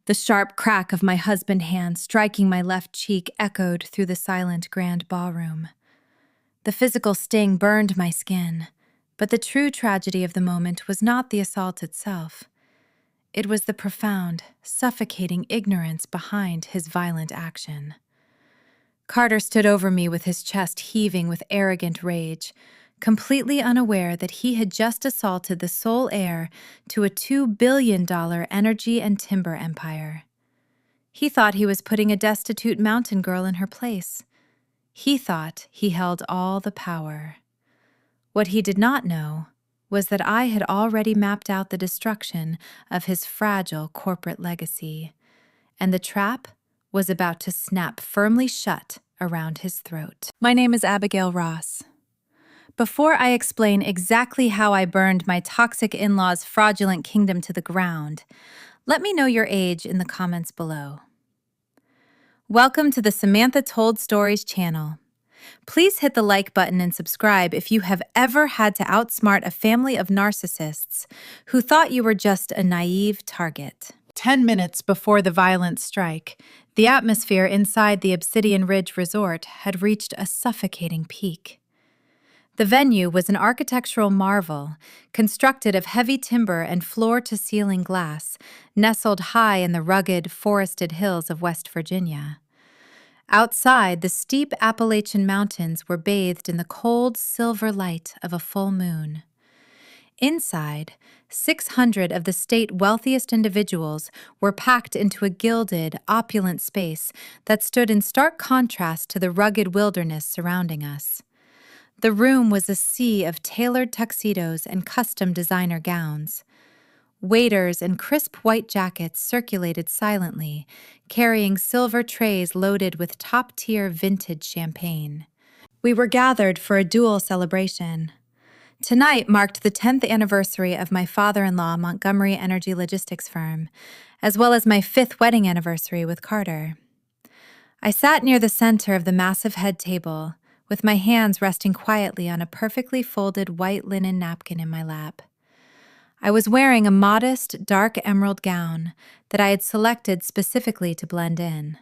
The sharp crack of my husband's hand striking my left cheek echoed through the silent grand ballroom. The physical sting burned my skin, but the true tragedy of the moment was not the assault itself. It was the profound, suffocating ignorance behind his violent action. Carter stood over me with his chest heaving with arrogant rage, completely unaware that he had just assaulted the sole heir to a $2 billion energy and timber empire. He thought he was putting a destitute mountain girl in her place. He thought he held all the power. What he did not know was that I had already mapped out the destruction of his fragile corporate legacy, and the trap was about to snap firmly shut around his throat. My name is Abigail Ross. Before I explain exactly how I burned my toxic in-law's fraudulent kingdom to the ground, let me know your age in the comments below. Welcome to the Samantha Told Stories channel. Please hit the like button and subscribe if you have ever had to outsmart a family of narcissists who thought you were just a naive target. 10 minutes before the violent strike, the atmosphere inside the Obsidian Ridge Resort had reached a suffocating peak. The venue was an architectural marvel, constructed of heavy timber and floor-to-ceiling glass, nestled high in the rugged, forested hills of West Virginia. Outside, the steep Appalachian Mountains were bathed in the cold, silver light of a full moon. Inside, 600 of the state's wealthiest individuals were packed into a gilded, opulent space that stood in stark contrast to the rugged wilderness surrounding us. The room was a sea of tailored tuxedos and custom designer gowns. Waiters in crisp white jackets circulated silently, carrying silver trays loaded with top-tier vintage champagne. We were gathered for a dual celebration. Tonight marked the 10th anniversary of my father-in-law Montgomery Energy Logistics firm, as well as my 5th wedding anniversary with Carter. I sat near the center of the massive head table, with my hands resting quietly on a perfectly folded white linen napkin in my lap. I was wearing a modest, dark emerald gown that I had selected specifically to blend in.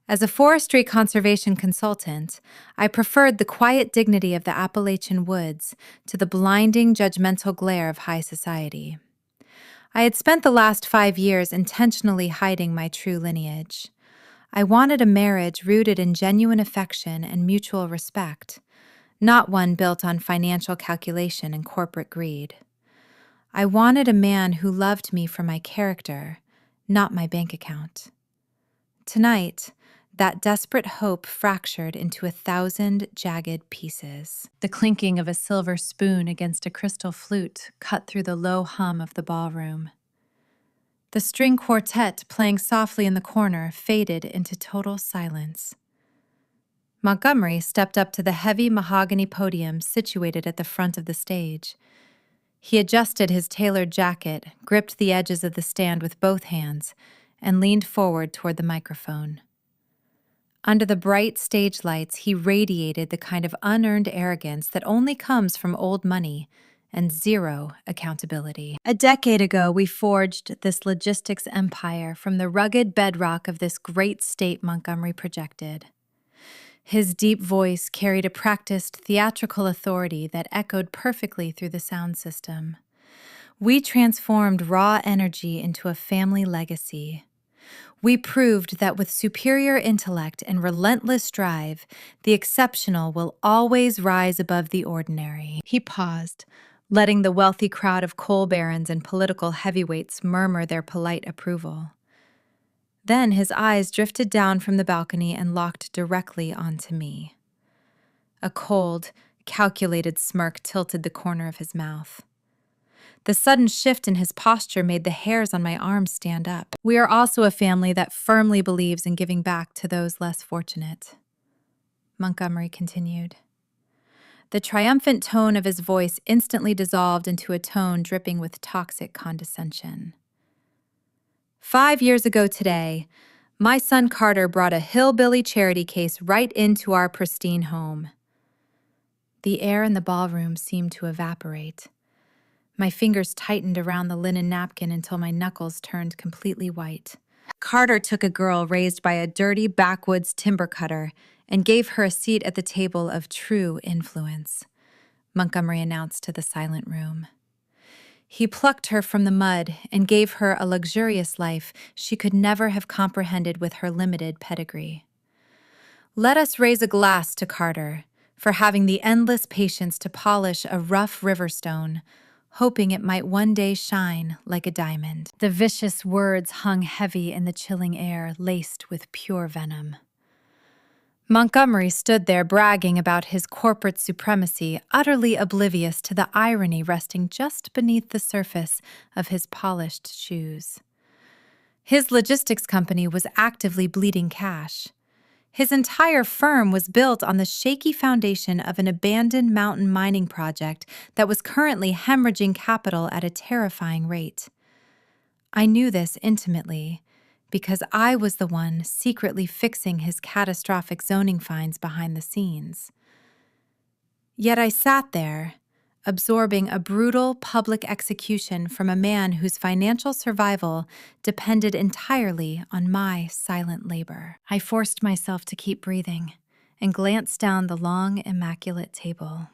As a forestry conservation consultant, I preferred the quiet dignity of the Appalachian woods to the blinding, judgmental glare of high society. I had spent the last 5 years intentionally hiding my true lineage. I wanted a marriage rooted in genuine affection and mutual respect, not one built on financial calculation and corporate greed. I wanted a man who loved me for my character, not my bank account. Tonight, that desperate hope fractured into 1,000 jagged pieces. The clinking of a silver spoon against a crystal flute cut through the low hum of the ballroom. The string quartet playing softly in the corner faded into total silence. Montgomery stepped up to the heavy mahogany podium situated at the front of the stage. He adjusted his tailored jacket, gripped the edges of the stand with both hands, and leaned forward toward the microphone. Under the bright stage lights, he radiated the kind of unearned arrogance that only comes from old money and zero accountability. A decade ago, we forged this logistics empire from the rugged bedrock of this great state Montgomery projected. His deep voice carried a practiced theatrical authority that echoed perfectly through the sound system. We transformed raw energy into a family legacy. We proved that with superior intellect and relentless drive, the exceptional will always rise above the ordinary. He paused, letting the wealthy crowd of coal barons and political heavyweights murmur their polite approval. Then his eyes drifted down from the balcony and locked directly onto me. A cold, calculated smirk tilted the corner of his mouth. The sudden shift in his posture made the hairs on my arms stand up. We are also a family that firmly believes in giving back to those less fortunate, Montgomery continued. The triumphant tone of his voice instantly dissolved into a tone dripping with toxic condescension. 5 years ago today, my son Carter brought a hillbilly charity case right into our pristine home. The air in the ballroom seemed to evaporate. My fingers tightened around the linen napkin until my knuckles turned completely white. Carter took a girl raised by a dirty backwoods timber cutter and gave her a seat at the table of true influence, Montgomery announced to the silent room. He plucked her from the mud and gave her a luxurious life she could never have comprehended with her limited pedigree. Let us raise a glass to Carter for having the endless patience to polish a rough river stone, hoping it might one day shine like a diamond. The vicious words hung heavy in the chilling air, laced with pure venom. Montgomery stood there bragging about his corporate supremacy, utterly oblivious to the irony resting just beneath the surface of his polished shoes. His logistics company was actively bleeding cash. His entire firm was built on the shaky foundation of an abandoned mountain mining project that was currently hemorrhaging capital at a terrifying rate. I knew this intimately because I was the one secretly fixing his catastrophic zoning fines behind the scenes. Yet I sat there, absorbing a brutal public execution from a man whose financial survival depended entirely on my silent labor. I forced myself to keep breathing and glanced down the long, immaculate table.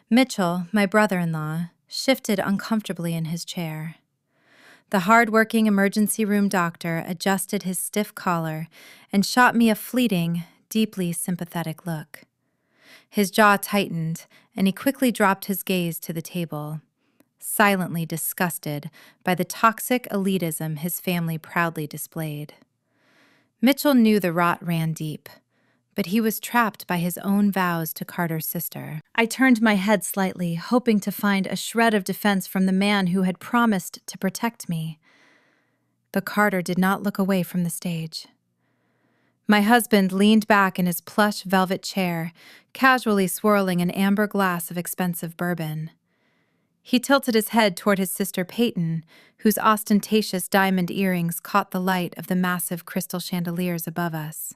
Mitchell, my brother-in-law, shifted uncomfortably in his chair. The hard-working emergency room doctor adjusted his stiff collar and shot me a fleeting, deeply sympathetic look. His jaw tightened, and he quickly dropped his gaze to the table, silently disgusted by the toxic elitism his family proudly displayed. Mitchell knew the rot ran deep, but he was trapped by his own vows to Carter's sister. I turned my head slightly, hoping to find a shred of defense from the man who had promised to protect me. But Carter did not look away from the stage. My husband leaned back in his plush velvet chair, casually swirling an amber glass of expensive bourbon. He tilted his head toward his sister Peyton, whose ostentatious diamond earrings caught the light of the massive crystal chandeliers above us.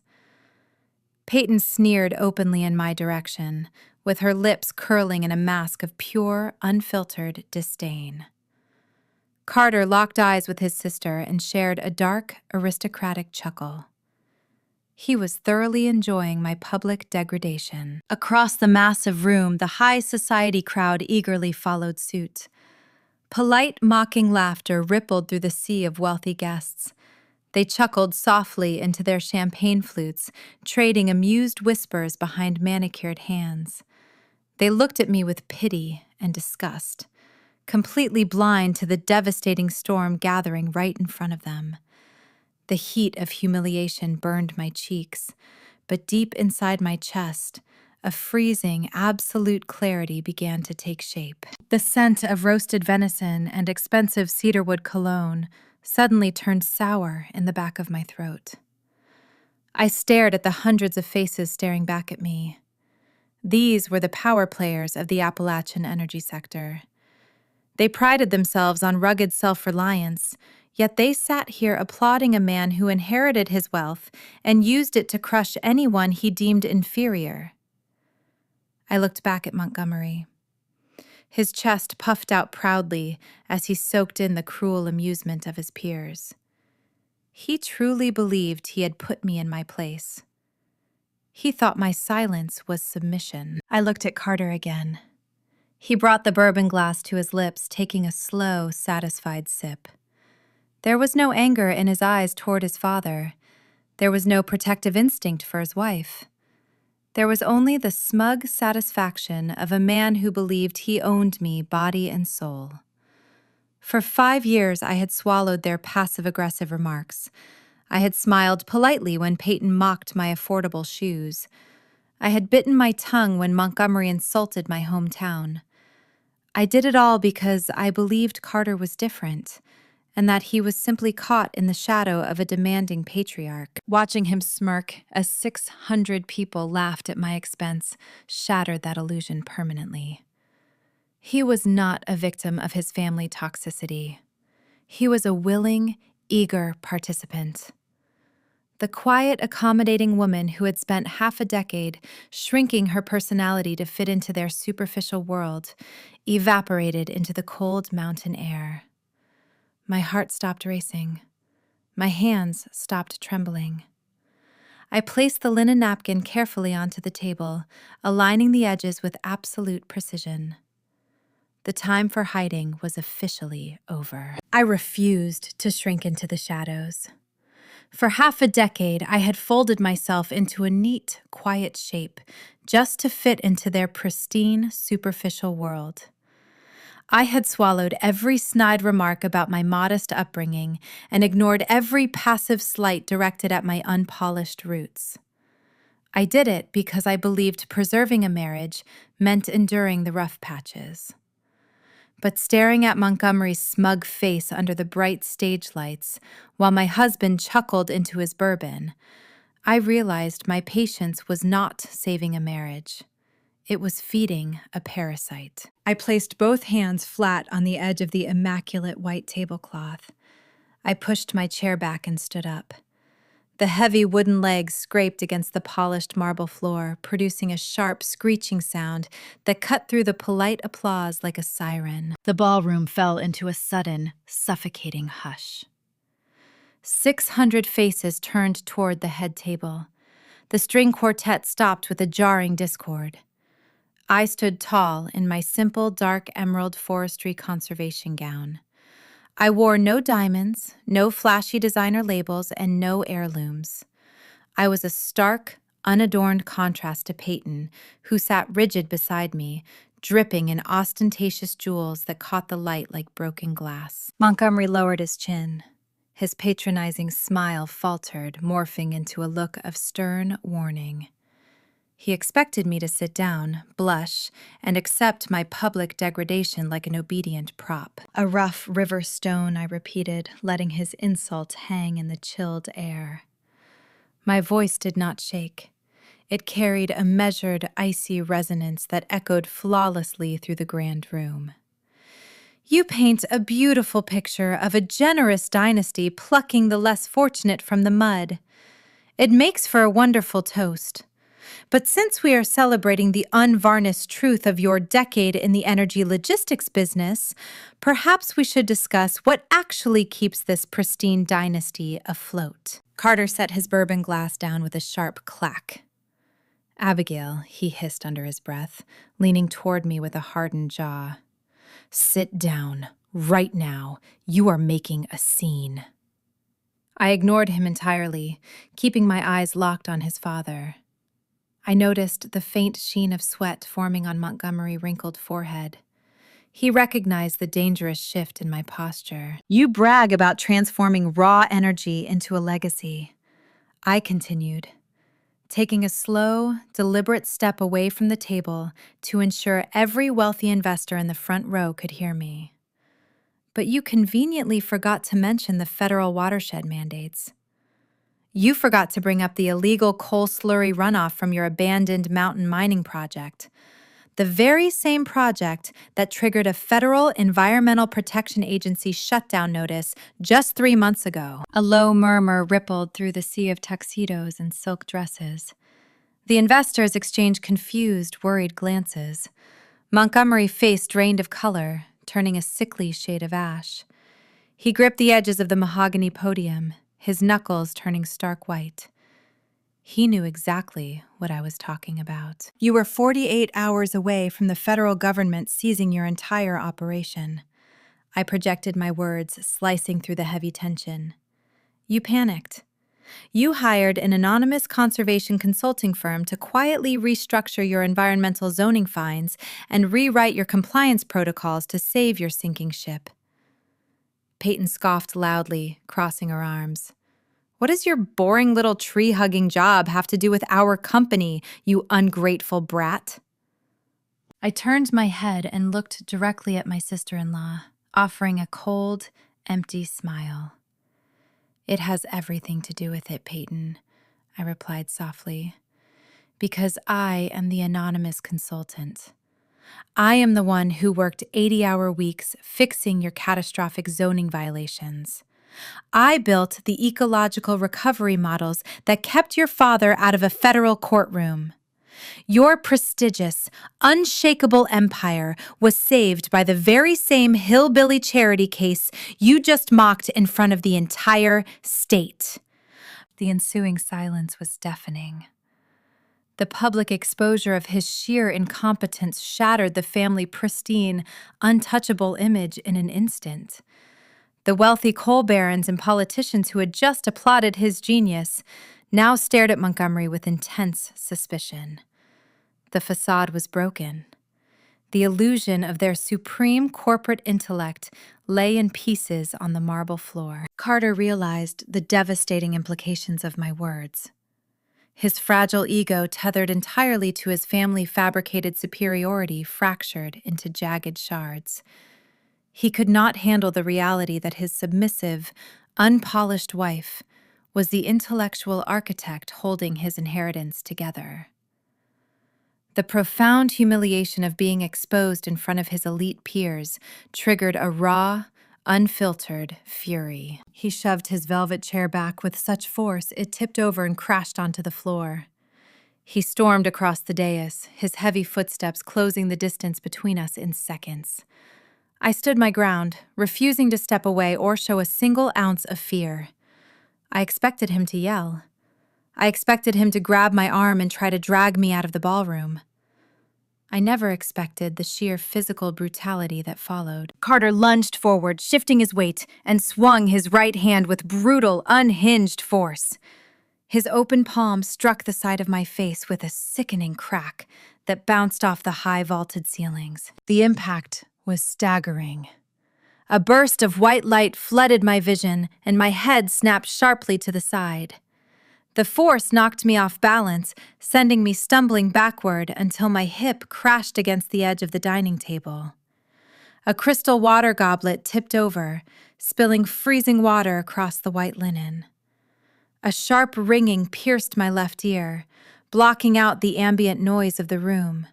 Peyton sneered openly in my direction, with her lips curling in a mask of pure, unfiltered disdain. Carter locked eyes with his sister and shared a dark, aristocratic chuckle. He was thoroughly enjoying my public degradation. Across the massive room, the high society crowd eagerly followed suit. Polite, mocking laughter rippled through the sea of wealthy guests. They chuckled softly into their champagne flutes, trading amused whispers behind manicured hands. They looked at me with pity and disgust, completely blind to the devastating storm gathering right in front of them. The heat of humiliation burned my cheeks, but deep inside my chest, a freezing, absolute clarity began to take shape. The scent of roasted venison and expensive cedarwood cologne suddenly turned sour in the back of my throat. I stared at the hundreds of faces staring back at me. These were the power players of the Appalachian energy sector. They prided themselves on rugged self-reliance, yet they sat here applauding a man who inherited his wealth and used it to crush anyone he deemed inferior. I looked back at Montgomery. His chest puffed out proudly as he soaked in the cruel amusement of his peers. He truly believed he had put me in my place. He thought my silence was submission. I looked at Carter again. He brought the bourbon glass to his lips, taking a slow, satisfied sip. There was no anger in his eyes toward his father. There was no protective instinct for his wife. There was only the smug satisfaction of a man who believed he owned me body and soul. For 5 years, I had swallowed their passive-aggressive remarks. I had smiled politely when Peyton mocked my affordable shoes. I had bitten my tongue when Montgomery insulted my hometown. I did it all because I believed Carter was different, and that he was simply caught in the shadow of a demanding patriarch. Watching him smirk as 600 people laughed at my expense shattered that illusion permanently. He was not a victim of his family toxicity. He was a willing, eager participant. The quiet, accommodating woman who had spent half a decade shrinking her personality to fit into their superficial world evaporated into the cold mountain air. My heart stopped racing. My hands stopped trembling. I placed the linen napkin carefully onto the table, aligning the edges with absolute precision. The time for hiding was officially over. I refused to shrink into the shadows. For half a decade, I had folded myself into a neat, quiet shape just to fit into their pristine, superficial world. I had swallowed every snide remark about my modest upbringing and ignored every passive slight directed at my unpolished roots. I did it because I believed preserving a marriage meant enduring the rough patches. But staring at Montgomery's smug face under the bright stage lights, while my husband chuckled into his bourbon, I realized my patience was not saving a marriage. It was feeding a parasite. I placed both hands flat on the edge of the immaculate white tablecloth. I pushed my chair back and stood up. The heavy wooden legs scraped against the polished marble floor, producing a sharp, screeching sound that cut through the polite applause like a siren. The ballroom fell into a sudden, suffocating hush. 600 faces turned toward the head table. The string quartet stopped with a jarring discord. I stood tall in my simple dark emerald forestry conservation gown. I wore no diamonds, no flashy designer labels, and no heirlooms. I was a stark, unadorned contrast to Peyton, who sat rigid beside me, dripping in ostentatious jewels that caught the light like broken glass. Montgomery lowered his chin. His patronizing smile faltered, morphing into a look of stern warning. He expected me to sit down, blush, and accept my public degradation like an obedient prop. A rough river stone, I repeated, letting his insult hang in the chilled air. My voice did not shake. It carried a measured, icy resonance that echoed flawlessly through the grand room. You paint a beautiful picture of a generous dynasty plucking the less fortunate from the mud. It makes for a wonderful toast. But since we are celebrating the unvarnished truth of your decade in the energy logistics business, perhaps we should discuss what actually keeps this pristine dynasty afloat. Carter set his bourbon glass down with a sharp clack. Abigail, he hissed under his breath, leaning toward me with a hardened jaw. Sit down, right now. You are making a scene. I ignored him entirely, keeping my eyes locked on his father. I noticed the faint sheen of sweat forming on Montgomery's wrinkled forehead. He recognized the dangerous shift in my posture. You brag about transforming raw energy into a legacy. I continued, taking a slow, deliberate step away from the table to ensure every wealthy investor in the front row could hear me. But you conveniently forgot to mention the federal watershed mandates. You forgot to bring up the illegal coal slurry runoff from your abandoned mountain mining project, the very same project that triggered a federal Environmental Protection Agency shutdown notice just 3 months ago. A low murmur rippled through the sea of tuxedos and silk dresses. The investors exchanged confused, worried glances. Montgomery's face drained of color, turning a sickly shade of ash. He gripped the edges of the mahogany podium, his knuckles turning stark white. He knew exactly what I was talking about. You were 48 hours away from the federal government seizing your entire operation. I projected my words, slicing through the heavy tension. You panicked. You hired an anonymous conservation consulting firm to quietly restructure your environmental zoning fines and rewrite your compliance protocols to save your sinking ship. Peyton scoffed loudly, crossing her arms. What does your boring little tree-hugging job have to do with our company, you ungrateful brat? I turned my head and looked directly at my sister-in-law, offering a cold, empty smile. It has everything to do with it, Peyton, I replied softly, because I am the anonymous consultant. I am the one who worked 80-hour weeks fixing your catastrophic zoning violations. I built the ecological recovery models that kept your father out of a federal courtroom. Your prestigious, unshakable empire was saved by the very same hillbilly charity case you just mocked in front of the entire state. The ensuing silence was deafening. The public exposure of his sheer incompetence shattered the family pristine, untouchable image in an instant. The wealthy coal barons and politicians who had just applauded his genius now stared at Montgomery with intense suspicion. The facade was broken. The illusion of their supreme corporate intellect lay in pieces on the marble floor. Carter realized the devastating implications of my words. His fragile ego, tethered entirely to his family-fabricated superiority, fractured into jagged shards. He could not handle the reality that his submissive, unpolished wife was the intellectual architect holding his inheritance together. The profound humiliation of being exposed in front of his elite peers triggered a raw, unfiltered fury. He shoved his velvet chair back with such force it tipped over and crashed onto the floor. He stormed across the dais, his heavy footsteps closing the distance between us in seconds. I stood my ground, refusing to step away or show a single ounce of fear. I expected him to yell. I expected him to grab my arm and try to drag me out of the ballroom. I never expected the sheer physical brutality that followed. Carter lunged forward, shifting his weight, and swung his right hand with brutal, unhinged force. His open palm struck the side of my face with a sickening crack that bounced off the high vaulted ceilings. The impact was staggering. A burst of white light flooded my vision, and my head snapped sharply to the side. The force knocked me off balance, sending me stumbling backward until my hip crashed against the edge of the dining table. A crystal water goblet tipped over, spilling freezing water across the white linen. A sharp ringing pierced my left ear, blocking out the ambient noise of the room.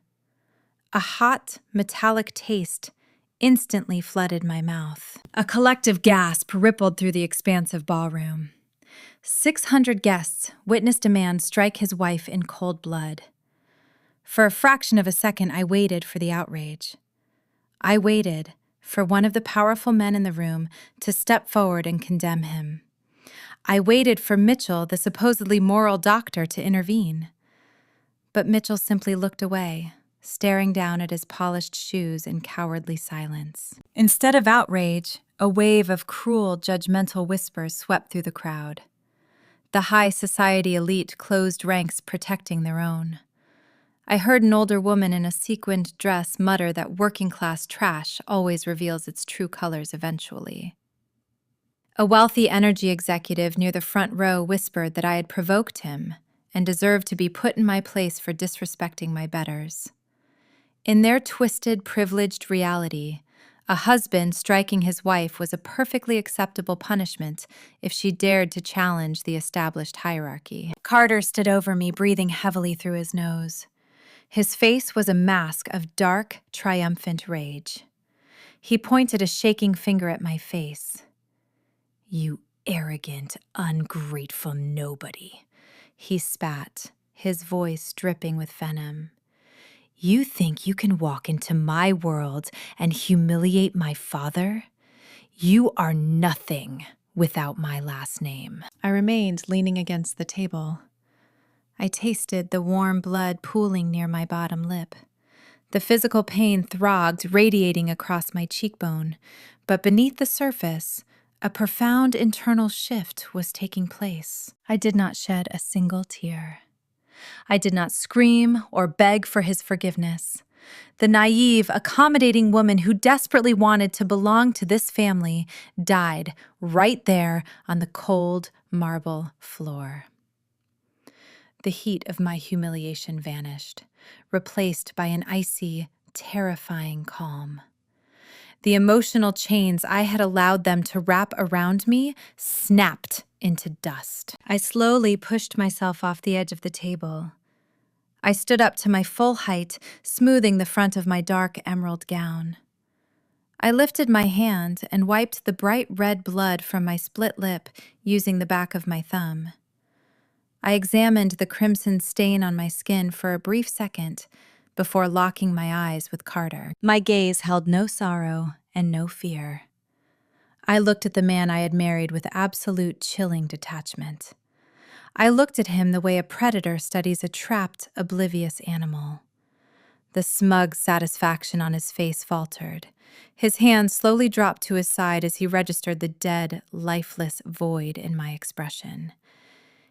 A hot, metallic taste instantly flooded my mouth. A collective gasp rippled through the expansive ballroom. 600 guests witnessed a man strike his wife in cold blood. For a fraction of a second, I waited for the outrage. I waited for one of the powerful men in the room to step forward and condemn him. I waited for Mitchell, the supposedly moral doctor, to intervene. But Mitchell simply looked away, staring down at his polished shoes in cowardly silence. Instead of outrage, a wave of cruel, judgmental whispers swept through the crowd. The high society elite closed ranks protecting their own. I heard an older woman in a sequined dress mutter that working-class trash always reveals its true colors eventually. A wealthy energy executive near the front row whispered that I had provoked him and deserved to be put in my place for disrespecting my betters. In their twisted, privileged reality, a husband striking his wife was a perfectly acceptable punishment if she dared to challenge the established hierarchy. Carter stood over me, breathing heavily through his nose. His face was a mask of dark, triumphant rage. He pointed a shaking finger at my face. "You arrogant, ungrateful nobody," he spat, his voice dripping with venom. "You think you can walk into my world and humiliate my father? You are nothing without my last name." I remained leaning against the table. I tasted the warm blood pooling near my bottom lip. The physical pain throbbed, radiating across my cheekbone, but beneath the surface, a profound internal shift was taking place. I did not shed a single tear. I did not scream or beg for his forgiveness. The naive, accommodating woman who desperately wanted to belong to this family died right there on the cold marble floor. The heat of my humiliation vanished, replaced by an icy, terrifying calm. The emotional chains I had allowed them to wrap around me snapped into dust. I slowly pushed myself off the edge of the table. I stood up to my full height, smoothing the front of my dark emerald gown. I lifted my hand and wiped the bright red blood from my split lip using the back of my thumb. I examined the crimson stain on my skin for a brief second before locking my eyes with Carter. My gaze held no sorrow and no fear. I looked at the man I had married with absolute chilling detachment. I looked at him the way a predator studies a trapped, oblivious animal. The smug satisfaction on his face faltered. His hand slowly dropped to his side as he registered the dead, lifeless void in my expression.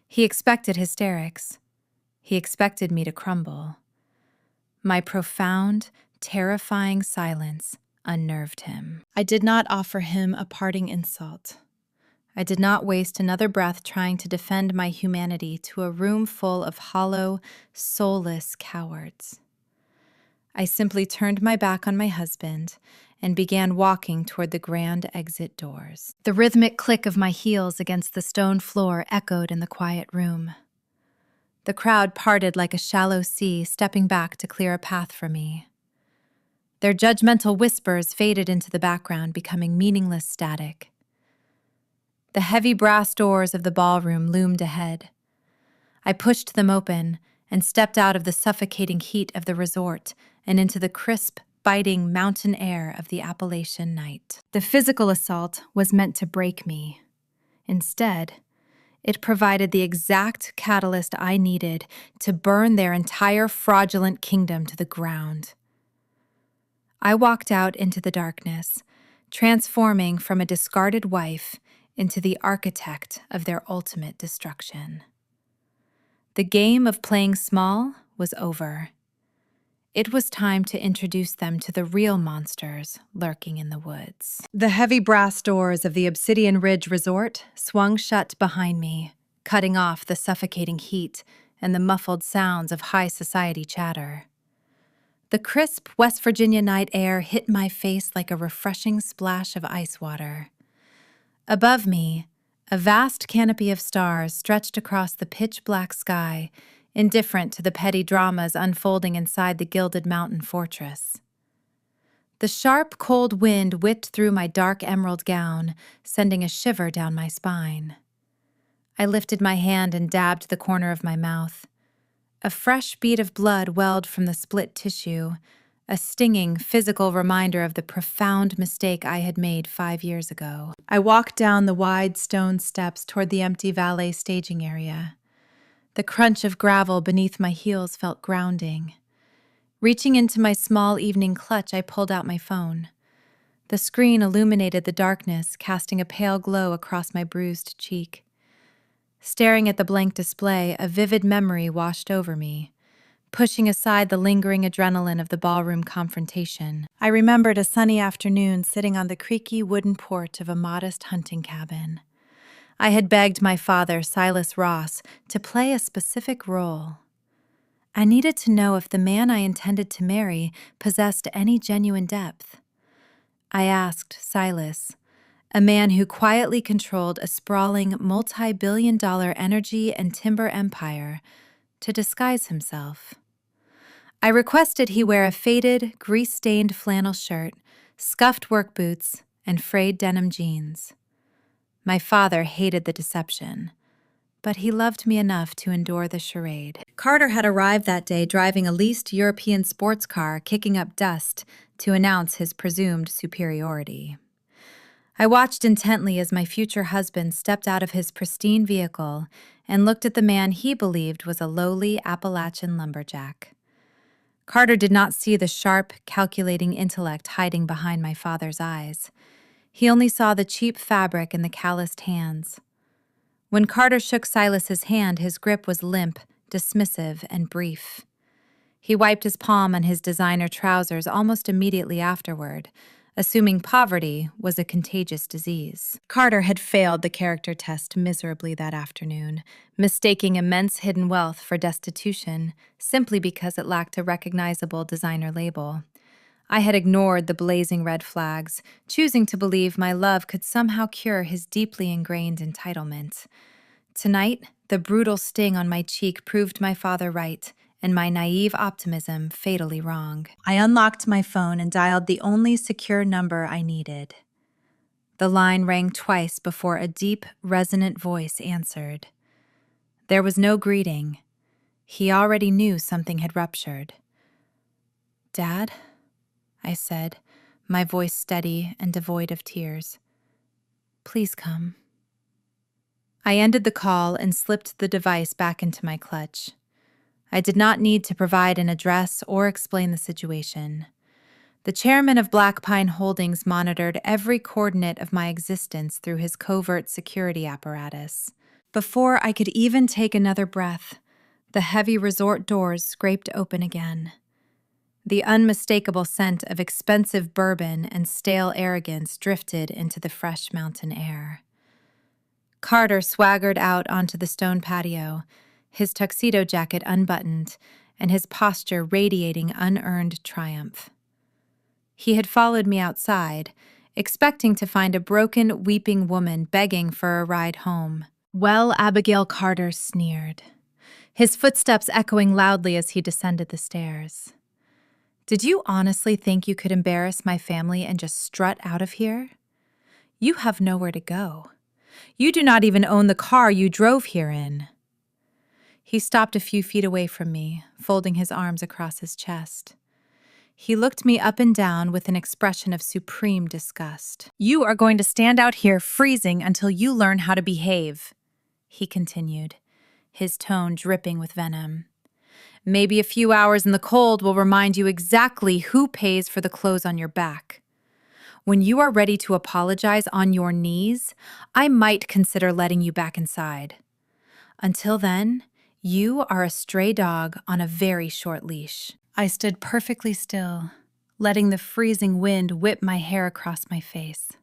He expected hysterics. He expected me to crumble. My profound, terrifying silence unnerved him. I did not offer him a parting insult. I did not waste another breath trying to defend my humanity to a room full of hollow, soulless cowards. I simply turned my back on my husband and began walking toward the grand exit doors. The rhythmic click of my heels against the stone floor echoed in the quiet room. The crowd parted like a shallow sea, stepping back to clear a path for me. Their judgmental whispers faded into the background, becoming meaningless static. The heavy brass doors of the ballroom loomed ahead. I pushed them open and stepped out of the suffocating heat of the resort and into the crisp, biting mountain air of the Appalachian night. The physical assault was meant to break me. Instead, it provided the exact catalyst I needed to burn their entire fraudulent kingdom to the ground. I walked out into the darkness, transforming from a discarded wife into the architect of their ultimate destruction. The game of playing small was over. It was time to introduce them to the real monsters lurking in the woods. The heavy brass doors of the Obsidian Ridge Resort swung shut behind me, cutting off the suffocating heat and the muffled sounds of high society chatter. The crisp West Virginia night air hit my face like a refreshing splash of ice water. Above me, a vast canopy of stars stretched across the pitch-black sky, indifferent to the petty dramas unfolding inside the gilded mountain fortress. The sharp, cold wind whipped through my dark emerald gown, sending a shiver down my spine. I lifted my hand and dabbed the corner of my mouth. A fresh bead of blood welled from the split tissue, a stinging, physical reminder of the profound mistake I had made 5 years ago. I walked down the wide stone steps toward the empty valet staging area. The crunch of gravel beneath my heels felt grounding. Reaching into my small evening clutch, I pulled out my phone. The screen illuminated the darkness, casting a pale glow across my bruised cheek. Staring at the blank display, a vivid memory washed over me. Pushing aside the lingering adrenaline of the ballroom confrontation, I remembered a sunny afternoon sitting on the creaky wooden porch of a modest hunting cabin. I had begged my father, Silas Ross, to play a specific role. I needed to know if the man I intended to marry possessed any genuine depth. I asked Silas, a man who quietly controlled a sprawling, multi-billion-dollar energy and timber empire, to disguise himself. I requested he wear a faded, grease-stained flannel shirt, scuffed work boots, and frayed denim jeans. My father hated the deception, but he loved me enough to endure the charade. Carter had arrived that day driving a leased European sports car, kicking up dust to announce his presumed superiority. I watched intently as my future husband stepped out of his pristine vehicle and looked at the man he believed was a lowly Appalachian lumberjack. Carter did not see the sharp, calculating intellect hiding behind my father's eyes. He only saw the cheap fabric in the calloused hands. When Carter shook Silas's hand, his grip was limp, dismissive, and brief. He wiped his palm on his designer trousers almost immediately afterward, assuming poverty was a contagious disease. Carter had failed the character test miserably that afternoon, mistaking immense hidden wealth for destitution simply because it lacked a recognizable designer label. I had ignored the blazing red flags, choosing to believe my love could somehow cure his deeply ingrained entitlement. Tonight, the brutal sting on my cheek proved my father right, and my naive optimism fatally wrong. I unlocked my phone and dialed the only secure number I needed. The line rang twice before a deep, resonant voice answered. There was no greeting. He already knew something had ruptured. "Dad?" I said, my voice steady and devoid of tears. "Please come." I ended the call and slipped the device back into my clutch. I did not need to provide an address or explain the situation. The chairman of Black Pine Holdings monitored every coordinate of my existence through his covert security apparatus. Before I could even take another breath, the heavy resort doors scraped open again. The unmistakable scent of expensive bourbon and stale arrogance drifted into the fresh mountain air. Carter swaggered out onto the stone patio, his tuxedo jacket unbuttoned and his posture radiating unearned triumph. He had followed me outside, expecting to find a broken, weeping woman begging for a ride home. "Well," Abigail Carter sneered, his footsteps echoing loudly as he descended the stairs. "Did you honestly think you could embarrass my family and just strut out of here? You have nowhere to go. You do not even own the car you drove here in." He stopped a few feet away from me, folding his arms across his chest. He looked me up and down with an expression of supreme disgust. "You are going to stand out here freezing until you learn how to behave," he continued, his tone dripping with venom. "Maybe a few hours in the cold will remind you exactly who pays for the clothes on your back. When you are ready to apologize on your knees, I might consider letting you back inside. Until then, you are a stray dog on a very short leash." I stood perfectly still, letting the freezing wind whip my hair across my face.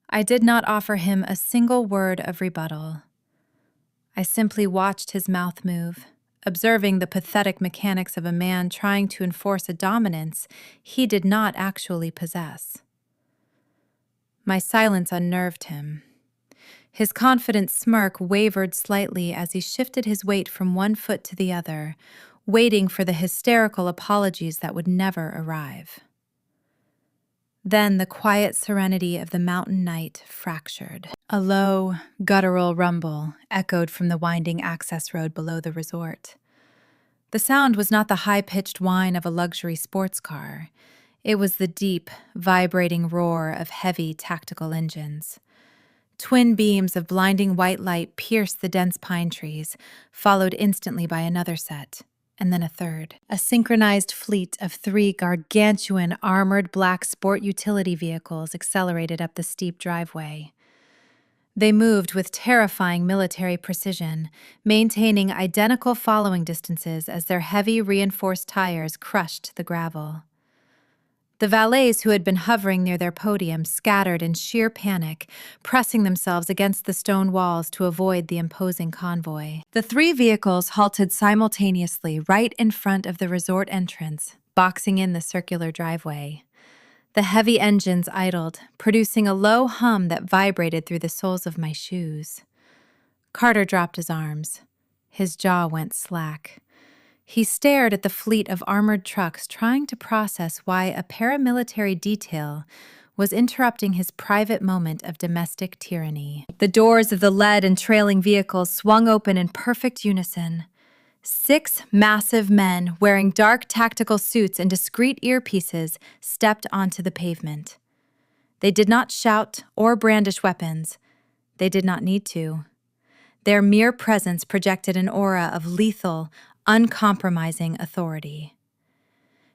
I did not offer him a single word of rebuttal. I simply watched his mouth move, observing the pathetic mechanics of a man trying to enforce a dominance he did not actually possess. My silence unnerved him. His confident smirk wavered slightly as he shifted his weight from one foot to the other, waiting for the hysterical apologies that would never arrive. Then the quiet serenity of the mountain night fractured. A low, guttural rumble echoed from the winding access road below the resort. The sound was not the high-pitched whine of a luxury sports car. It was the deep, vibrating roar of heavy tactical engines. Twin beams of blinding white light pierced the dense pine trees, followed instantly by another set, and then a third. A synchronized fleet of 3 gargantuan armored black sport utility vehicles accelerated up the steep driveway. They moved with terrifying military precision, maintaining identical following distances as their heavy reinforced tires crushed the gravel. The valets who had been hovering near their podium scattered in sheer panic, pressing themselves against the stone walls to avoid the imposing convoy. The 3 vehicles halted simultaneously right in front of the resort entrance, boxing in the circular driveway. The heavy engines idled, producing a low hum that vibrated through the soles of my shoes. Carter dropped his arms. His jaw went slack. He stared at the fleet of armored trucks, trying to process why a paramilitary detail was interrupting his private moment of domestic tyranny. The doors of the led and trailing vehicles swung open in perfect unison. 6 massive men wearing dark tactical suits and discreet earpieces stepped onto the pavement. They did not shout or brandish weapons. They did not need to. Their mere presence projected an aura of lethal, uncompromising authority.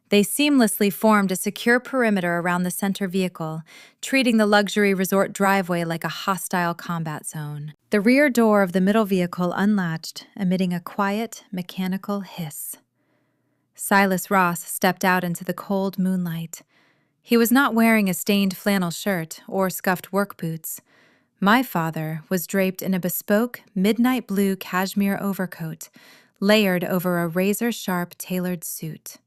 They seamlessly formed a secure perimeter around the center vehicle, treating the luxury resort driveway like a hostile combat zone. The rear door of the middle vehicle unlatched, emitting a quiet, mechanical hiss. Silas Ross stepped out into the cold moonlight. He was not wearing a stained flannel shirt or scuffed work boots. My father was draped in a bespoke, midnight blue cashmere overcoat, layered over a razor-sharp tailored suit.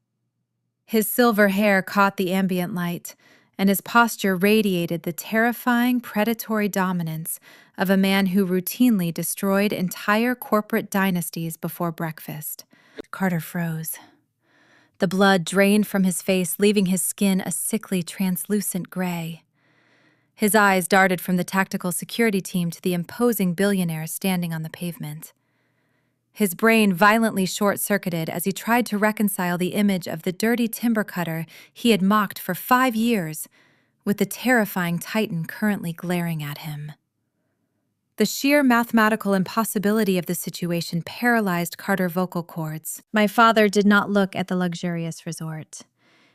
His silver hair caught the ambient light, and his posture radiated the terrifying predatory dominance of a man who routinely destroyed entire corporate dynasties before breakfast. Carter froze. The blood drained from his face, leaving his skin a sickly, translucent gray. His eyes darted from the tactical security team to the imposing billionaire standing on the pavement. His brain violently short-circuited as he tried to reconcile the image of the dirty timber cutter he had mocked for 5 years with the terrifying Titan currently glaring at him. The sheer mathematical impossibility of the situation paralyzed Carter's vocal cords. My father did not look at the luxurious resort.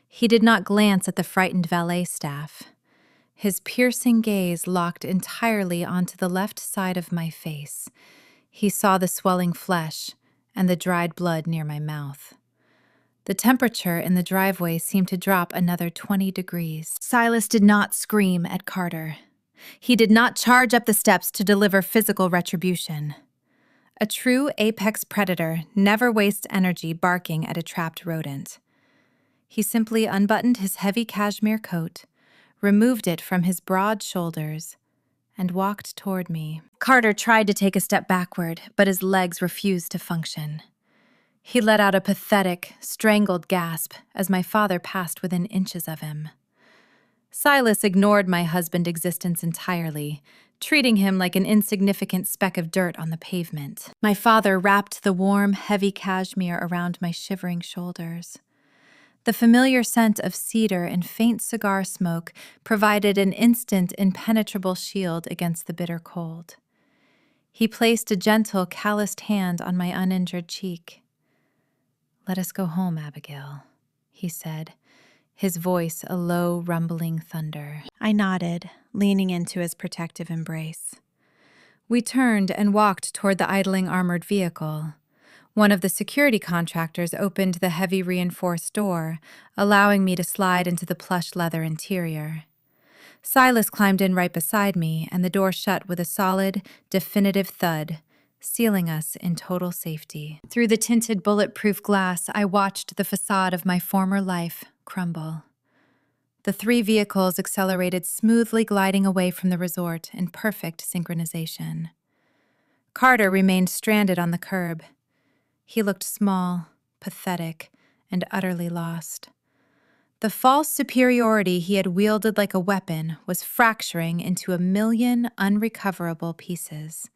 He did not glance at the frightened valet staff. His piercing gaze locked entirely onto the left side of my face. He saw the swelling flesh and the dried blood near my mouth. The temperature in the driveway seemed to drop another 20 degrees. Silas did not scream at Carter. He did not charge up the steps to deliver physical retribution. A true apex predator never wastes energy barking at a trapped rodent. He simply unbuttoned his heavy cashmere coat, removed it from his broad shoulders, and walked toward me. Carter tried to take a step backward, but his legs refused to function. He let out a pathetic, strangled gasp as my father passed within inches of him. Silas ignored my husband's existence entirely, treating him like an insignificant speck of dirt on the pavement. My father wrapped the warm, heavy cashmere around my shivering shoulders. The familiar scent of cedar and faint cigar smoke provided an instant, impenetrable shield against the bitter cold. He placed a gentle, calloused hand on my uninjured cheek. "Let us go home, Abigail," he said, his voice a low, rumbling thunder. I nodded, leaning into his protective embrace. We turned and walked toward the idling armored vehicle. One of the security contractors opened the heavy reinforced door, allowing me to slide into the plush leather interior. Silas climbed in right beside me, and the door shut with a solid, definitive thud, sealing us in total safety. Through the tinted bulletproof glass, I watched the facade of my former life crumble. The 3 vehicles accelerated smoothly, gliding away from the resort in perfect synchronization. Carter remained stranded on the curb. He looked small, pathetic, and utterly lost. The false superiority he had wielded like a weapon was fracturing into 1,000,000 unrecoverable pieces.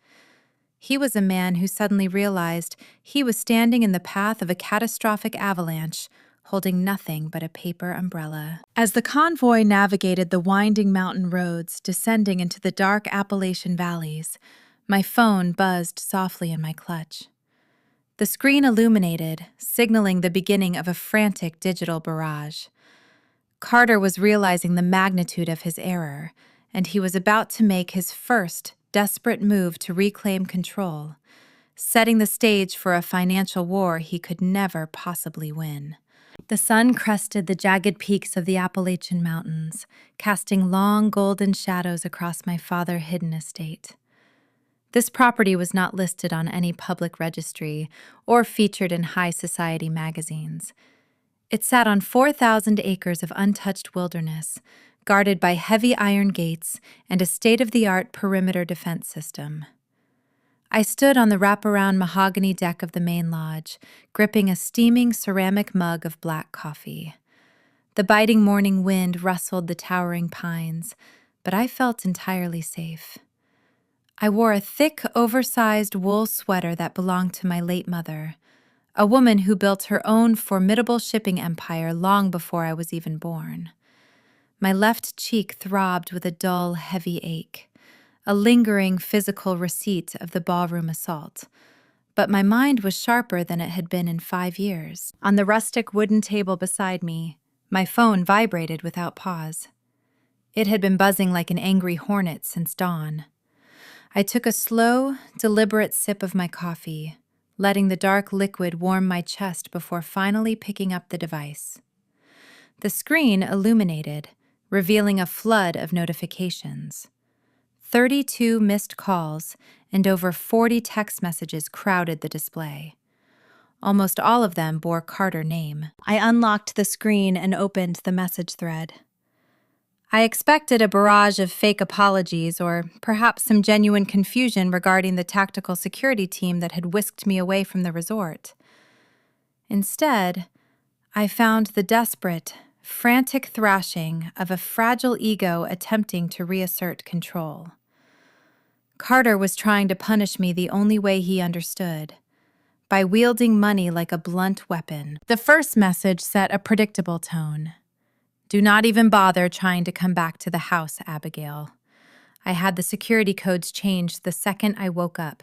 He was a man who suddenly realized he was standing in the path of a catastrophic avalanche, holding nothing but a paper umbrella. As the convoy navigated the winding mountain roads descending into the dark Appalachian valleys, my phone buzzed softly in my clutch. The screen illuminated, signaling the beginning of a frantic digital barrage. Carter was realizing the magnitude of his error, and he was about to make his first desperate move to reclaim control, setting the stage for a financial war he could never possibly win. The sun crested the jagged peaks of the Appalachian Mountains, casting long golden shadows across my father-hidden estate. This property was not listed on any public registry or featured in high society magazines. It sat on 4,000 acres of untouched wilderness, guarded by heavy iron gates and a state-of-the-art perimeter defense system. I stood on the wraparound mahogany deck of the main lodge, gripping a steaming ceramic mug of black coffee. The biting morning wind rustled the towering pines, but I felt entirely safe. I wore a thick, oversized wool sweater that belonged to my late mother, a woman who built her own formidable shipping empire long before I was even born. My left cheek throbbed with a dull, heavy ache, a lingering physical receipt of the ballroom assault, but my mind was sharper than it had been in 5 years. On the rustic wooden table beside me, my phone vibrated without pause. It had been buzzing like an angry hornet since dawn. I took a slow, deliberate sip of my coffee, letting the dark liquid warm my chest before finally picking up the device. The screen illuminated, revealing a flood of notifications. 32 missed calls and over 40 text messages crowded the display. Almost all of them bore Carter's name. I unlocked the screen and opened the message thread. I expected a barrage of fake apologies or perhaps some genuine confusion regarding the tactical security team that had whisked me away from the resort. Instead, I found the desperate, frantic thrashing of a fragile ego attempting to reassert control. Carter was trying to punish me the only way he understood, by wielding money like a blunt weapon. The first message set a predictable tone. Do not even bother trying to come back to the house, Abigail. I had the security codes changed the second I woke up.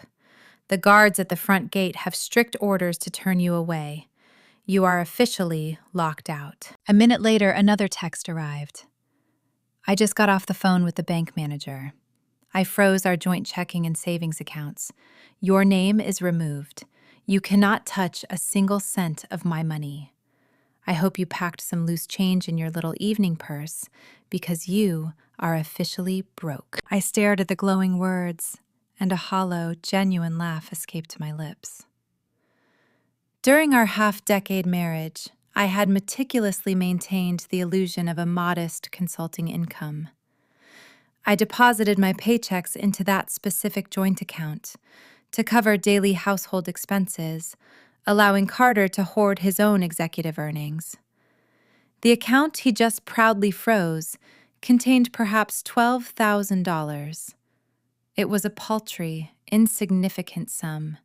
The guards at the front gate have strict orders to turn you away. You are officially locked out. A minute later, another text arrived. I just got off the phone with the bank manager. I froze our joint checking and savings accounts. Your name is removed. You cannot touch a single cent of my money. I hope you packed some loose change in your little evening purse, because you are officially broke. I stared at the glowing words, and a hollow, genuine laugh escaped my lips. During our half-decade marriage, I had meticulously maintained the illusion of a modest consulting income. I deposited my paychecks into that specific joint account to cover daily household expenses, allowing Carter to hoard his own executive earnings. The account he just proudly froze contained perhaps $12,000. It was a paltry, insignificant sum.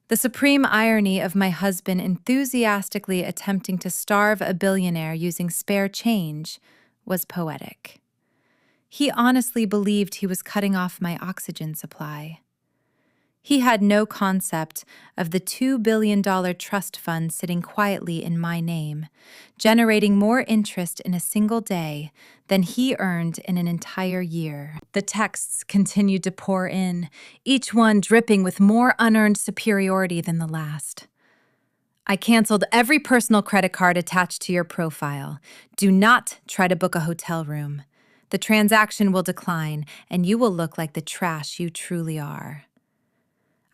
The supreme irony of my husband enthusiastically attempting to starve a billionaire using spare change was poetic. He honestly believed he was cutting off my oxygen supply. He had no concept of the $2 billion trust fund sitting quietly in my name, generating more interest in a single day than he earned in an entire year. The texts continued to pour in, each one dripping with more unearned superiority than the last. I canceled every personal credit card attached to your profile. Do not try to book a hotel room. The transaction will decline, and you will look like the trash you truly are.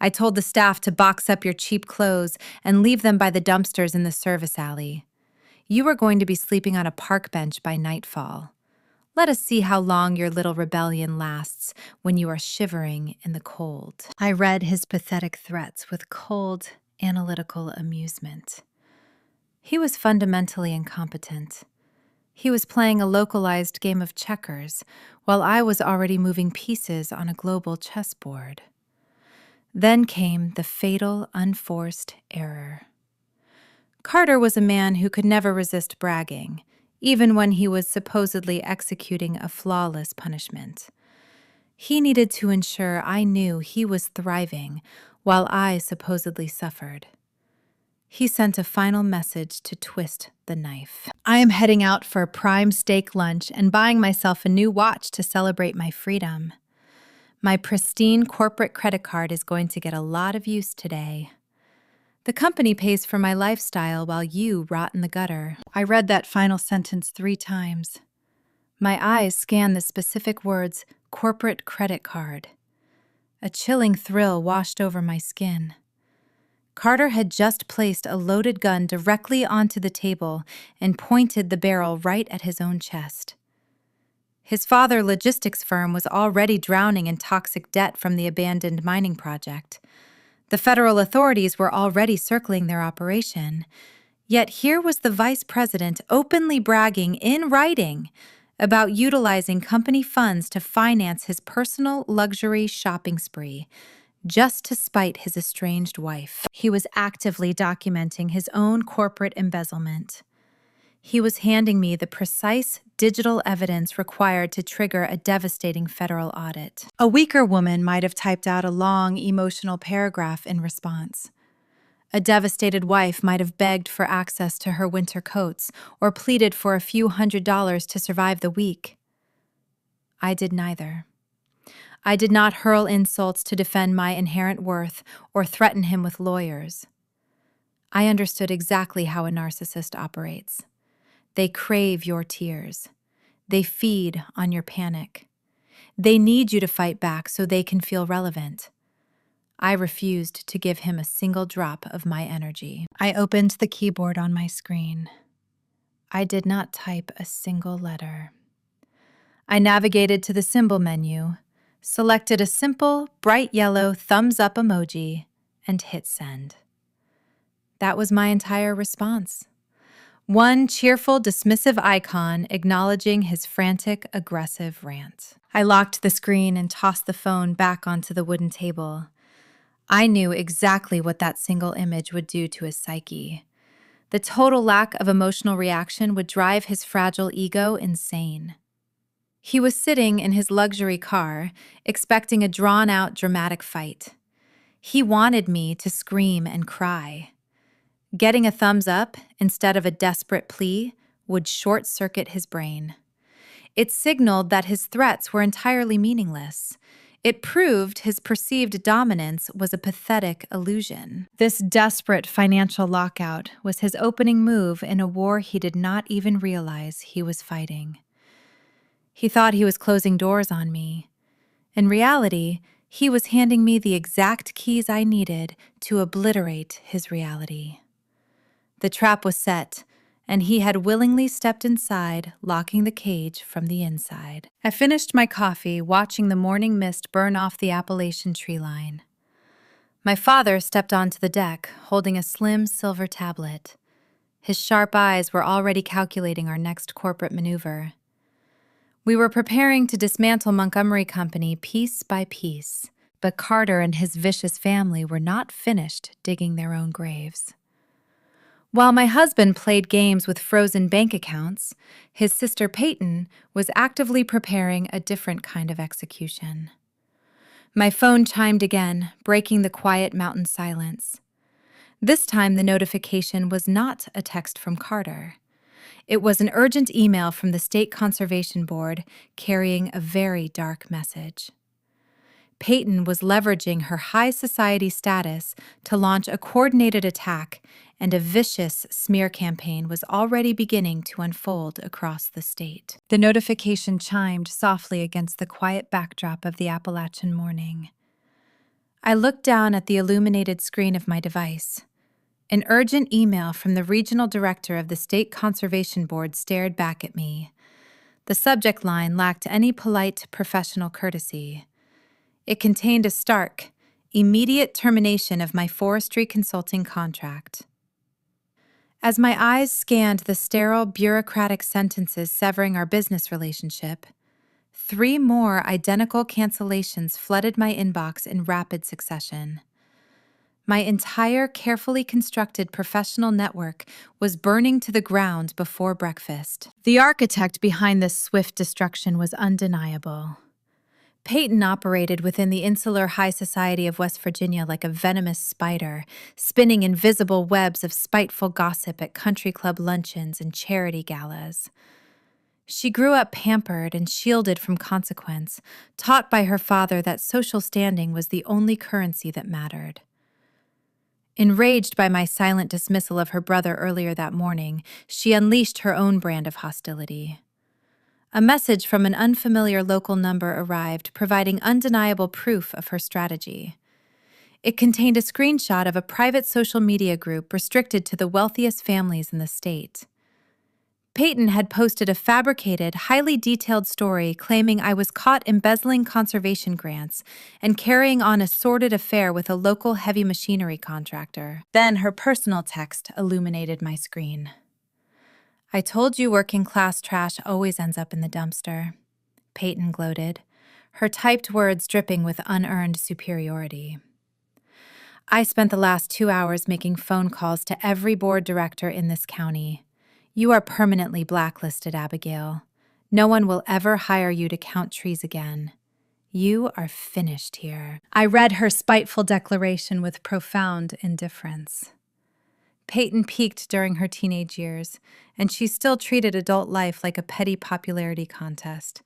I told the staff to box up your cheap clothes and leave them by the dumpsters in the service alley. You are going to be sleeping on a park bench by nightfall. Let us see how long your little rebellion lasts when you are shivering in the cold. I read his pathetic threats with cold, analytical amusement. He was fundamentally incompetent. He was playing a localized game of checkers, while I was already moving pieces on a global chessboard. Then came the fatal, unforced error. Carter was a man who could never resist bragging, even when he was supposedly executing a flawless punishment. He needed to ensure I knew he was thriving while I supposedly suffered. He sent a final message to twist the knife. I am heading out for a prime steak lunch and buying myself a new watch to celebrate my freedom. My pristine corporate credit card is going to get a lot of use today. The company pays for my lifestyle while you rot in the gutter. I read that final sentence 3 times. My eyes scanned the specific words, corporate credit card. A chilling thrill washed over my skin. Carter had just placed a loaded gun directly onto the table and pointed the barrel right at his own chest. His father's logistics firm was already drowning in toxic debt from the abandoned mining project. The federal authorities were already circling their operation. Yet here was the vice president openly bragging in writing about utilizing company funds to finance his personal luxury shopping spree, just to spite his estranged wife. He was actively documenting his own corporate embezzlement. He was handing me the precise digital evidence required to trigger a devastating federal audit. A weaker woman might have typed out a long, emotional paragraph in response. A devastated wife might have begged for access to her winter coats or pleaded for a few $100s to survive the week. I did neither. I did not hurl insults to defend my inherent worth or threaten him with lawyers. I understood exactly how a narcissist operates. They crave your tears. They feed on your panic. They need you to fight back so they can feel relevant. I refused to give him a single drop of my energy. I opened the keyboard on my screen. I did not type a single letter. I navigated to the symbol menu, selected a simple, bright yellow thumbs-up emoji, and hit send. That was my entire response. One cheerful, dismissive icon acknowledging his frantic, aggressive rant. I locked the screen and tossed the phone back onto the wooden table. I knew exactly what that single image would do to his psyche. The total lack of emotional reaction would drive his fragile ego insane. He was sitting in his luxury car, expecting a drawn-out, dramatic fight. He wanted me to scream and cry. Getting a thumbs up instead of a desperate plea would short-circuit his brain. It signaled that his threats were entirely meaningless. It proved his perceived dominance was a pathetic illusion. This desperate financial lockout was his opening move in a war he did not even realize he was fighting. He thought he was closing doors on me. In reality, he was handing me the exact keys I needed to obliterate his reality. The trap was set, and he had willingly stepped inside, locking the cage from the inside. I finished my coffee, watching the morning mist burn off the Appalachian tree line. My father stepped onto the deck, holding a slim silver tablet. His sharp eyes were already calculating our next corporate maneuver. We were preparing to dismantle Montgomery Company piece by piece, but Carter and his vicious family were not finished digging their own graves. While my husband played games with frozen bank accounts, his sister Peyton was actively preparing a different kind of execution. My phone chimed again, breaking the quiet mountain silence. This time the notification was not a text from Carter. It was an urgent email from the State Conservation Board carrying a very dark message. Peyton was leveraging her high society status to launch a coordinated attack, and a vicious smear campaign was already beginning to unfold across the state. The notification chimed softly against the quiet backdrop of the Appalachian morning. I looked down at the illuminated screen of my device. An urgent email from the regional director of the State Conservation Board stared back at me. The subject line lacked any polite professional courtesy. It contained a stark, immediate termination of my forestry consulting contract. As my eyes scanned the sterile, bureaucratic sentences severing our business relationship, 3 more identical cancellations flooded my inbox in rapid succession. My entire carefully constructed professional network was burning to the ground before breakfast. The architect behind this swift destruction was undeniable. Peyton operated within the insular high society of West Virginia like a venomous spider, spinning invisible webs of spiteful gossip at country club luncheons and charity galas. She grew up pampered and shielded from consequence, taught by her father that social standing was the only currency that mattered. Enraged by my silent dismissal of her brother earlier that morning, she unleashed her own brand of hostility. A message from an unfamiliar local number arrived, providing undeniable proof of her strategy. It contained a screenshot of a private social media group restricted to the wealthiest families in the state. Peyton had posted a fabricated, highly detailed story claiming I was caught embezzling conservation grants and carrying on a sordid affair with a local heavy machinery contractor. Then her personal text illuminated my screen. "I told you working-class trash always ends up in the dumpster," Peyton gloated, her typed words dripping with unearned superiority. "I spent the last 2 hours making phone calls to every board director in this county. You are permanently blacklisted, Abigail. No one will ever hire you to count trees again. You are finished here." I read her spiteful declaration with profound indifference. Peyton peaked during her teenage years, and she still treated adult life like a petty popularity contest.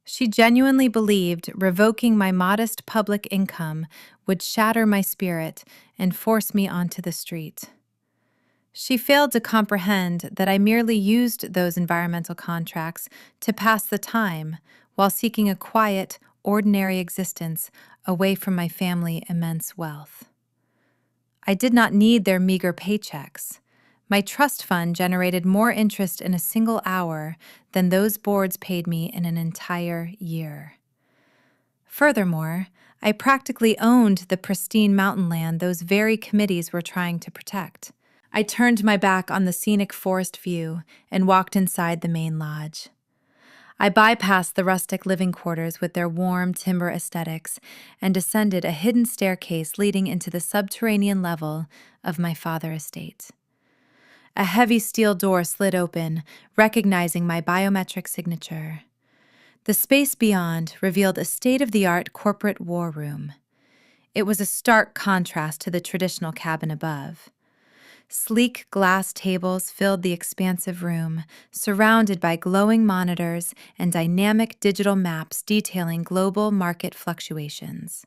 She genuinely believed revoking my modest public income would shatter my spirit and force me onto the street. She failed to comprehend that I merely used those environmental contracts to pass the time while seeking a quiet, ordinary existence away from my family's immense wealth. I did not need their meager paychecks. My trust fund generated more interest in a single hour than those boards paid me in an entire year. Furthermore, I practically owned the pristine mountain land those very committees were trying to protect. I turned my back on the scenic forest view and walked inside the main lodge. I bypassed the rustic living quarters with their warm timber aesthetics and descended a hidden staircase leading into the subterranean level of my father estate. A heavy steel door slid open, recognizing my biometric signature. The space beyond revealed a state-of-the-art corporate war room. It was a stark contrast to the traditional cabin above. Sleek glass tables filled the expansive room, surrounded by glowing monitors and dynamic digital maps detailing global market fluctuations.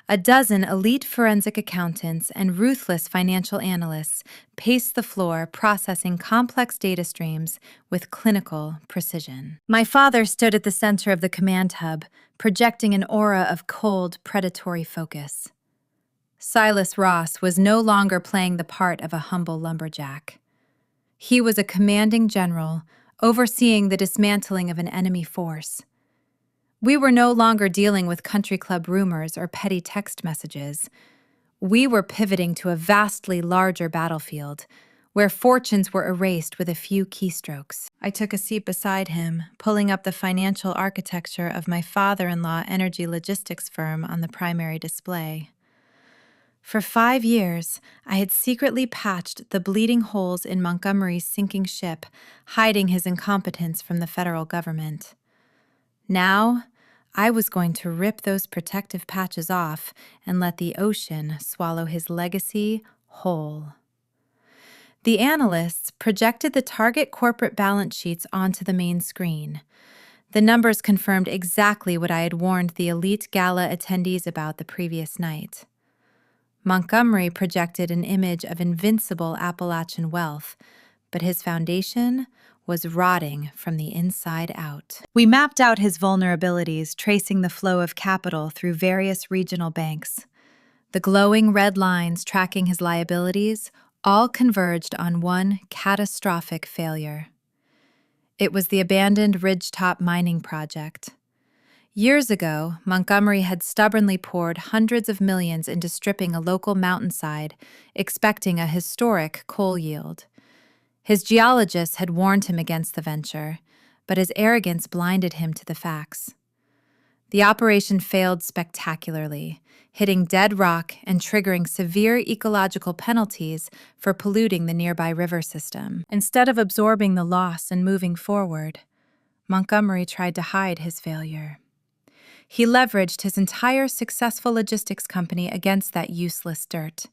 A dozen elite forensic accountants and ruthless financial analysts paced the floor, processing complex data streams with clinical precision. My father stood at the center of the command hub, projecting an aura of cold, predatory focus. Silas Ross was no longer playing the part of a humble lumberjack. He was a commanding general, overseeing the dismantling of an enemy force. We were no longer dealing with country club rumors or petty text messages. We were pivoting to a vastly larger battlefield, where fortunes were erased with a few keystrokes. I took a seat beside him, pulling up the financial architecture of my father-in-law energy logistics firm on the primary display. For 5 years, I had secretly patched the bleeding holes in Montgomery's sinking ship, hiding his incompetence from the federal government. Now, I was going to rip those protective patches off and let the ocean swallow his legacy whole. The analysts projected the target corporate balance sheets onto the main screen. The numbers confirmed exactly what I had warned the elite gala attendees about the previous night. Montgomery projected an image of invincible Appalachian wealth, but his foundation was rotting from the inside out. We mapped out his vulnerabilities, tracing the flow of capital through various regional banks. The glowing red lines tracking his liabilities all converged on one catastrophic failure. It was the abandoned Ridgetop mining project. Years ago, Montgomery had stubbornly poured hundreds of millions into stripping a local mountainside, expecting a historic coal yield. His geologists had warned him against the venture, but his arrogance blinded him to the facts. The operation failed spectacularly, hitting dead rock and triggering severe ecological penalties for polluting the nearby river system. Instead of absorbing the loss and moving forward, Montgomery tried to hide his failure. He leveraged his entire successful logistics company against that useless dirt.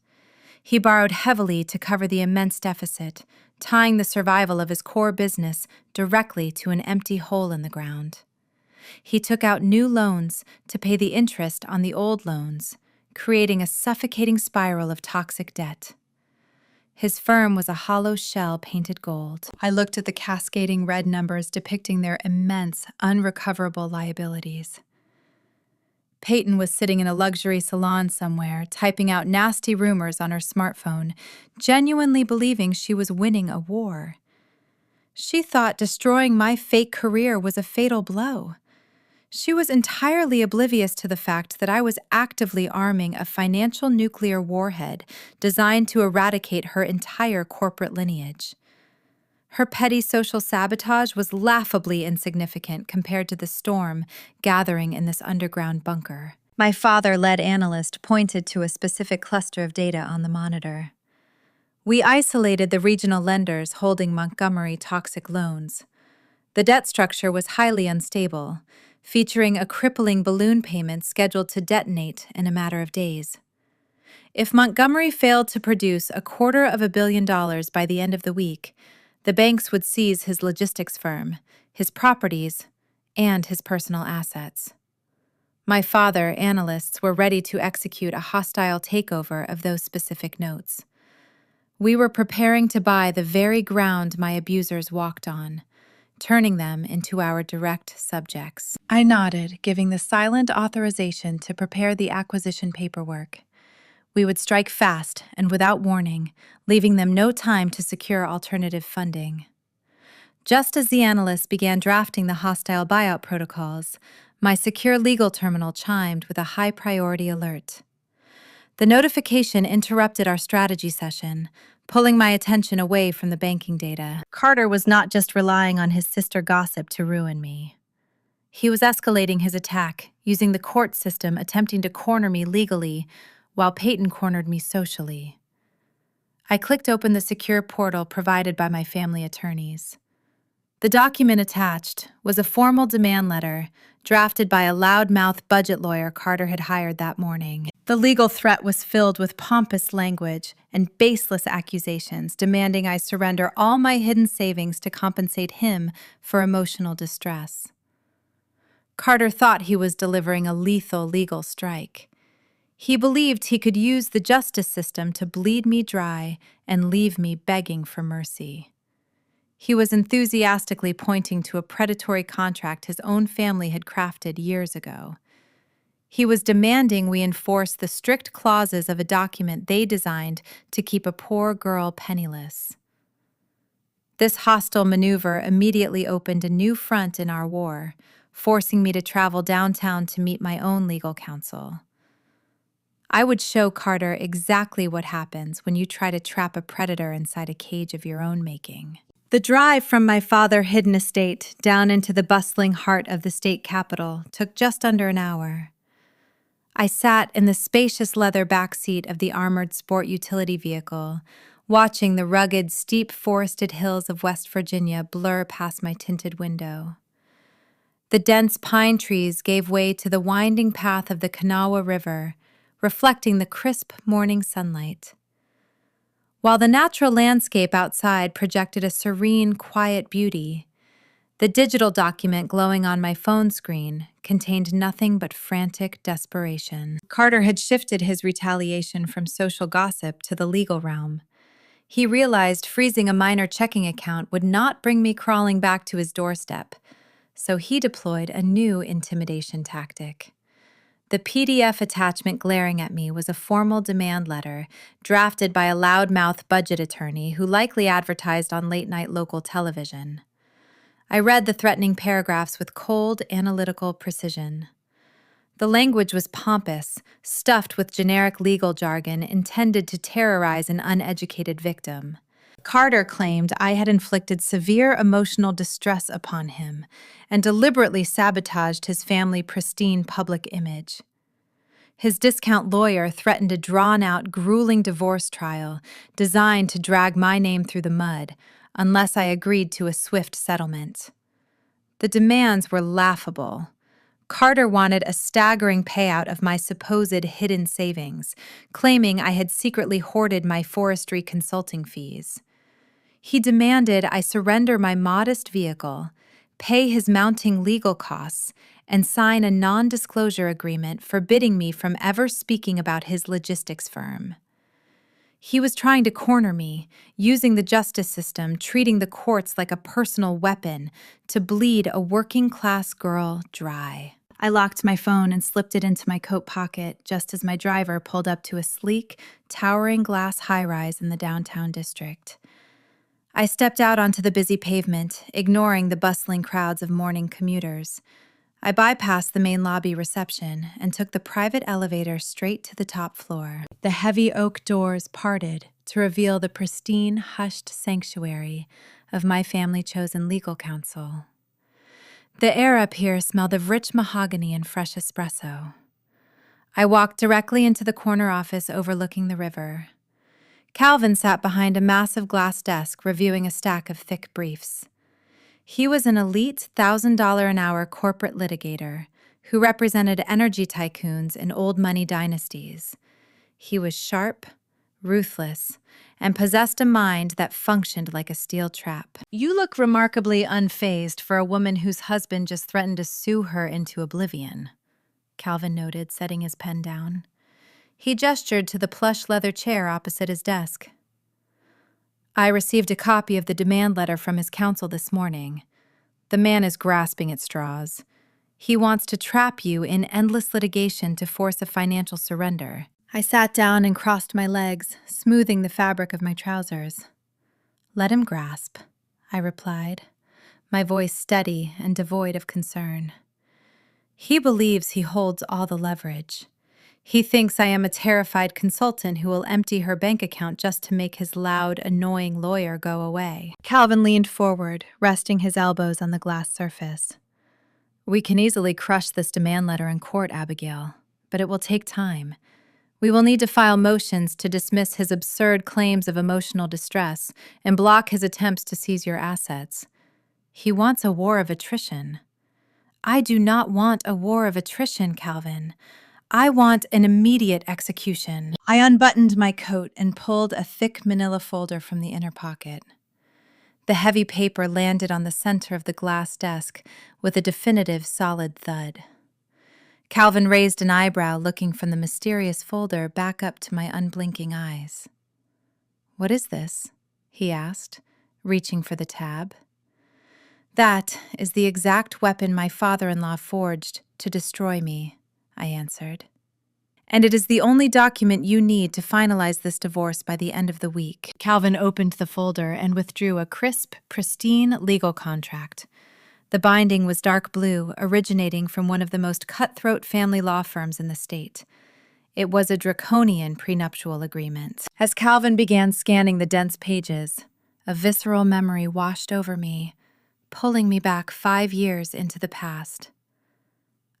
He borrowed heavily to cover the immense deficit, tying the survival of his core business directly to an empty hole in the ground. He took out new loans to pay the interest on the old loans, creating a suffocating spiral of toxic debt. His firm was a hollow shell painted gold. I looked at the cascading red numbers depicting their immense, unrecoverable liabilities. Peyton was sitting in a luxury salon somewhere, typing out nasty rumors on her smartphone, genuinely believing she was winning a war. She thought destroying my fake career was a fatal blow. She was entirely oblivious to the fact that I was actively arming a financial nuclear warhead designed to eradicate her entire corporate lineage. Her petty social sabotage was laughably insignificant compared to the storm gathering in this underground bunker. My father-led analyst pointed to a specific cluster of data on the monitor. We isolated the regional lenders holding Montgomery toxic loans. The debt structure was highly unstable, featuring a crippling balloon payment scheduled to detonate in a matter of days. If Montgomery failed to produce $250 million by the end of the week, the banks would seize his logistics firm, his properties, and his personal assets. My father, analysts, were ready to execute a hostile takeover of those specific notes. We were preparing to buy the very ground my abusers walked on, turning them into our direct subjects. I nodded, giving the silent authorization to prepare the acquisition paperwork. We would strike fast and without warning, leaving them no time to secure alternative funding. Just as the analysts began drafting the hostile buyout protocols, my secure legal terminal chimed with a high-priority alert. The notification interrupted our strategy session, pulling my attention away from the banking data. Carter was not just relying on his sister gossip to ruin me. He was escalating his attack, using the court system attempting to corner me legally, while Peyton cornered me socially. I clicked open the secure portal provided by my family attorneys. The document attached was a formal demand letter drafted by a loudmouth budget lawyer Carter had hired that morning. The legal threat was filled with pompous language and baseless accusations demanding I surrender all my hidden savings to compensate him for emotional distress. Carter thought he was delivering a lethal legal strike. He believed he could use the justice system to bleed me dry and leave me begging for mercy. He was enthusiastically pointing to a predatory contract his own family had crafted years ago. He was demanding we enforce the strict clauses of a document they designed to keep a poor girl penniless. This hostile maneuver immediately opened a new front in our war, forcing me to travel downtown to meet my own legal counsel. I would show Carter exactly what happens when you try to trap a predator inside a cage of your own making. The drive from my father-hidden estate down into the bustling heart of the state capital took just under an hour. I sat in the spacious leather backseat of the armored sport utility vehicle, watching the rugged, steep forested hills of West Virginia blur past my tinted window. The dense pine trees gave way to the winding path of the Kanawha River, reflecting the crisp morning sunlight. While the natural landscape outside projected a serene, quiet beauty, the digital document glowing on my phone screen contained nothing but frantic desperation. Carter had shifted his retaliation from social gossip to the legal realm. He realized freezing a minor checking account would not bring me crawling back to his doorstep, so he deployed a new intimidation tactic. The PDF attachment glaring at me was a formal demand letter drafted by a loudmouth budget attorney who likely advertised on late-night local television. I read the threatening paragraphs with cold, analytical precision. The language was pompous, stuffed with generic legal jargon intended to terrorize an uneducated victim. Carter claimed I had inflicted severe emotional distress upon him and deliberately sabotaged his family's pristine public image. His discount lawyer threatened a drawn-out, grueling divorce trial designed to drag my name through the mud unless I agreed to a swift settlement. The demands were laughable. Carter wanted a staggering payout of my supposed hidden savings, claiming I had secretly hoarded my forestry consulting fees. He demanded I surrender my modest vehicle, pay his mounting legal costs, and sign a non-disclosure agreement forbidding me from ever speaking about his logistics firm. He was trying to corner me, using the justice system, treating the courts like a personal weapon to bleed a working-class girl dry. I locked my phone and slipped it into my coat pocket just as my driver pulled up to a sleek, towering glass high-rise in the downtown district. I stepped out onto the busy pavement, ignoring the bustling crowds of morning commuters. I bypassed the main lobby reception and took the private elevator straight to the top floor. The heavy oak doors parted to reveal the pristine, hushed sanctuary of my family-chosen legal counsel. The air up here smelled of rich mahogany and fresh espresso. I walked directly into the corner office overlooking the river. Calvin sat behind a massive glass desk reviewing a stack of thick briefs. He was an elite $1,000-an-hour corporate litigator who represented energy tycoons and old money dynasties. He was sharp, ruthless, and possessed a mind that functioned like a steel trap. "You look remarkably unfazed for a woman whose husband just threatened to sue her into oblivion," Calvin noted, setting his pen down. He gestured to the plush leather chair opposite his desk. "I received a copy of the demand letter from his counsel this morning. The man is grasping at straws. He wants to trap you in endless litigation to force a financial surrender." I sat down and crossed my legs, smoothing the fabric of my trousers. "Let him grasp," I replied, my voice steady and devoid of concern. "He believes he holds all the leverage. He thinks I am a terrified consultant who will empty her bank account just to make his loud, annoying lawyer go away. Calvin leaned forward, resting his elbows on the glass surface. We can easily crush this demand letter in court, Abigail, but it will take time. We will need to file motions to dismiss his absurd claims of emotional distress and block his attempts to seize your assets. He wants a war of attrition. I do not want a war of attrition, Calvin. I want an immediate execution. I unbuttoned my coat and pulled a thick manila folder from the inner pocket. The heavy paper landed on the center of the glass desk with a definitive, solid thud. Calvin raised an eyebrow, looking from the mysterious folder back up to my unblinking eyes. "What is this?" he asked, reaching for the tab. "That is the exact weapon my father-in-law forged to destroy me," I answered. "And it is the only document you need to finalize this divorce by the end of the week." Calvin opened the folder and withdrew a crisp, pristine legal contract. The binding was dark blue, originating from one of the most cutthroat family law firms in the state. It was a draconian prenuptial agreement. As Calvin began scanning the dense pages, a visceral memory washed over me, pulling me back 5 years into the past.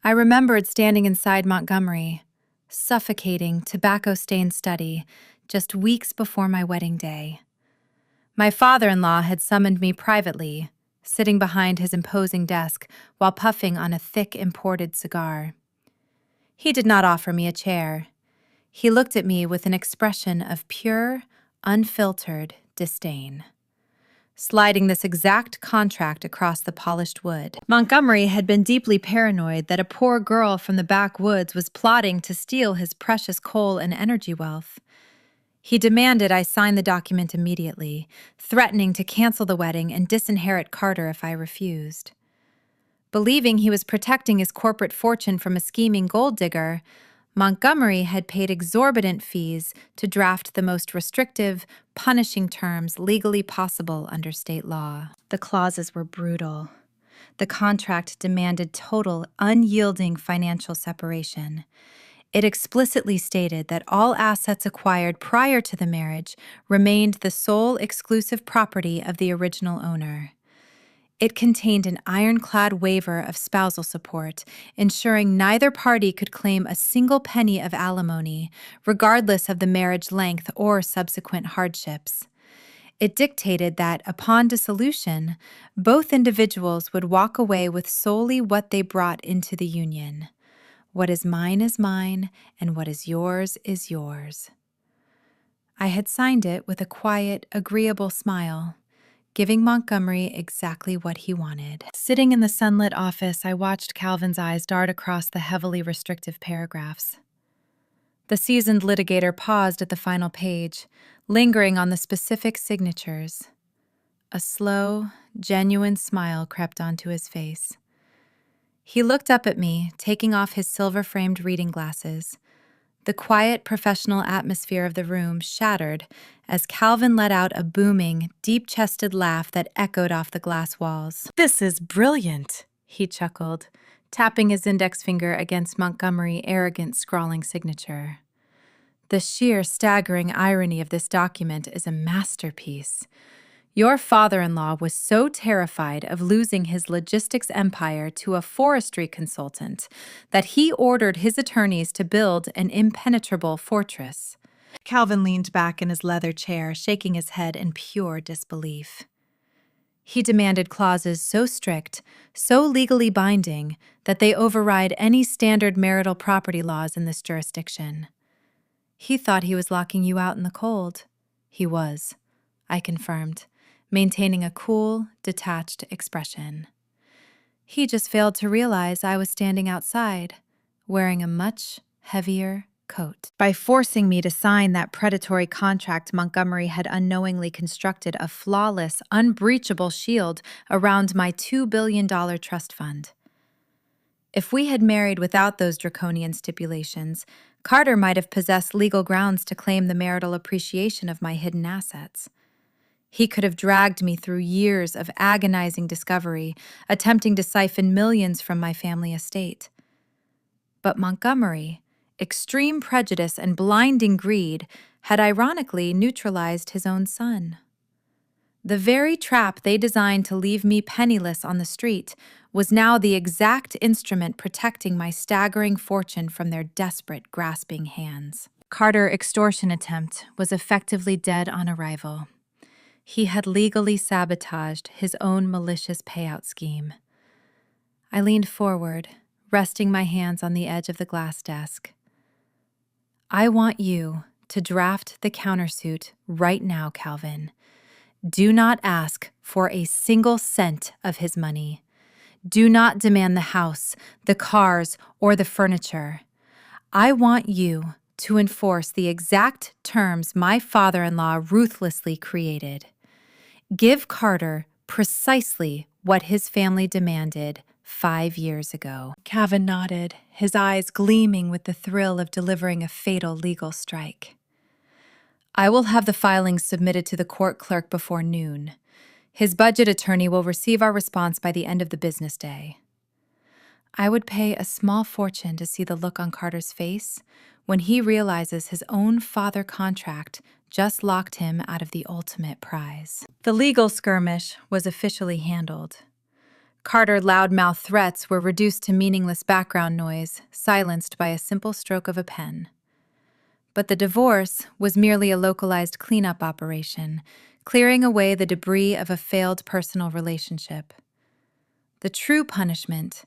I remembered standing inside Montgomery, suffocating, tobacco-stained study, just weeks before my wedding day. My father-in-law had summoned me privately, sitting behind his imposing desk while puffing on a thick imported cigar. He did not offer me a chair. He looked at me with an expression of pure, unfiltered disdain, sliding this exact contract across the polished wood. Montgomery had been deeply paranoid that a poor girl from the backwoods was plotting to steal his precious coal and energy wealth. He demanded I sign the document immediately, threatening to cancel the wedding and disinherit Carter if I refused. Believing he was protecting his corporate fortune from a scheming gold digger, Montgomery had paid exorbitant fees to draft the most restrictive, punishing terms legally possible under state law. The clauses were brutal. The contract demanded total, unyielding financial separation. It explicitly stated that all assets acquired prior to the marriage remained the sole exclusive property of the original owner. It contained an ironclad waiver of spousal support, ensuring neither party could claim a single penny of alimony, regardless of the marriage length or subsequent hardships. It dictated that, upon dissolution, both individuals would walk away with solely what they brought into the union. What is mine, and what is yours is yours. I had signed it with a quiet, agreeable smile, giving Montgomery exactly what he wanted. Sitting in the sunlit office, I watched Calvin's eyes dart across the heavily restrictive paragraphs. The seasoned litigator paused at the final page, lingering on the specific signatures. A slow, genuine smile crept onto his face. He looked up at me, taking off his silver-framed reading glasses. The quiet, professional atmosphere of the room shattered as Calvin let out a booming, deep-chested laugh that echoed off the glass walls. "This is brilliant," he chuckled, tapping his index finger against Montgomery's arrogant, scrawling signature. "The sheer, staggering irony of this document is a masterpiece. Your father-in-law was so terrified of losing his logistics empire to a forestry consultant that he ordered his attorneys to build an impenetrable fortress." Calvin leaned back in his leather chair, shaking his head in pure disbelief. He demanded clauses so strict, so legally binding, that they override any standard marital property laws in this jurisdiction. He thought he was locking you out in the cold. He was, I confirmed, maintaining a cool, detached expression. He just failed to realize I was standing outside, wearing a much heavier coat. By forcing me to sign that predatory contract, Montgomery had unknowingly constructed a flawless, unbreachable shield around my $2 billion trust fund. If we had married without those draconian stipulations, Carter might have possessed legal grounds to claim the marital appreciation of my hidden assets. He could have dragged me through years of agonizing discovery, attempting to siphon millions from my family estate. But Montgomery, Extreme prejudice and blinding greed had ironically neutralized his own son. The very trap they designed to leave me penniless on the street was now the exact instrument protecting my staggering fortune from their desperate, grasping hands. Carter's extortion attempt was effectively dead on arrival. He had legally sabotaged his own malicious payout scheme. I leaned forward, resting my hands on the edge of the glass desk. I want you to draft the countersuit right now, Calvin. Do not ask for a single cent of his money. Do not demand the house, the cars, or the furniture. I want you to enforce the exact terms my father-in-law ruthlessly created. Give Carter precisely what his family demanded 5 years ago. Calvin nodded, his eyes gleaming with the thrill of delivering a fatal legal strike. I will have the filings submitted to the court clerk before noon. His budget attorney will receive our response by the end of the business day. I would pay a small fortune to see the look on Carter's face when he realizes his own father contract just locked him out of the ultimate prize. The legal skirmish was officially handled. Carter's loudmouth threats were reduced to meaningless background noise, silenced by a simple stroke of a pen. But the divorce was merely a localized cleanup operation, clearing away the debris of a failed personal relationship. The true punishment,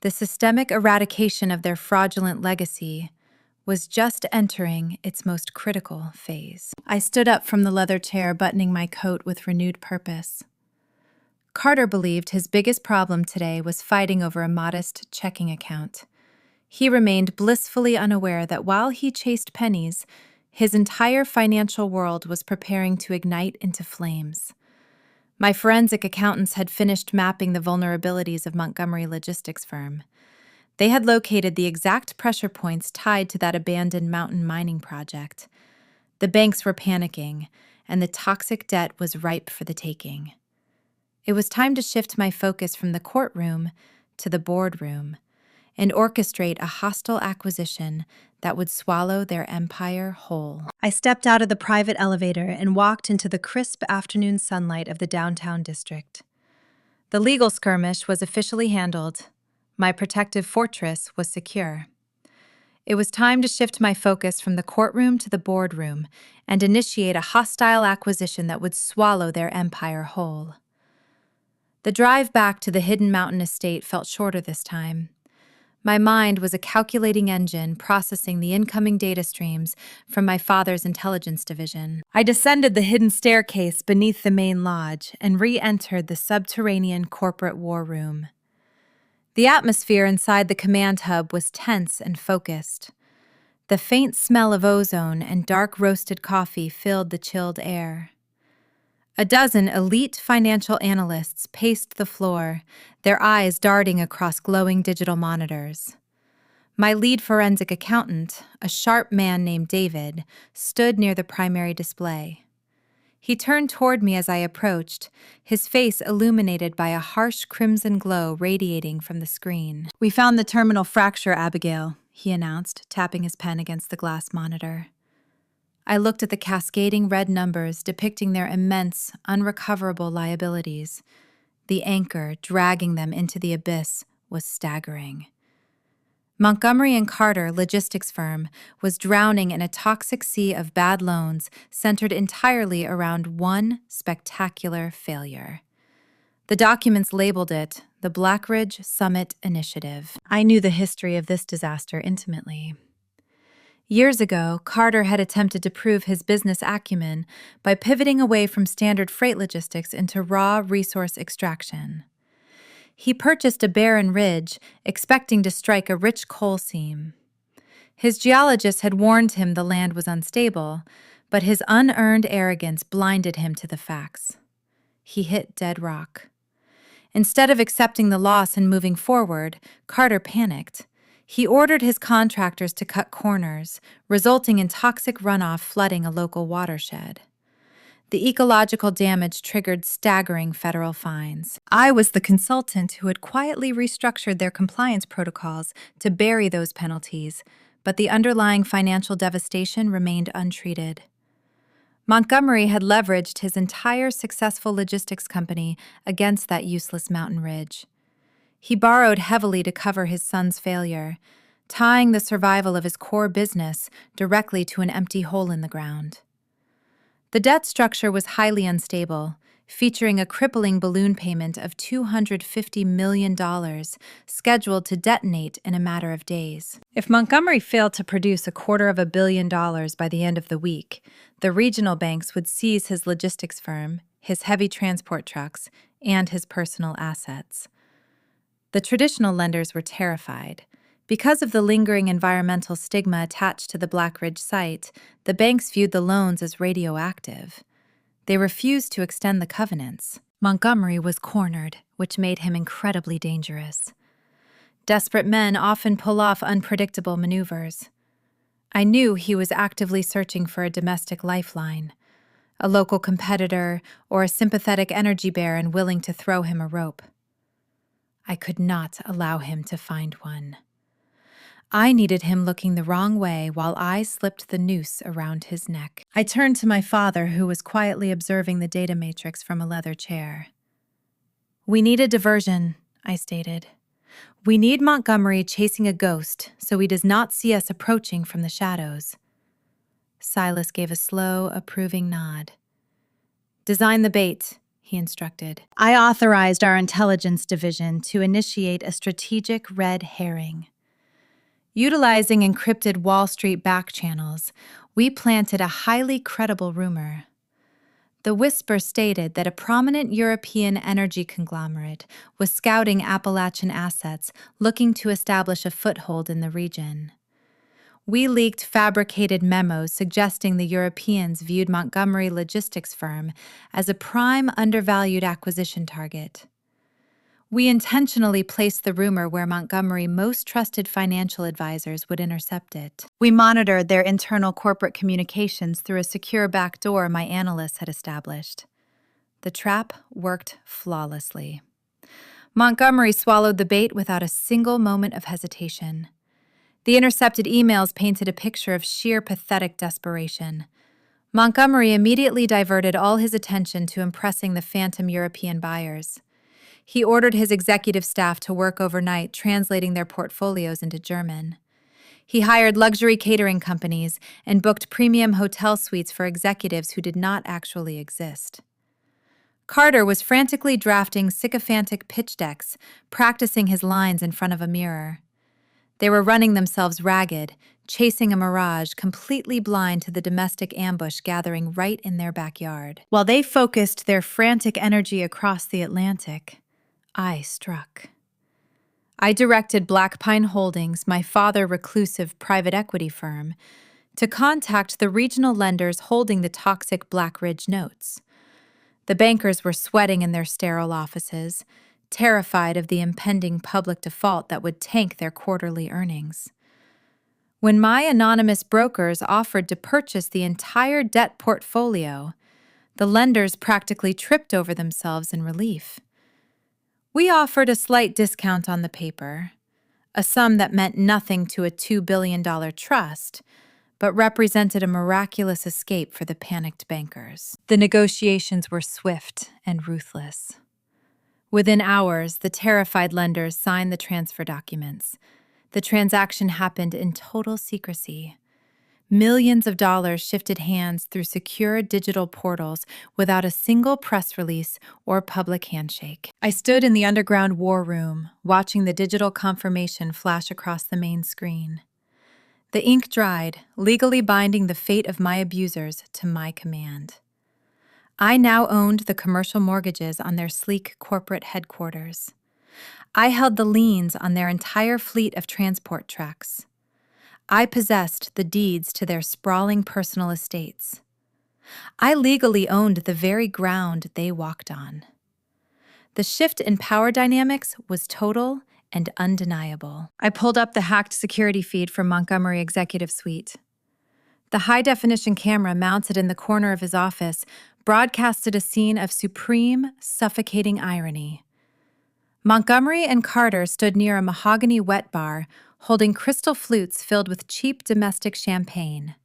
the systemic eradication of their fraudulent legacy, was just entering its most critical phase. I stood up from the leather chair, buttoning my coat with renewed purpose. Carter believed his biggest problem today was fighting over a modest checking account. He remained blissfully unaware that while he chased pennies, his entire financial world was preparing to ignite into flames. My forensic accountants had finished mapping the vulnerabilities of Montgomery Logistics firm. They had located the exact pressure points tied to that abandoned mountain mining project. The banks were panicking, and the toxic debt was ripe for the taking. It was time to shift my focus from the courtroom to the boardroom and orchestrate a hostile acquisition that would swallow their empire whole. I stepped out of the private elevator and walked into the crisp afternoon sunlight of the downtown district. The legal skirmish was officially handled. My protective fortress was secure. It was time to shift my focus from the courtroom to the boardroom and initiate a hostile acquisition that would swallow their empire whole. The drive back to the hidden mountain estate felt shorter this time. My mind was a calculating engine processing the incoming data streams from my father's intelligence division. I descended the hidden staircase beneath the main lodge and re-entered the subterranean corporate war room. The atmosphere inside the command hub was tense and focused. The faint smell of ozone and dark roasted coffee filled the chilled air. A dozen elite financial analysts paced the floor, their eyes darting across glowing digital monitors. My lead forensic accountant, a sharp man named David, stood near the primary display. He turned toward me as I approached, his face illuminated by a harsh crimson glow radiating from the screen. "We found the terminal fracture, Abigail," he announced, tapping his pen against the glass monitor. I looked at the cascading red numbers depicting their immense, unrecoverable liabilities. The anchor dragging them into the abyss was staggering. Montgomery & Carter logistics firm was drowning in a toxic sea of bad loans centered entirely around one spectacular failure. The documents labeled it the Blackridge Summit Initiative. I knew the history of this disaster intimately. Years ago, Carter had attempted to prove his business acumen by pivoting away from standard freight logistics into raw resource extraction. He purchased a barren ridge, expecting to strike a rich coal seam. His geologist had warned him the land was unstable, but his unearned arrogance blinded him to the facts. He hit dead rock. Instead of accepting the loss and moving forward, Carter panicked. He ordered his contractors to cut corners, resulting in toxic runoff flooding a local watershed. The ecological damage triggered staggering federal fines. I was the consultant who had quietly restructured their compliance protocols to bury those penalties, but the underlying financial devastation remained untreated. Montgomery had leveraged his entire successful logistics company against that useless mountain ridge. He borrowed heavily to cover his son's failure, tying the survival of his core business directly to an empty hole in the ground. The debt structure was highly unstable, featuring a crippling balloon payment of $250 million scheduled to detonate in a matter of days. If Montgomery failed to produce $250 million by the end of the week, the regional banks would seize his logistics firm, his heavy transport trucks, and his personal assets. The traditional lenders were terrified. Because of the lingering environmental stigma attached to the Black Ridge site, the banks viewed the loans as radioactive. They refused to extend the covenants. Montgomery was cornered, which made him incredibly dangerous. Desperate men often pull off unpredictable maneuvers. I knew he was actively searching for a domestic lifeline, a local competitor, or a sympathetic energy baron willing to throw him a rope. I could not allow him to find one. I needed him looking the wrong way while I slipped the noose around his neck. I turned to my father, who was quietly observing the data matrix from a leather chair. "We need a diversion," I stated. "We need Montgomery chasing a ghost so he does not see us approaching from the shadows." Silas gave a slow, approving nod. "Design the bait," he instructed. I authorized our intelligence division to initiate a strategic red herring. Utilizing encrypted Wall Street back channels, we planted a highly credible rumor. The whisper stated that a prominent European energy conglomerate was scouting Appalachian assets, looking to establish a foothold in the region. We leaked fabricated memos suggesting the Europeans viewed Montgomery logistics firm as a prime undervalued acquisition target. We intentionally placed the rumor where Montgomery's most trusted financial advisors would intercept it. We monitored their internal corporate communications through a secure backdoor my analysts had established. The trap worked flawlessly. Montgomery swallowed the bait without a single moment of hesitation. The intercepted emails painted a picture of sheer pathetic desperation. Montgomery immediately diverted all his attention to impressing the phantom European buyers. He ordered his executive staff to work overnight, translating their portfolios into German. He hired luxury catering companies and booked premium hotel suites for executives who did not actually exist. Carter was frantically drafting sycophantic pitch decks, practicing his lines in front of a mirror. They were running themselves ragged, chasing a mirage, completely blind to the domestic ambush gathering right in their backyard. While they focused their frantic energy across the Atlantic, I struck. I directed Black Pine Holdings, my reclusive private equity firm, to contact the regional lenders holding the toxic Black Ridge notes. The bankers were sweating in their sterile offices, terrified of the impending public default that would tank their quarterly earnings. When my anonymous brokers offered to purchase the entire debt portfolio, the lenders practically tripped over themselves in relief. We offered a slight discount on the paper, a sum that meant nothing to a $2 billion trust, but represented a miraculous escape for the panicked bankers. The negotiations were swift and ruthless. Within hours, the terrified lenders signed the transfer documents. The transaction happened in total secrecy. Millions of dollars shifted hands through secure digital portals without a single press release or public handshake. I stood in the underground war room, watching the digital confirmation flash across the main screen. The ink dried, legally binding the fate of my abusers to my command. I now owned the commercial mortgages on their sleek corporate headquarters. I held the liens on their entire fleet of transport trucks. I possessed the deeds to their sprawling personal estates. I legally owned the very ground they walked on. The shift in power dynamics was total and undeniable. I pulled up the hacked security feed from Montgomery Executive Suite. The high-definition camera mounted in the corner of his office broadcasted a scene of supreme, suffocating irony. Montgomery and Carter stood near a mahogany wet bar, holding crystal flutes filled with cheap domestic champagne.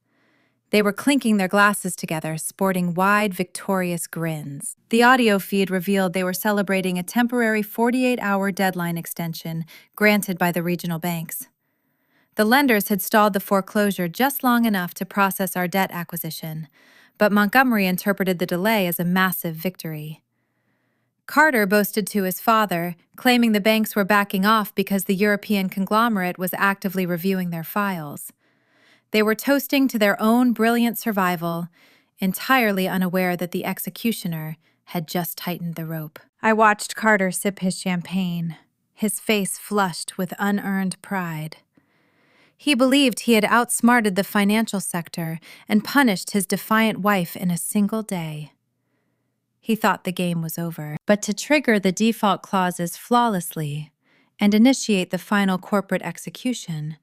They were clinking their glasses together, sporting wide, victorious grins. The audio feed revealed they were celebrating a temporary 48-hour deadline extension granted by the regional banks. The lenders had stalled the foreclosure just long enough to process our debt acquisition, but Montgomery interpreted the delay as a massive victory. Carter boasted to his father, claiming the banks were backing off because the European conglomerate was actively reviewing their files. They were toasting to their own brilliant survival, entirely unaware that the executioner had just tightened the rope. I watched Carter sip his champagne, his face flushed with unearned pride. He believed he had outsmarted the financial sector and punished his defiant wife in a single day. He thought the game was over. But to trigger the default clauses flawlessly and initiate the final corporate execution,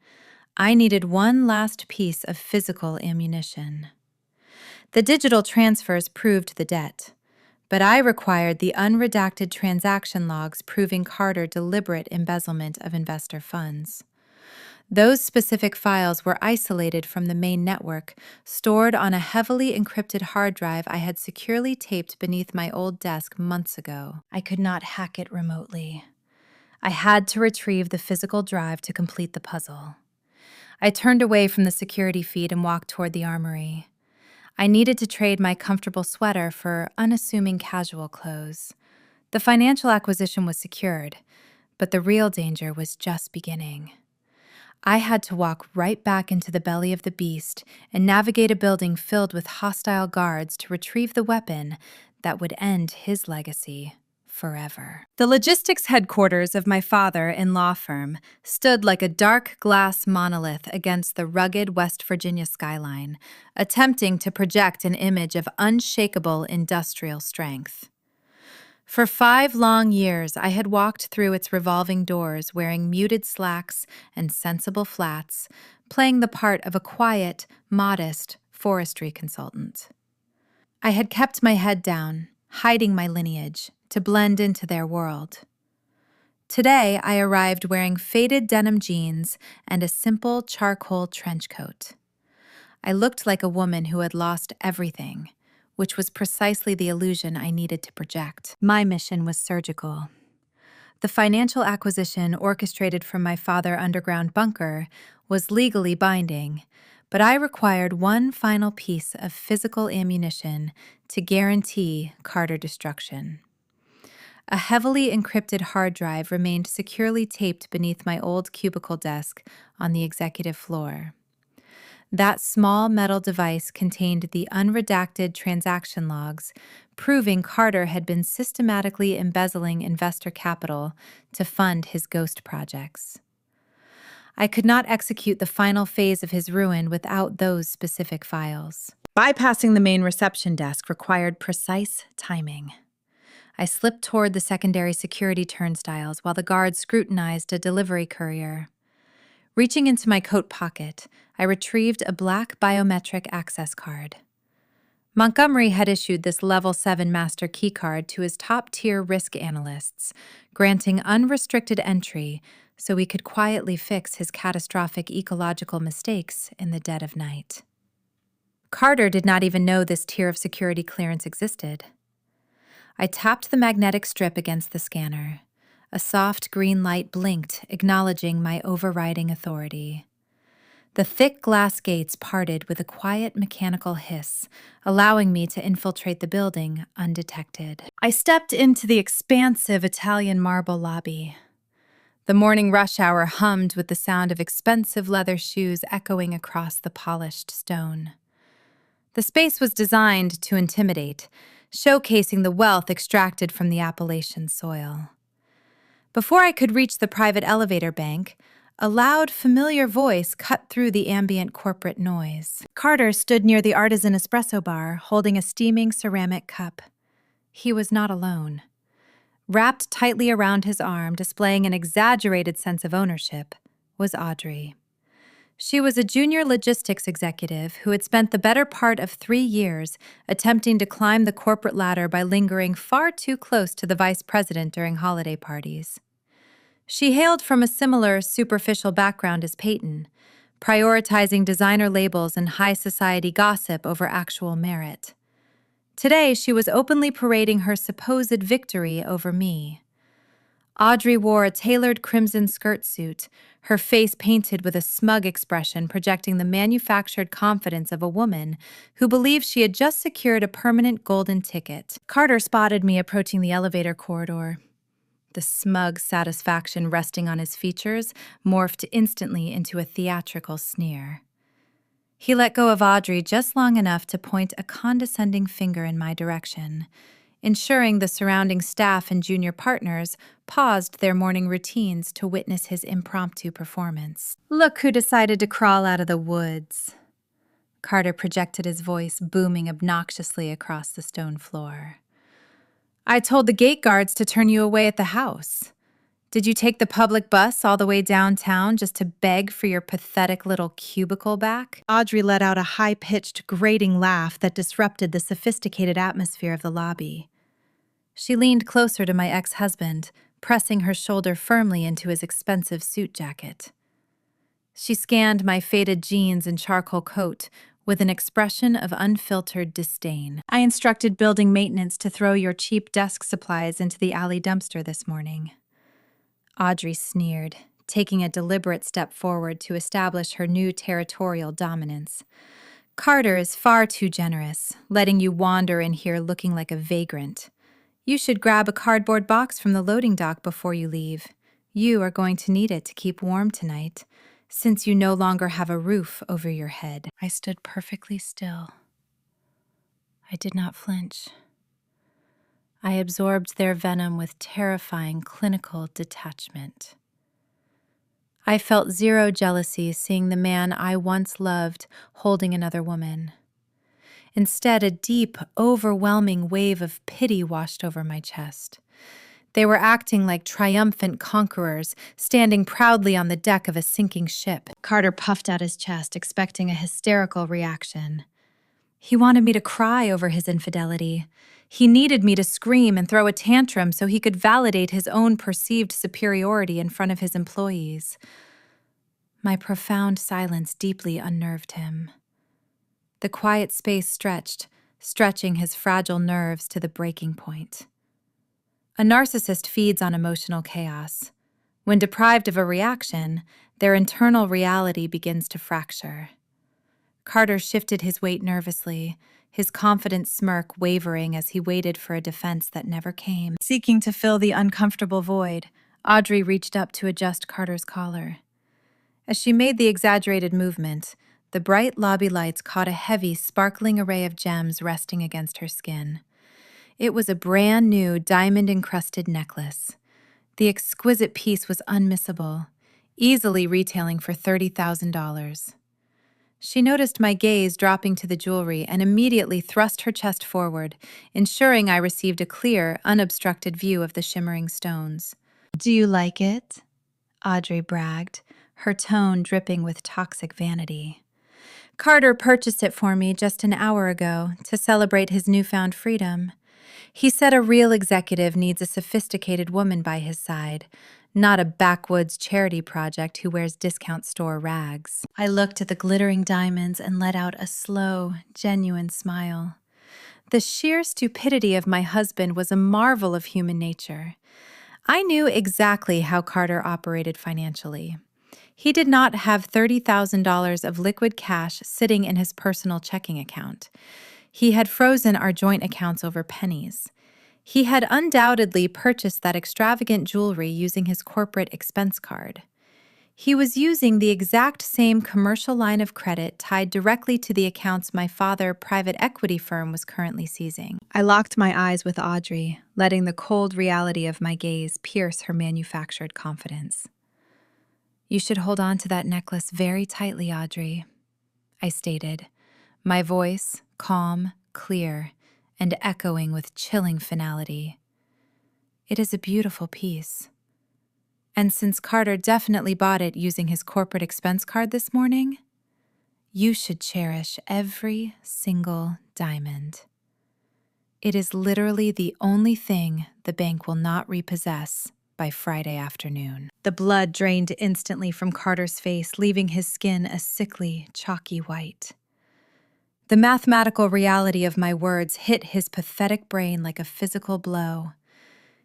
I needed one last piece of physical ammunition. The digital transfers proved the debt, but I required the unredacted transaction logs proving Carter's deliberate embezzlement of investor funds. Those specific files were isolated from the main network, stored on a heavily encrypted hard drive I had securely taped beneath my old desk months ago. I could not hack it remotely. I had to retrieve the physical drive to complete the puzzle. I turned away from the security feed and walked toward the armory. I needed to trade my comfortable sweater for unassuming casual clothes. The financial acquisition was secured, but the real danger was just beginning. I had to walk right back into the belly of the beast and navigate a building filled with hostile guards to retrieve the weapon that would end his legacy forever. The logistics headquarters of my father-in-law firm stood like a dark glass monolith against the rugged West Virginia skyline, attempting to project an image of unshakable industrial strength. For 5 long years, I had walked through its revolving doors wearing muted slacks and sensible flats, playing the part of a quiet, modest forestry consultant. I had kept my head down, hiding my lineage, to blend into their world. Today, I arrived wearing faded denim jeans and a simple charcoal trench coat. I looked like a woman who had lost everything, which was precisely the illusion I needed to project. My mission was surgical. The financial acquisition orchestrated from my father's underground bunker was legally binding, but I required one final piece of physical ammunition to guarantee Carter destruction. A heavily encrypted hard drive remained securely taped beneath my old cubicle desk on the executive floor. That small metal device contained the unredacted transaction logs, proving Carter had been systematically embezzling investor capital to fund his ghost projects. I could not execute the final phase of his ruin without those specific files. Bypassing the main reception desk required precise timing. I slipped toward the secondary security turnstiles while the guards scrutinized a delivery courier. Reaching into my coat pocket, I retrieved a black biometric access card. Montgomery had issued this Level 7 master keycard to his top-tier risk analysts, granting unrestricted entry so we could quietly fix his catastrophic ecological mistakes in the dead of night. Carter did not even know this tier of security clearance existed. I tapped the magnetic strip against the scanner. A soft green light blinked, acknowledging my overriding authority. The thick glass gates parted with a quiet mechanical hiss, allowing me to infiltrate the building undetected. I stepped into the expansive Italian marble lobby. The morning rush hour hummed with the sound of expensive leather shoes echoing across the polished stone. The space was designed to intimidate, showcasing the wealth extracted from the Appalachian soil. Before I could reach the private elevator bank, a loud, familiar voice cut through the ambient corporate noise. Carter stood near the artisan espresso bar, holding a steaming ceramic cup. He was not alone. Wrapped tightly around his arm, displaying an exaggerated sense of ownership, was Audrey. She was a junior logistics executive who had spent the better part of 3 years attempting to climb the corporate ladder by lingering far too close to the vice president during holiday parties. She hailed from a similar superficial background as Peyton, prioritizing designer labels and high society gossip over actual merit. Today, she was openly parading her supposed victory over me. Audrey wore a tailored crimson skirt suit, her face painted with a smug expression projecting the manufactured confidence of a woman who believed she had just secured a permanent golden ticket. Carter spotted me approaching the elevator corridor. The smug satisfaction resting on his features morphed instantly into a theatrical sneer. He let go of Audrey just long enough to point a condescending finger in my direction, ensuring the surrounding staff and junior partners paused their morning routines to witness his impromptu performance. "Look who decided to crawl out of the woods." Carter projected his voice, booming obnoxiously across the stone floor. "I told the gate guards to turn you away at the house. Did you take the public bus all the way downtown just to beg for your pathetic little cubicle back?" Audrey let out a high-pitched, grating laugh that disrupted the sophisticated atmosphere of the lobby. She leaned closer to my ex-husband, pressing her shoulder firmly into his expensive suit jacket. She scanned my faded jeans and charcoal coat with an expression of unfiltered disdain. "I instructed building maintenance to throw your cheap desk supplies into the alley dumpster this morning." Audrey sneered, taking a deliberate step forward to establish her new territorial dominance. "Carter is far too generous, letting you wander in here looking like a vagrant. You should grab a cardboard box from the loading dock before you leave. You are going to need it to keep warm tonight, since you no longer have a roof over your head." I stood perfectly still. I did not flinch. I absorbed their venom with terrifying clinical detachment. I felt zero jealousy seeing the man I once loved holding another woman. Instead, a deep, overwhelming wave of pity washed over my chest. They were acting like triumphant conquerors, standing proudly on the deck of a sinking ship. Carter puffed out his chest, expecting a hysterical reaction. He wanted me to cry over his infidelity. He needed me to scream and throw a tantrum so he could validate his own perceived superiority in front of his employees. My profound silence deeply unnerved him. The quiet space stretched, stretching his fragile nerves to the breaking point. A narcissist feeds on emotional chaos. When deprived of a reaction, their internal reality begins to fracture. Carter shifted his weight nervously, his confident smirk wavering as he waited for a defense that never came. Seeking to fill the uncomfortable void, Audrey reached up to adjust Carter's collar. As she made the exaggerated movement, the bright lobby lights caught a heavy, sparkling array of gems resting against her skin. It was a brand new diamond-encrusted necklace. The exquisite piece was unmissable, easily retailing for $30,000. She noticed my gaze dropping to the jewelry and immediately thrust her chest forward, ensuring I received a clear, unobstructed view of the shimmering stones. "Do you like it?" Audrey bragged, her tone dripping with toxic vanity. "Carter purchased it for me just an hour ago to celebrate his newfound freedom. He said a real executive needs a sophisticated woman by his side, not a backwoods charity project who wears discount store rags." I looked at the glittering diamonds and let out a slow, genuine smile. The sheer stupidity of my husband was a marvel of human nature. I knew exactly how Carter operated financially. He did not have $30,000 of liquid cash sitting in his personal checking account. He had frozen our joint accounts over pennies. He had undoubtedly purchased that extravagant jewelry using his corporate expense card. He was using the exact same commercial line of credit tied directly to the accounts my father's private equity firm was currently seizing. I locked my eyes with Audrey, letting the cold reality of my gaze pierce her manufactured confidence. "You should hold on to that necklace very tightly, Audrey," I stated, my voice calm, clear, and echoing with chilling finality. "It is a beautiful piece. And since Carter definitely bought it using his corporate expense card this morning, you should cherish every single diamond. It is literally the only thing the bank will not repossess by Friday afternoon. The blood drained instantly from Carter's face, leaving his skin a sickly, chalky white. The mathematical reality of my words hit his pathetic brain like a physical blow.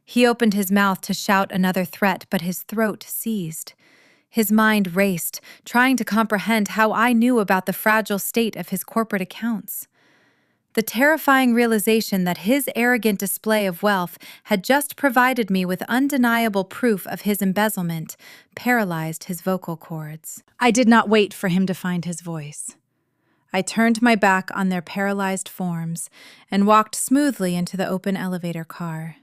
He opened his mouth to shout another threat, but his throat seized. His mind raced, trying to comprehend how I knew about the fragile state of his corporate accounts. The terrifying realization that his arrogant display of wealth had just provided me with undeniable proof of his embezzlement paralyzed his vocal cords. I did not wait for him to find his voice. I turned my back on their paralyzed forms and walked smoothly into the open elevator car.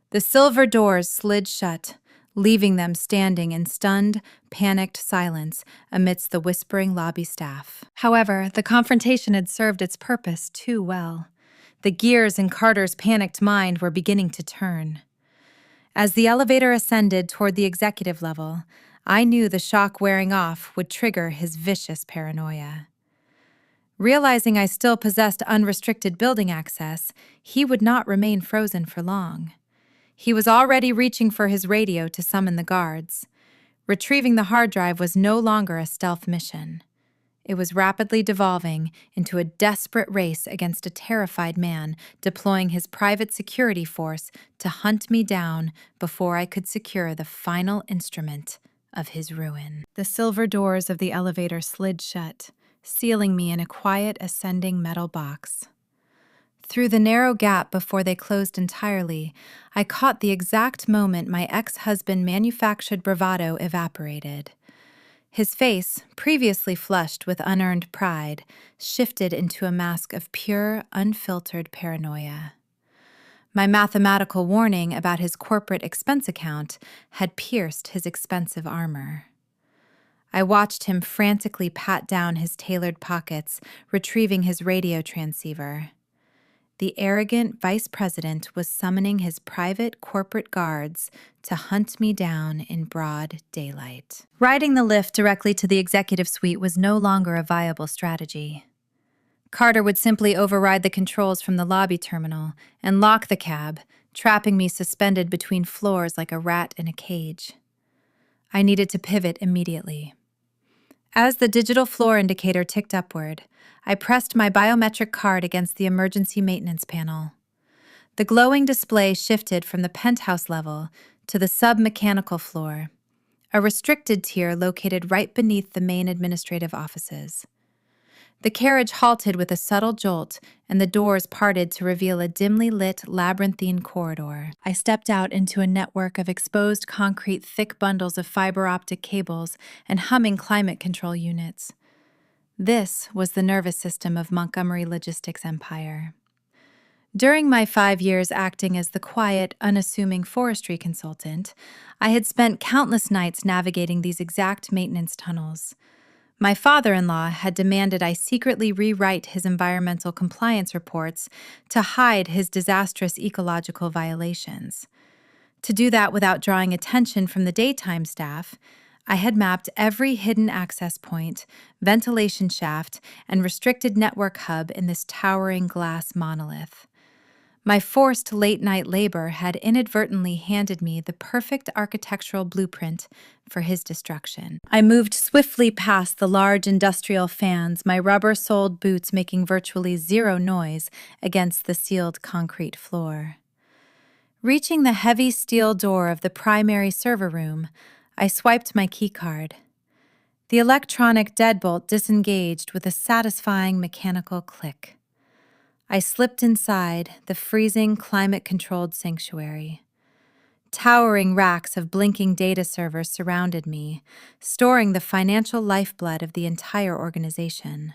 The silver doors slid shut, leaving them standing in stunned, panicked silence amidst the whispering lobby staff. However, the confrontation had served its purpose too well. The gears in Carter's panicked mind were beginning to turn. As the elevator ascended toward the executive level, I knew the shock wearing off would trigger his vicious paranoia. Realizing I still possessed unrestricted building access, he would not remain frozen for long. He was already reaching for his radio to summon the guards. Retrieving the hard drive was no longer a stealth mission. It was rapidly devolving into a desperate race against a terrified man deploying his private security force to hunt me down before I could secure the final instrument of his ruin. The silver doors of the elevator slid shut, sealing me in a quiet ascending metal box. Through the narrow gap before they closed entirely, I caught the exact moment my ex-husband manufactured bravado evaporated. His face, previously flushed with unearned pride, shifted into a mask of pure, unfiltered paranoia. My mathematical warning about his corporate expense account had pierced his expensive armor. I watched him frantically pat down his tailored pockets, retrieving his radio transceiver. The arrogant vice president was summoning his private corporate guards to hunt me down in broad daylight. Riding the lift directly to the executive suite was no longer a viable strategy. Carter would simply override the controls from the lobby terminal and lock the cab, trapping me suspended between floors like a rat in a cage. I needed to pivot immediately. As the digital floor indicator ticked upward, I pressed my biometric card against the emergency maintenance panel. The glowing display shifted from the penthouse level to the sub-mechanical floor, a restricted tier located right beneath the main administrative offices. The carriage halted with a subtle jolt, and the doors parted to reveal a dimly lit, labyrinthine corridor. I stepped out into a network of exposed concrete, thick bundles of fiber optic cables and humming climate control units. This was the nervous system of Montgomery Logistics' empire. During my 5 years acting as the quiet, unassuming forestry consultant, I had spent countless nights navigating these exact maintenance tunnels. My father-in-law had demanded I secretly rewrite his environmental compliance reports to hide his disastrous ecological violations. To do that without drawing attention from the daytime staff, I had mapped every hidden access point, ventilation shaft, and restricted network hub in this towering glass monolith. My forced late-night labor had inadvertently handed me the perfect architectural blueprint for his destruction. I moved swiftly past the large industrial fans, my rubber-soled boots making virtually zero noise against the sealed concrete floor. Reaching the heavy steel door of the primary server room, I swiped my keycard. The electronic deadbolt disengaged with a satisfying mechanical click. I slipped inside the freezing, climate-controlled sanctuary. Towering racks of blinking data servers surrounded me, storing the financial lifeblood of the entire organization.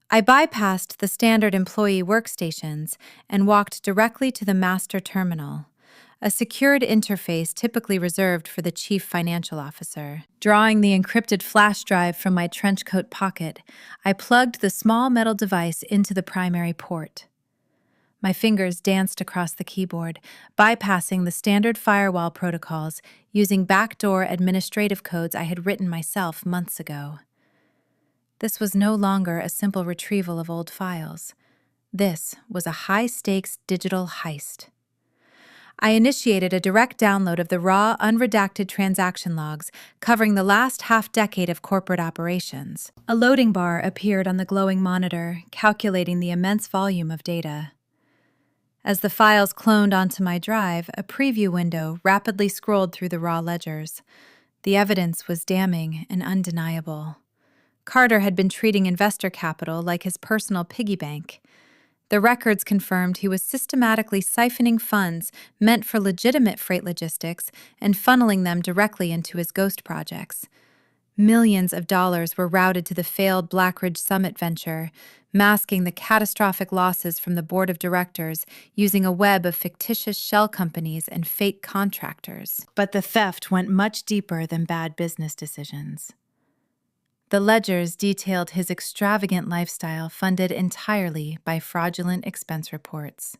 I bypassed the standard employee workstations and walked directly to the master terminal, a secured interface typically reserved for the chief financial officer. Drawing the encrypted flash drive from my trench coat pocket, I plugged the small metal device into the primary port. My fingers danced across the keyboard, bypassing the standard firewall protocols using backdoor administrative codes I had written myself months ago. This was no longer a simple retrieval of old files. This was a high-stakes digital heist. I initiated a direct download of the raw, unredacted transaction logs covering the last half-decade of corporate operations. A loading bar appeared on the glowing monitor, calculating the immense volume of data. As the files cloned onto my drive, a preview window rapidly scrolled through the raw ledgers. The evidence was damning and undeniable. Carter had been treating investor capital like his personal piggy bank. The records confirmed he was systematically siphoning funds meant for legitimate freight logistics and funneling them directly into his ghost projects. Millions of dollars were routed to the failed Black Ridge Summit venture, masking the catastrophic losses from the board of directors using a web of fictitious shell companies and fake contractors. But the theft went much deeper than bad business decisions. The ledgers detailed his extravagant lifestyle funded entirely by fraudulent expense reports.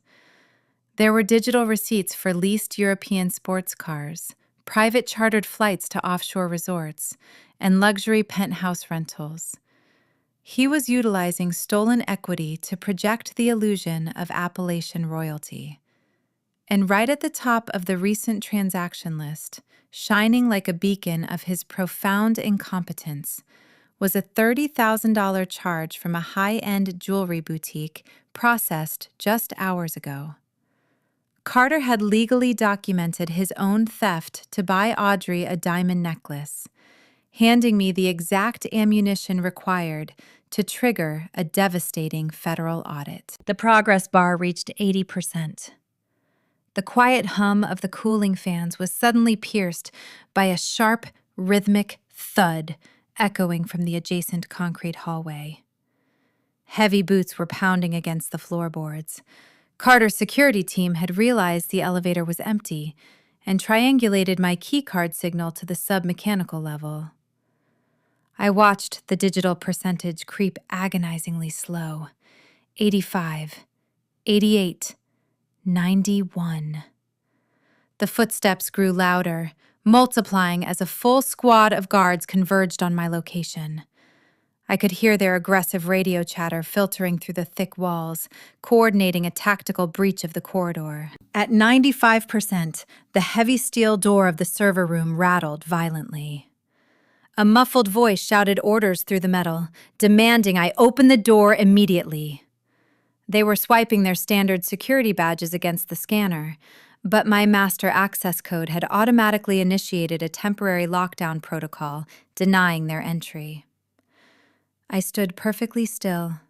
There were digital receipts for leased European sports cars, private chartered flights to offshore resorts, and luxury penthouse rentals. He was utilizing stolen equity to project the illusion of Appalachian royalty. And right at the top of the recent transaction list, shining like a beacon of his profound incompetence, was a $30,000 charge from a high-end jewelry boutique processed just hours ago. Carter had legally documented his own theft to buy Audrey a diamond necklace, handing me the exact ammunition required to trigger a devastating federal audit. The progress bar reached 80%. The quiet hum of the cooling fans was suddenly pierced by a sharp, rhythmic thud echoing from the adjacent concrete hallway. Heavy boots were pounding against the floorboards. Carter's security team had realized the elevator was empty and triangulated my keycard signal to the sub-mechanical level. I watched the digital percentage creep agonizingly slow. 85, 88, 91. The footsteps grew louder, multiplying as a full squad of guards converged on my location. I could hear their aggressive radio chatter filtering through the thick walls, coordinating a tactical breach of the corridor. At 95%, the heavy steel door of the server room rattled violently. A muffled voice shouted orders through the metal, demanding I open the door immediately. They were swiping their standard security badges against the scanner, but my master access code had automatically initiated a temporary lockdown protocol, denying their entry. I stood perfectly still,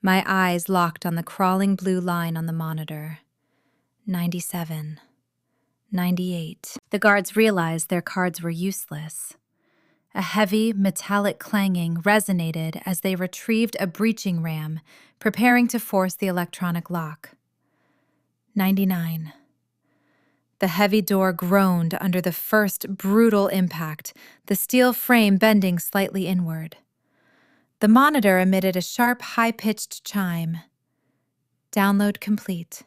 my eyes locked on the crawling blue line on the monitor. 97. 98. The guards realized their cards were useless. A heavy, metallic clanging resonated as they retrieved a breaching ram, preparing to force the electronic lock. 99. The heavy door groaned under the first brutal impact, the steel frame bending slightly inward. The monitor emitted a sharp, high-pitched chime. Download complete.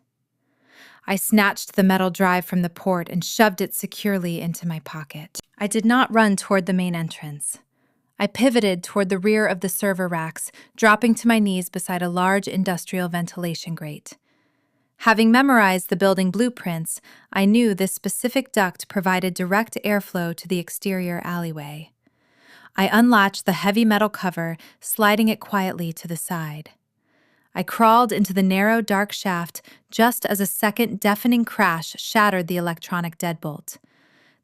I snatched the metal drive from the port and shoved it securely into my pocket. I did not run toward the main entrance. I pivoted toward the rear of the server racks, dropping to my knees beside a large industrial ventilation grate. Having memorized the building blueprints, I knew this specific duct provided direct airflow to the exterior alleyway. I unlatched the heavy metal cover, sliding it quietly to the side. I crawled into the narrow, dark shaft just as a second deafening crash shattered the electronic deadbolt.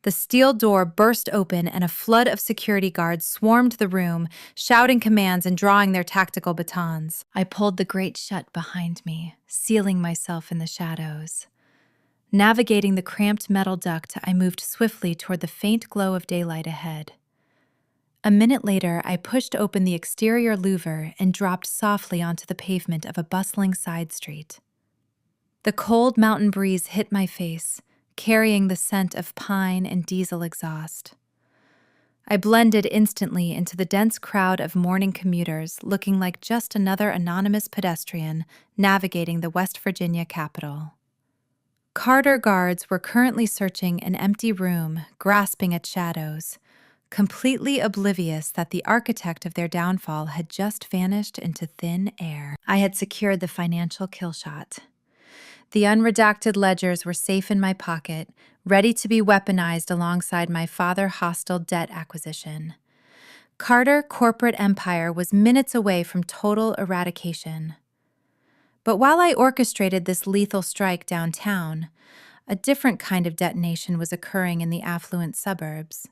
The steel door burst open and a flood of security guards swarmed the room, shouting commands and drawing their tactical batons. I pulled the grate shut behind me, sealing myself in the shadows. Navigating the cramped metal duct, I moved swiftly toward the faint glow of daylight ahead. A minute later, I pushed open the exterior louver and dropped softly onto the pavement of a bustling side street. The cold mountain breeze hit my face, carrying the scent of pine and diesel exhaust. I blended instantly into the dense crowd of morning commuters, looking like just another anonymous pedestrian navigating the West Virginia Capitol. Carter guards were currently searching an empty room, grasping at shadows, completely oblivious that the architect of their downfall had just vanished into thin air. I had secured the financial kill shot. The unredacted ledgers were safe in my pocket, ready to be weaponized alongside my father-hostile debt acquisition. Carter corporate empire was minutes away from total eradication. But while I orchestrated this lethal strike downtown, a different kind of detonation was occurring in the affluent suburbs.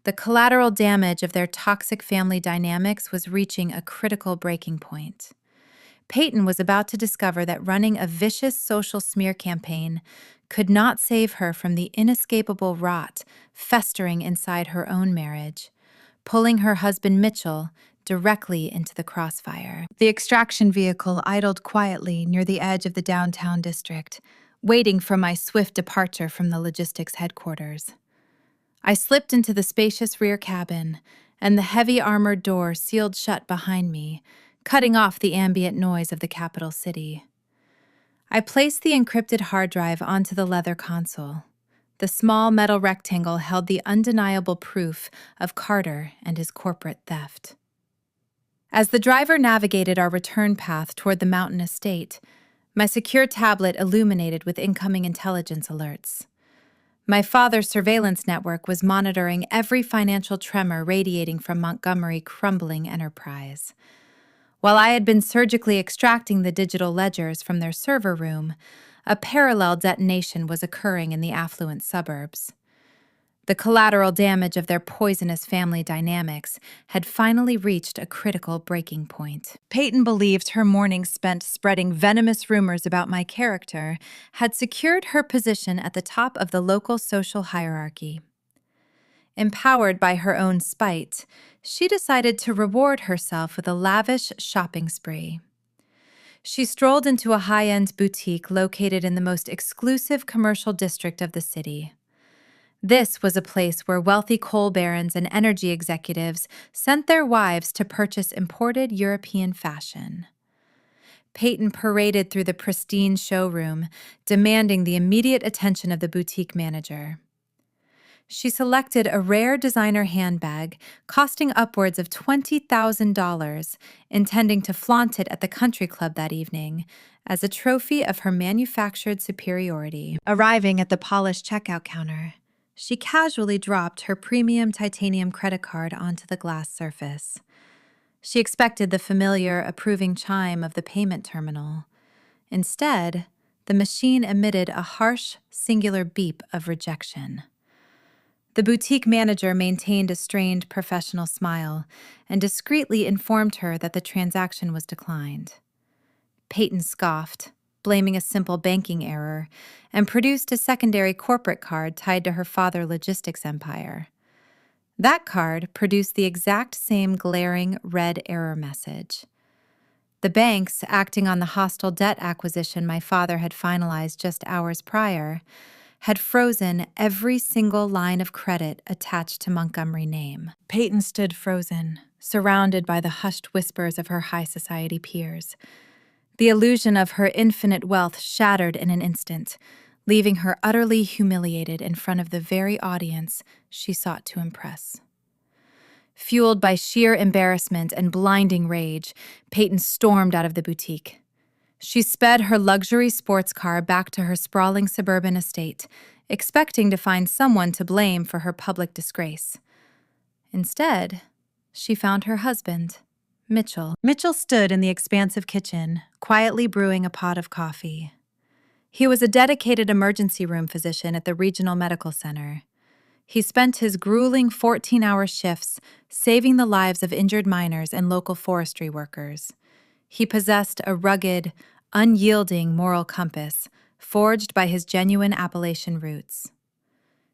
The collateral damage of their toxic family dynamics was reaching a critical breaking point. Peyton was about to discover that running a vicious social smear campaign could not save her from the inescapable rot festering inside her own marriage, pulling her husband Mitchell directly into the crossfire. The extraction vehicle idled quietly near the edge of the downtown district, waiting for my swift departure from the logistics headquarters. I slipped into the spacious rear cabin, and the heavy armored door sealed shut behind me, cutting off the ambient noise of the capital city. I placed the encrypted hard drive onto the leather console. The small metal rectangle held the undeniable proof of Carter and his corporate theft. As the driver navigated our return path toward the mountain estate, my secure tablet illuminated with incoming intelligence alerts. My father's surveillance network was monitoring every financial tremor radiating from Montgomery's crumbling enterprise. While I had been surgically extracting the digital ledgers from their server room, a parallel detonation was occurring in the affluent suburbs. The collateral damage of their poisonous family dynamics had finally reached a critical breaking point. Peyton believed her mornings spent spreading venomous rumors about my character had secured her position at the top of the local social hierarchy. Empowered by her own spite, she decided to reward herself with a lavish shopping spree. She strolled into a high-end boutique located in the most exclusive commercial district of the city. This was a place where wealthy coal barons and energy executives sent their wives to purchase imported European fashion. Peyton paraded through the pristine showroom, demanding the immediate attention of the boutique manager. She selected a rare designer handbag costing upwards of $20,000, intending to flaunt it at the country club that evening as a trophy of her manufactured superiority. Arriving at the polished checkout counter, she casually dropped her premium titanium credit card onto the glass surface. She expected the familiar, approving chime of the payment terminal. Instead, the machine emitted a harsh, singular beep of rejection. The boutique manager maintained a strained professional smile and discreetly informed her that the transaction was declined. Peyton scoffed, blaming a simple banking error, and produced a secondary corporate card tied to her father logistics empire. That card produced the exact same glaring red error message. The banks, acting on the hostile debt acquisition my father had finalized just hours prior, had frozen every single line of credit attached to Montgomery's name. Peyton stood frozen, surrounded by the hushed whispers of her high society peers. The illusion of her infinite wealth shattered in an instant, leaving her utterly humiliated in front of the very audience she sought to impress. Fueled by sheer embarrassment and blinding rage, Peyton stormed out of the boutique. She sped her luxury sports car back to her sprawling suburban estate, expecting to find someone to blame for her public disgrace. Instead, she found her husband, Mitchell. Mitchell stood in the expansive kitchen, quietly brewing a pot of coffee. He was a dedicated emergency room physician at the regional medical center. He spent his grueling 14-hour shifts saving the lives of injured miners and local forestry workers. He possessed a rugged, unyielding moral compass, forged by his genuine Appalachian roots.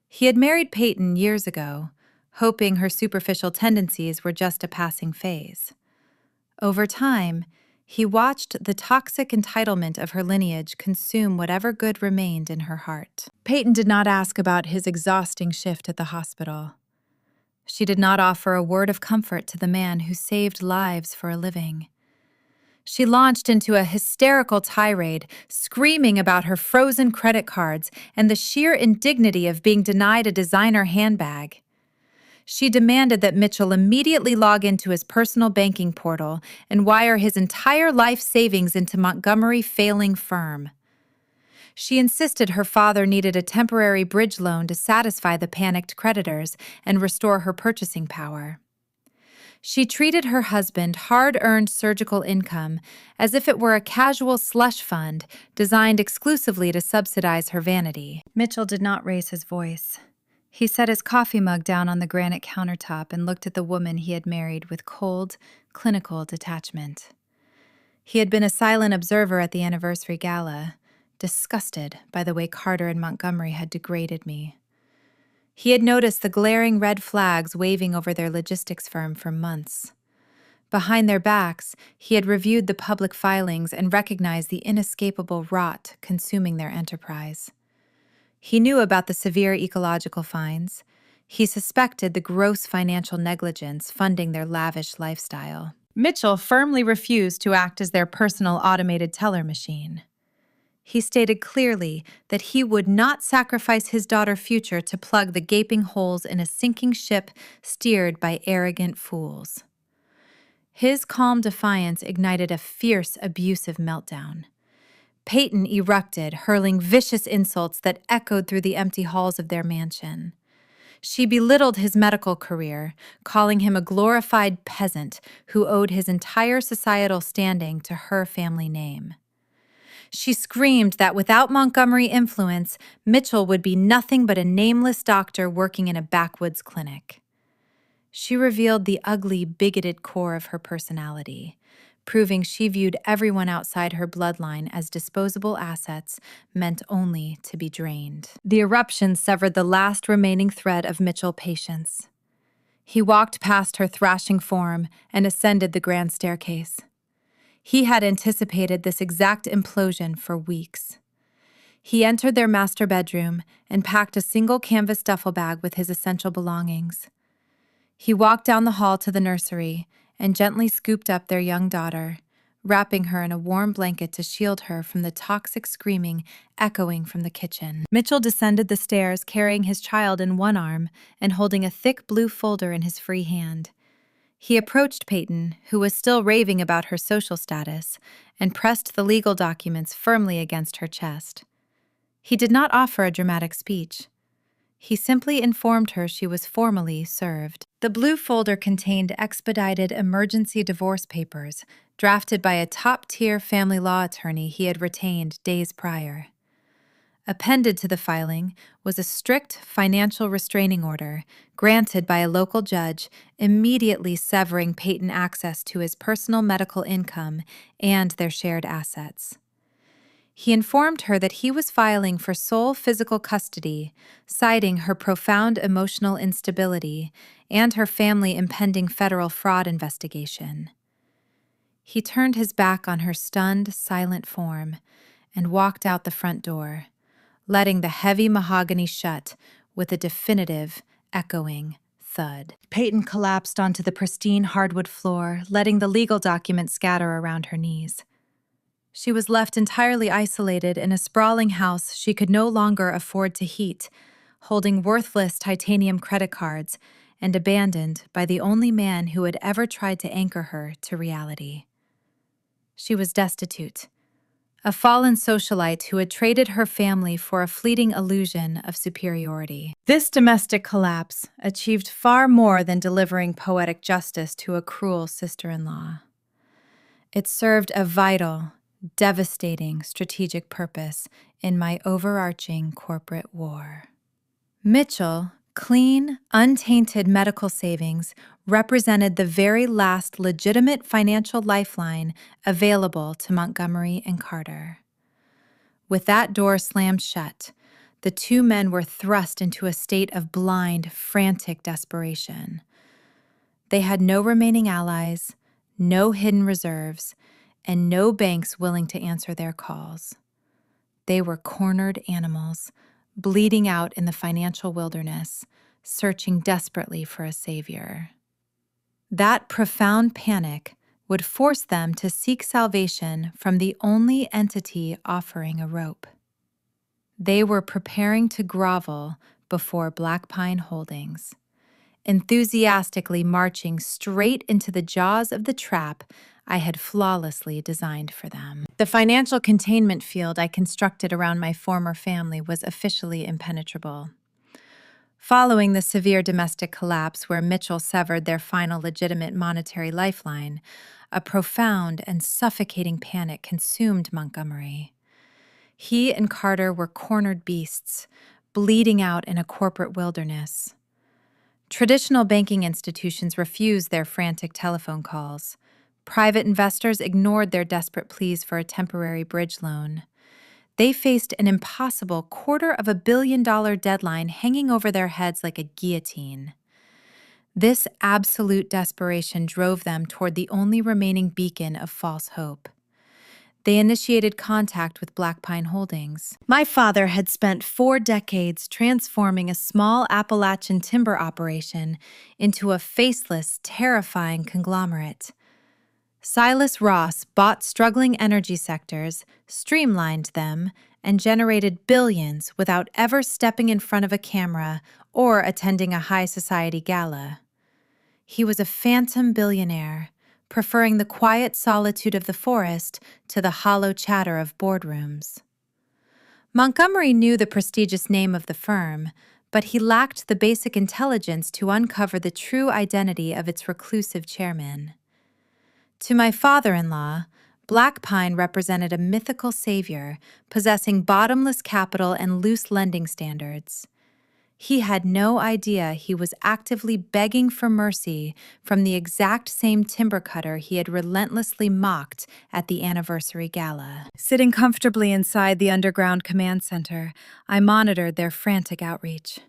He had married Peyton years ago, hoping her superficial tendencies were just a passing phase. Over time, he watched the toxic entitlement of her lineage consume whatever good remained in her heart. Peyton did not ask about his exhausting shift at the hospital. She did not offer a word of comfort to the man who saved lives for a living. She launched into a hysterical tirade, screaming about her frozen credit cards and the sheer indignity of being denied a designer handbag. She demanded that Mitchell immediately log into his personal banking portal and wire his entire life savings into Montgomery's failing firm. She insisted her father needed a temporary bridge loan to satisfy the panicked creditors and restore her purchasing power. She treated her husband hard-earned surgical income as if it were a casual slush fund designed exclusively to subsidize her vanity. Mitchell did not raise his voice. He set his coffee mug down on the granite countertop and looked at the woman he had married with cold, clinical detachment. He had been a silent observer at the anniversary gala, disgusted by the way Carter and Montgomery had degraded me. He had noticed the glaring red flags waving over their logistics firm for months. Behind their backs, he had reviewed the public filings and recognized the inescapable rot consuming their enterprise. He knew about the severe ecological fines. He suspected the gross financial negligence funding their lavish lifestyle. Mitchell firmly refused to act as their personal automated teller machine. He stated clearly that he would not sacrifice his daughter's future to plug the gaping holes in a sinking ship steered by arrogant fools. His calm defiance ignited a fierce, abusive meltdown. Peyton erupted, hurling vicious insults that echoed through the empty halls of their mansion. She belittled his medical career, calling him a glorified peasant who owed his entire societal standing to her family name. She screamed that without Montgomery influence, Mitchell would be nothing but a nameless doctor working in a backwoods clinic. She revealed the ugly, bigoted core of her personality, proving she viewed everyone outside her bloodline as disposable assets meant only to be drained. The eruption severed the last remaining thread of Mitchell patience. He walked past her thrashing form and ascended the grand staircase. He had anticipated this exact implosion for weeks. He entered their master bedroom and packed a single canvas duffel bag with his essential belongings. He walked down the hall to the nursery and gently scooped up their young daughter, wrapping her in a warm blanket to shield her from the toxic screaming echoing from the kitchen. Mitchell descended the stairs carrying his child in one arm and holding a thick blue folder in his free hand. He approached Peyton, who was still raving about her social status, and pressed the legal documents firmly against her chest. He did not offer a dramatic speech. He simply informed her she was formally served. The blue folder contained expedited emergency divorce papers drafted by a top-tier family law attorney he had retained days prior. Appended to the filing was a strict financial restraining order granted by a local judge, immediately severing Peyton access to his personal medical income and their shared assets. He informed her that he was filing for sole physical custody, citing her profound emotional instability and her family impending federal fraud investigation. He turned his back on her stunned, silent form and walked out the front door, letting the heavy mahogany shut with a definitive, echoing thud. Peyton collapsed onto the pristine hardwood floor, letting the legal documents scatter around her knees. She was left entirely isolated in a sprawling house she could no longer afford to heat, holding worthless titanium credit cards and abandoned by the only man who had ever tried to anchor her to reality. She was destitute, a fallen socialite who had traded her family for a fleeting illusion of superiority. This domestic collapse achieved far more than delivering poetic justice to a cruel sister-in-law. It served a vital, devastating strategic purpose in my overarching corporate war. Mitchell, clean, untainted medical savings represented the very last legitimate financial lifeline available to Montgomery and Carter. With that door slammed shut, the two men were thrust into a state of blind, frantic desperation. They had no remaining allies, no hidden reserves, and no banks willing to answer their calls. They were cornered animals, bleeding out in the financial wilderness, searching desperately for a savior. That profound panic would force them to seek salvation from the only entity offering a rope. They were preparing to grovel before Black Pine Holdings, enthusiastically marching straight into the jaws of the trap I had flawlessly designed for them. The financial containment field I constructed around my former family was officially impenetrable. Following the severe domestic collapse where Mitchell severed their final legitimate monetary lifeline, a profound and suffocating panic consumed Montgomery. He and Carter were cornered beasts, bleeding out in a corporate wilderness. Traditional banking institutions refused their frantic telephone calls. Private investors ignored their desperate pleas for a temporary bridge loan. They faced an impossible $250 million deadline hanging over their heads like a guillotine. This absolute desperation drove them toward the only remaining beacon of false hope. They initiated contact with Black Pine Holdings. My father had spent 4 decades transforming a small Appalachian timber operation into a faceless, terrifying conglomerate. Silas Ross bought struggling energy sectors, streamlined them, and generated billions without ever stepping in front of a camera or attending a high society gala. He was a phantom billionaire, preferring the quiet solitude of the forest to the hollow chatter of boardrooms. Montgomery knew the prestigious name of the firm, but he lacked the basic intelligence to uncover the true identity of its reclusive chairman. To my father-in-law, Black Pine represented a mythical savior, possessing bottomless capital and loose lending standards. He had no idea he was actively begging for mercy from the exact same timber cutter he had relentlessly mocked at the anniversary gala. Sitting comfortably inside the underground command center, I monitored their frantic outreach.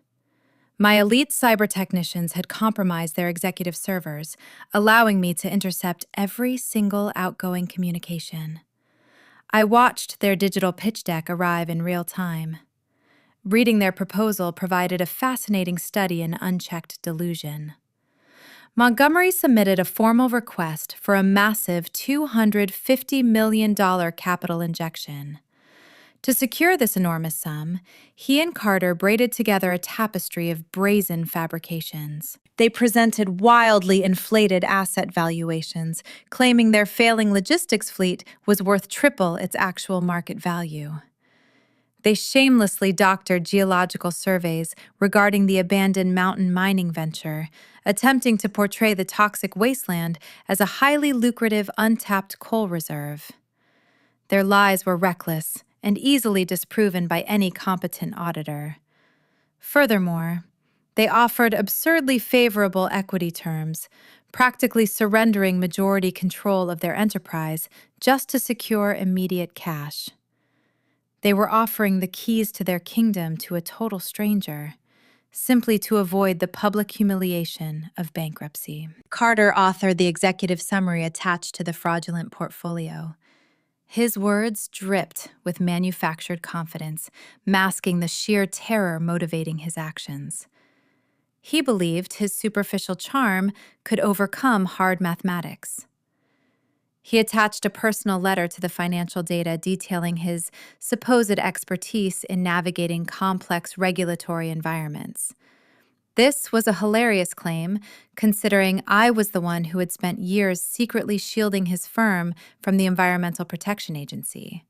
My elite cyber technicians had compromised their executive servers, allowing me to intercept every single outgoing communication. I watched their digital pitch deck arrive in real time. Reading their proposal provided a fascinating study in unchecked delusion. Montgomery submitted a formal request for a massive $250 million capital injection. To secure this enormous sum, he and Carter braided together a tapestry of brazen fabrications. They presented wildly inflated asset valuations, claiming their failing logistics fleet was worth triple its actual market value. They shamelessly doctored geological surveys regarding the abandoned mountain mining venture, attempting to portray the toxic wasteland as a highly lucrative untapped coal reserve. Their lies were reckless and easily disproven by any competent auditor. Furthermore, they offered absurdly favorable equity terms, practically surrendering majority control of their enterprise just to secure immediate cash. They were offering the keys to their kingdom to a total stranger, simply to avoid the public humiliation of bankruptcy. Carter authored the executive summary attached to the fraudulent portfolio. His words dripped with manufactured confidence, masking the sheer terror motivating his actions. He believed his superficial charm could overcome hard mathematics. He attached a personal letter to the financial data detailing his supposed expertise in navigating complex regulatory environments. This was a hilarious claim, considering I was the one who had spent years secretly shielding his firm from the Environmental Protection Agency.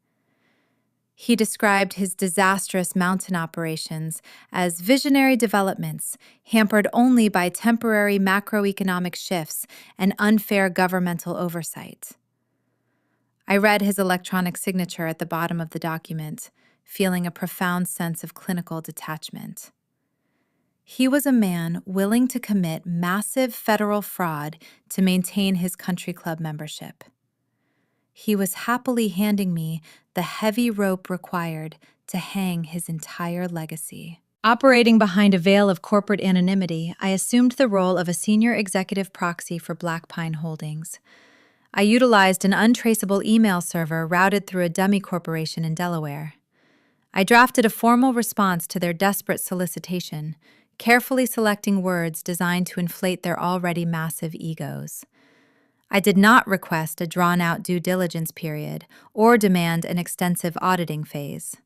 He described his disastrous mountain operations as visionary developments hampered only by temporary macroeconomic shifts and unfair governmental oversight. I read his electronic signature at the bottom of the document, feeling a profound sense of clinical detachment. He was a man willing to commit massive federal fraud to maintain his country club membership. He was happily handing me the heavy rope required to hang his entire legacy. Operating behind a veil of corporate anonymity, I assumed the role of a senior executive proxy for Black Pine Holdings. I utilized an untraceable email server routed through a dummy corporation in Delaware. I drafted a formal response to their desperate solicitation, carefully selecting words designed to inflate their already massive egos. I did not request a drawn-out due diligence period or demand an extensive auditing phase.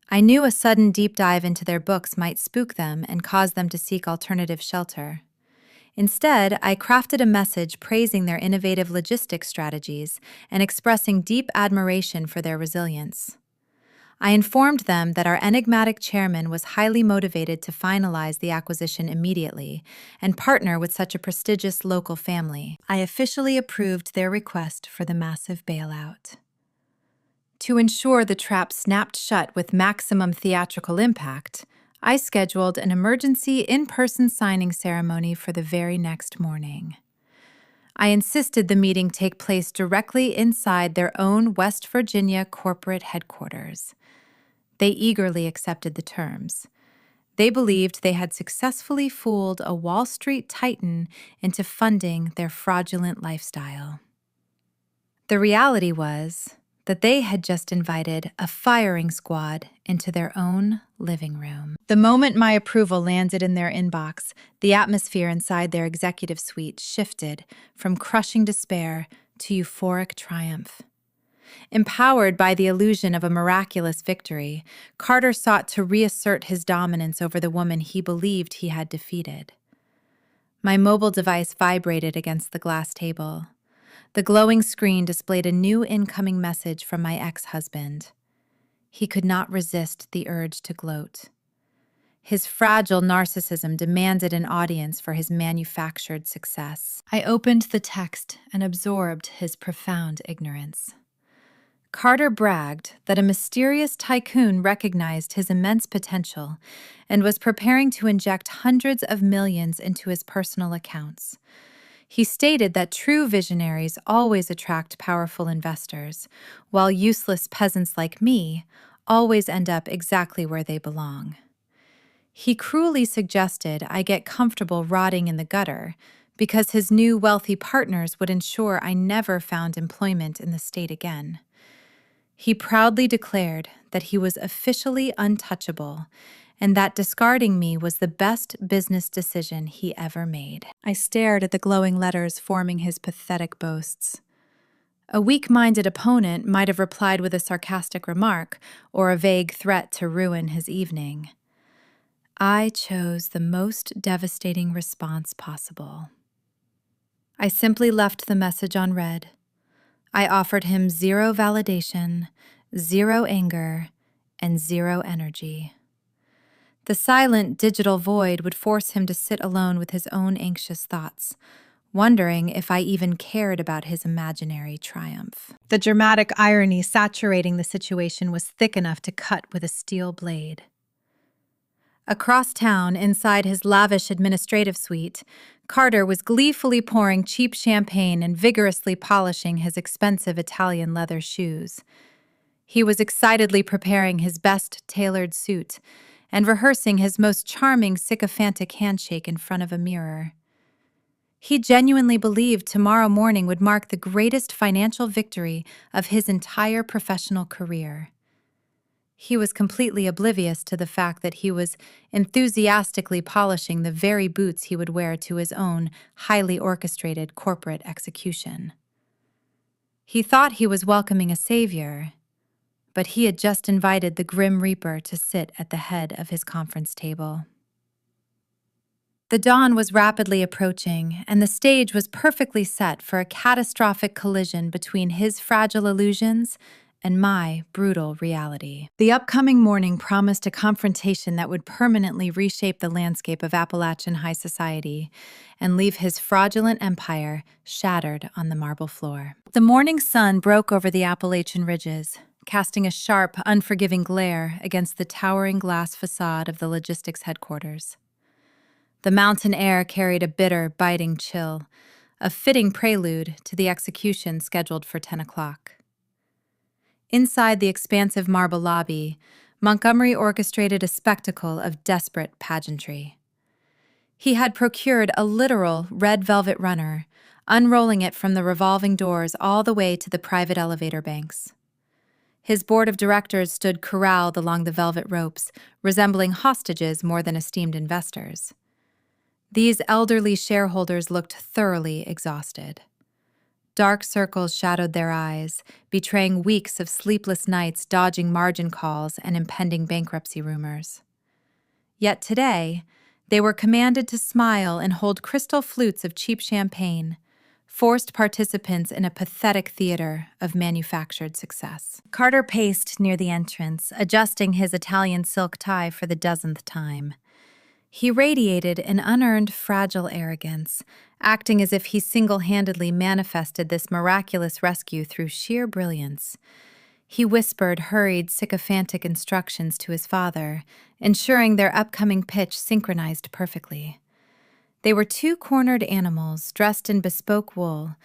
I knew a sudden deep dive into their books might spook them and cause them to seek alternative shelter. Instead, I crafted a message praising their innovative logistics strategies and expressing deep admiration for their resilience. I informed them that our enigmatic chairman was highly motivated to finalize the acquisition immediately and partner with such a prestigious local family. I officially approved their request for the massive bailout. To ensure the trap snapped shut with maximum theatrical impact, I scheduled an emergency in-person signing ceremony for the very next morning. I insisted the meeting take place directly inside their own West Virginia corporate headquarters. They eagerly accepted the terms. They believed they had successfully fooled a Wall Street titan into funding their fraudulent lifestyle. The reality was that they had just invited a firing squad into their own living room. The moment my approval landed in their inbox, the atmosphere inside their executive suite shifted from crushing despair to euphoric triumph. Empowered by the illusion of a miraculous victory, Carter sought to reassert his dominance over the woman he believed he had defeated. My mobile device vibrated against the glass table. The glowing screen displayed a new incoming message from my ex-husband. He could not resist the urge to gloat. His fragile narcissism demanded an audience for his manufactured success. I opened the text and absorbed his profound ignorance. Carter bragged that a mysterious tycoon recognized his immense potential and was preparing to inject hundreds of millions into his personal accounts. He stated that true visionaries always attract powerful investors, while useless peasants like me always end up exactly where they belong. He cruelly suggested I get comfortable rotting in the gutter because his new wealthy partners would ensure I never found employment in the state again. He proudly declared that he was officially untouchable and that discarding me was the best business decision he ever made. I stared at the glowing letters forming his pathetic boasts. A weak-minded opponent might have replied with a sarcastic remark or a vague threat to ruin his evening. I chose the most devastating response possible. I simply left the message unread. I offered him zero validation, zero anger, and zero energy. The silent digital void would force him to sit alone with his own anxious thoughts, wondering if I even cared about his imaginary triumph. The dramatic irony saturating the situation was thick enough to cut with a steel blade. Across town, inside his lavish administrative suite, Carter was gleefully pouring cheap champagne and vigorously polishing his expensive Italian leather shoes. He was excitedly preparing his best tailored suit and rehearsing his most charming sycophantic handshake in front of a mirror. He genuinely believed tomorrow morning would mark the greatest financial victory of his entire professional career. He was completely oblivious to the fact that he was enthusiastically polishing the very boots he would wear to his own highly orchestrated corporate execution. He thought he was welcoming a savior, but he had just invited the Grim Reaper to sit at the head of his conference table. The dawn was rapidly approaching, and the stage was perfectly set for a catastrophic collision between his fragile illusions and my brutal reality. The upcoming morning promised a confrontation that would permanently reshape the landscape of Appalachian high society and leave his fraudulent empire shattered on the marble floor. The morning sun broke over the Appalachian ridges, casting a sharp, unforgiving glare against the towering glass facade of the logistics headquarters. The mountain air carried a bitter, biting chill, a fitting prelude to the execution scheduled for 10 o'clock. Inside the expansive marble lobby, Montgomery orchestrated a spectacle of desperate pageantry. He had procured a literal red velvet runner, unrolling it from the revolving doors all the way to the private elevator banks. His board of directors stood corralled along the velvet ropes, resembling hostages more than esteemed investors. These elderly shareholders looked thoroughly exhausted. Dark circles shadowed their eyes, betraying weeks of sleepless nights dodging margin calls and impending bankruptcy rumors. Yet today, They were commanded to smile and hold crystal flutes of cheap champagne, forced participants in a pathetic theater of manufactured success. Carter paced near the entrance, adjusting his Italian silk tie for the dozenth time. He radiated an unearned, fragile arrogance, acting as if he single-handedly manifested this miraculous rescue through sheer brilliance. He whispered hurried, sycophantic instructions to his father, ensuring their upcoming pitch synchronized perfectly. They were two cornered animals dressed in bespoke wool,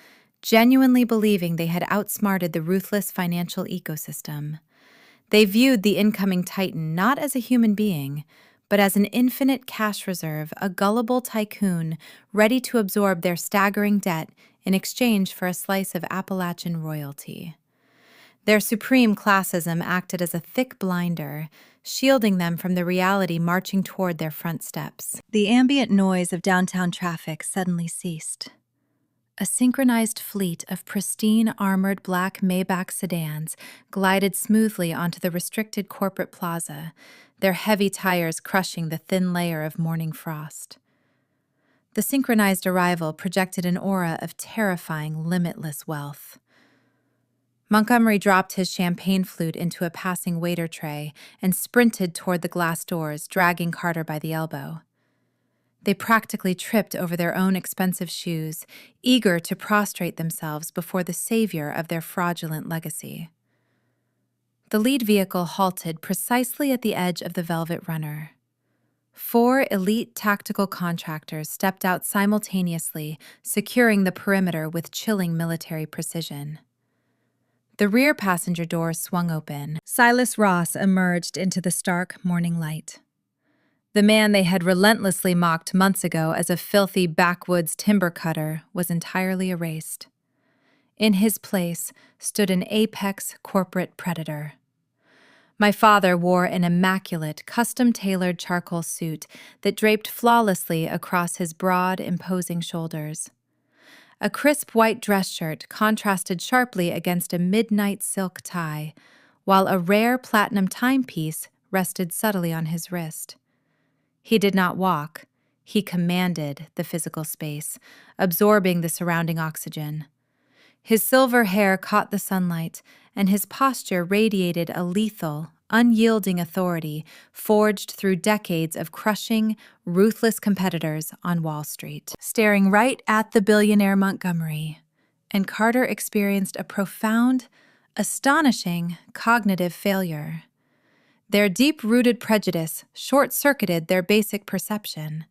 genuinely believing they had outsmarted the ruthless financial ecosystem. They viewed the incoming titan not as a human being, but as an infinite cash reserve, a gullible tycoon ready to absorb their staggering debt in exchange for a slice of Appalachian royalty. Their supreme classism acted as a thick blinder, shielding them from the reality marching toward their front steps. The ambient noise of downtown traffic suddenly ceased. A synchronized fleet of pristine, armored black Maybach sedans glided smoothly onto the restricted corporate plaza, their heavy tires crushing the thin layer of morning frost. The synchronized arrival projected an aura of terrifying, limitless wealth. Montgomery dropped his champagne flute into a passing waiter tray and sprinted toward the glass doors, dragging Carter by the elbow. They practically tripped over their own expensive shoes, eager to prostrate themselves before the savior of their fraudulent legacy. The lead vehicle halted precisely at the edge of the Velvet Runner. 4 elite tactical contractors stepped out simultaneously, securing the perimeter with chilling military precision. The rear passenger door swung open. Silas Ross emerged into the stark morning light. The man they had relentlessly mocked months ago as a filthy backwoods timber cutter was entirely erased. In his place stood an apex corporate predator. My father wore an immaculate, custom-tailored charcoal suit that draped flawlessly across his broad, imposing shoulders. A crisp white dress shirt contrasted sharply against a midnight silk tie, while a rare platinum timepiece rested subtly on his wrist. He did not walk. He commanded the physical space, absorbing the surrounding oxygen. His silver hair caught the sunlight, and his posture radiated a lethal, unyielding authority forged through decades of crushing, ruthless competitors on Wall Street. Staring right at the billionaire Montgomery, and Carter experienced a profound, astonishing cognitive failure. Their deep-rooted prejudice short-circuited their basic perception.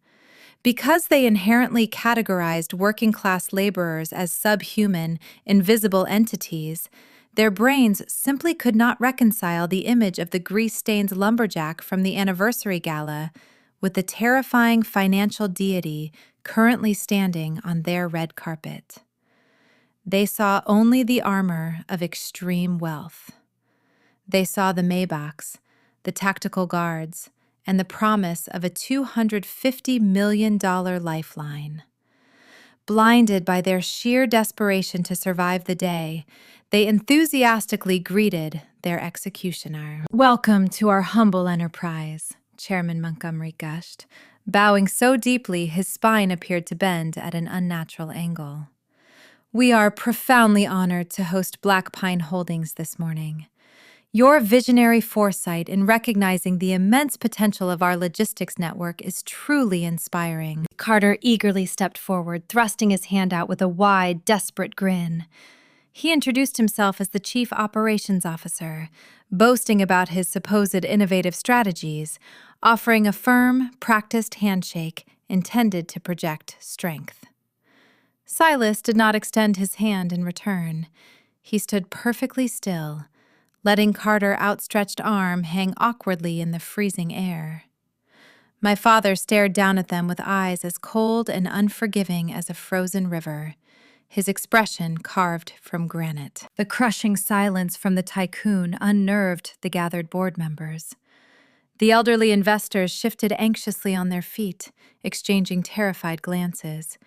Because they inherently categorized working-class laborers as subhuman, invisible entities, their brains simply could not reconcile the image of the grease-stained lumberjack from the anniversary gala with the terrifying financial deity currently standing on their red carpet. They saw only the armor of extreme wealth. They saw the Maybachs, the tactical guards, and the promise of a $250 million lifeline. Blinded by their sheer desperation to survive the day, they enthusiastically greeted their executioner. "Welcome to our humble enterprise," Chairman Montgomery gushed, bowing so deeply his spine appeared to bend at an unnatural angle. "We are profoundly honored to host Black Pine Holdings this morning. Your visionary foresight in recognizing the immense potential of our logistics network is truly inspiring." Carter eagerly stepped forward, thrusting his hand out with a wide, desperate grin. He introduced himself as the Chief Operations Officer, boasting about his supposed innovative strategies, offering a firm, practiced handshake intended to project strength. Silas did not extend his hand in return. He stood perfectly still, letting Carter's outstretched arm hang awkwardly in the freezing air. My father stared down at them with eyes as cold and unforgiving as a frozen river, his expression carved from granite. The crushing silence from the tycoon unnerved the gathered board members. The elderly investors shifted anxiously on their feet, exchanging terrified glances.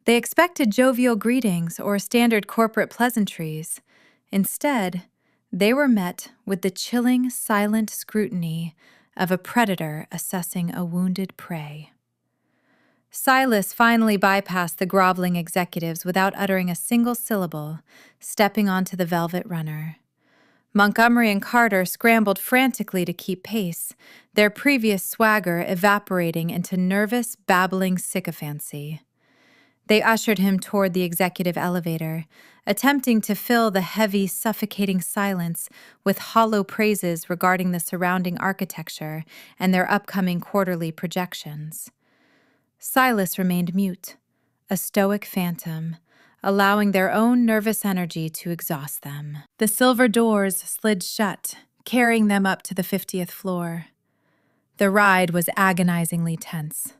They expected jovial greetings or standard corporate pleasantries. Instead, they were met with the chilling, silent scrutiny of a predator assessing a wounded prey. Silas finally bypassed the groveling executives without uttering a single syllable, stepping onto the velvet runner. Montgomery and Carter scrambled frantically to keep pace, their previous swagger evaporating into nervous, babbling sycophancy. They ushered him toward the executive elevator, attempting to fill the heavy, suffocating silence with hollow praises regarding the surrounding architecture and their upcoming quarterly projections. Silas remained mute, a stoic phantom, allowing their own nervous energy to exhaust them. The silver doors slid shut, carrying them up to the 50th floor. The ride was agonizingly tense.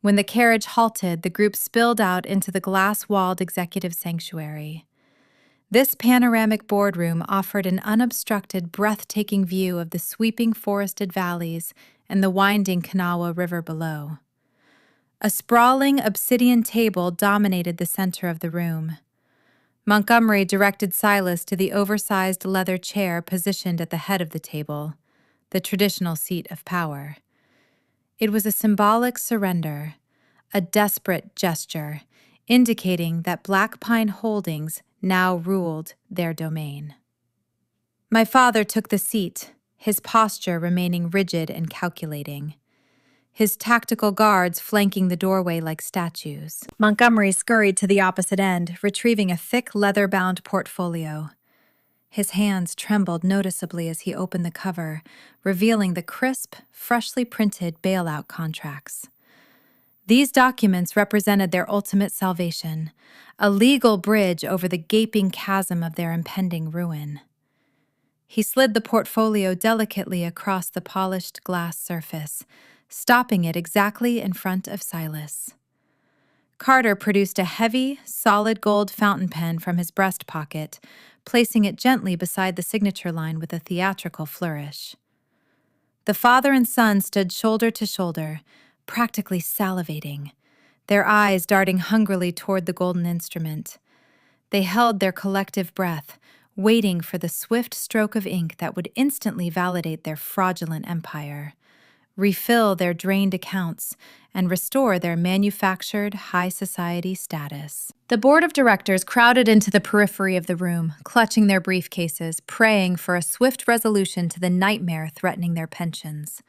When the carriage halted, the group spilled out into the glass-walled executive sanctuary. This panoramic boardroom offered an unobstructed, breathtaking view of the sweeping forested valleys and the winding Kanawha River below. A sprawling obsidian table dominated the center of the room. Montgomery directed Silas to the oversized leather chair positioned at the head of the table, the traditional seat of power. It was a symbolic surrender, a desperate gesture, indicating that Black Pine Holdings now ruled their domain. My father took the seat, his posture remaining rigid and calculating, his tactical guards flanking the doorway like statues. Montgomery scurried to the opposite end, retrieving a thick leather-bound portfolio. His hands trembled noticeably as he opened the cover, revealing the crisp, freshly printed bailout contracts. These documents represented their ultimate salvation, a legal bridge over the gaping chasm of their impending ruin. He slid the portfolio delicately across the polished glass surface, stopping it exactly in front of Silas. Carter produced a heavy, solid gold fountain pen from his breast pocket, placing it gently beside the signature line with a theatrical flourish. The father and son stood shoulder to shoulder, practically salivating, their eyes darting hungrily toward the golden instrument. They held their collective breath, waiting for the swift stroke of ink that would instantly validate their fraudulent empire, refill their drained accounts, and restore their manufactured high society status. The board of directors crowded into the periphery of the room, clutching their briefcases, praying for a swift resolution to the nightmare threatening their pensions.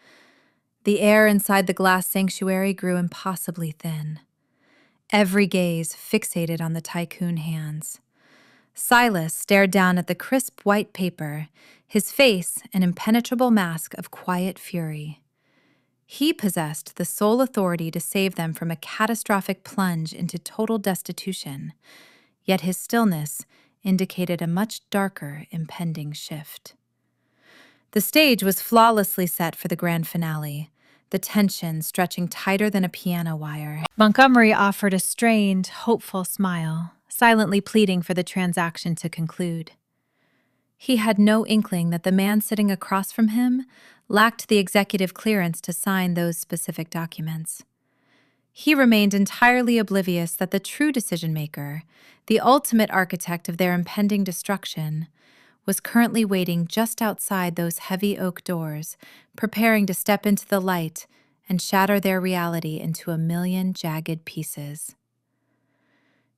The air inside the glass sanctuary grew impossibly thin. Every gaze fixated on the tycoon hands. Silas stared down at the crisp white paper, his face an impenetrable mask of quiet fury. He possessed the sole authority to save them from a catastrophic plunge into total destitution, yet his stillness indicated a much darker impending shift. The stage was flawlessly set for the grand finale, the tension stretching tighter than a piano wire. Montgomery offered a strained, hopeful smile, silently pleading for the transaction to conclude. He had no inkling that the man sitting across from him lacked the executive clearance to sign those specific documents. He remained entirely oblivious that the true decision-maker, the ultimate architect of their impending destruction, was currently waiting just outside those heavy oak doors, preparing to step into the light and shatter their reality into a million jagged pieces.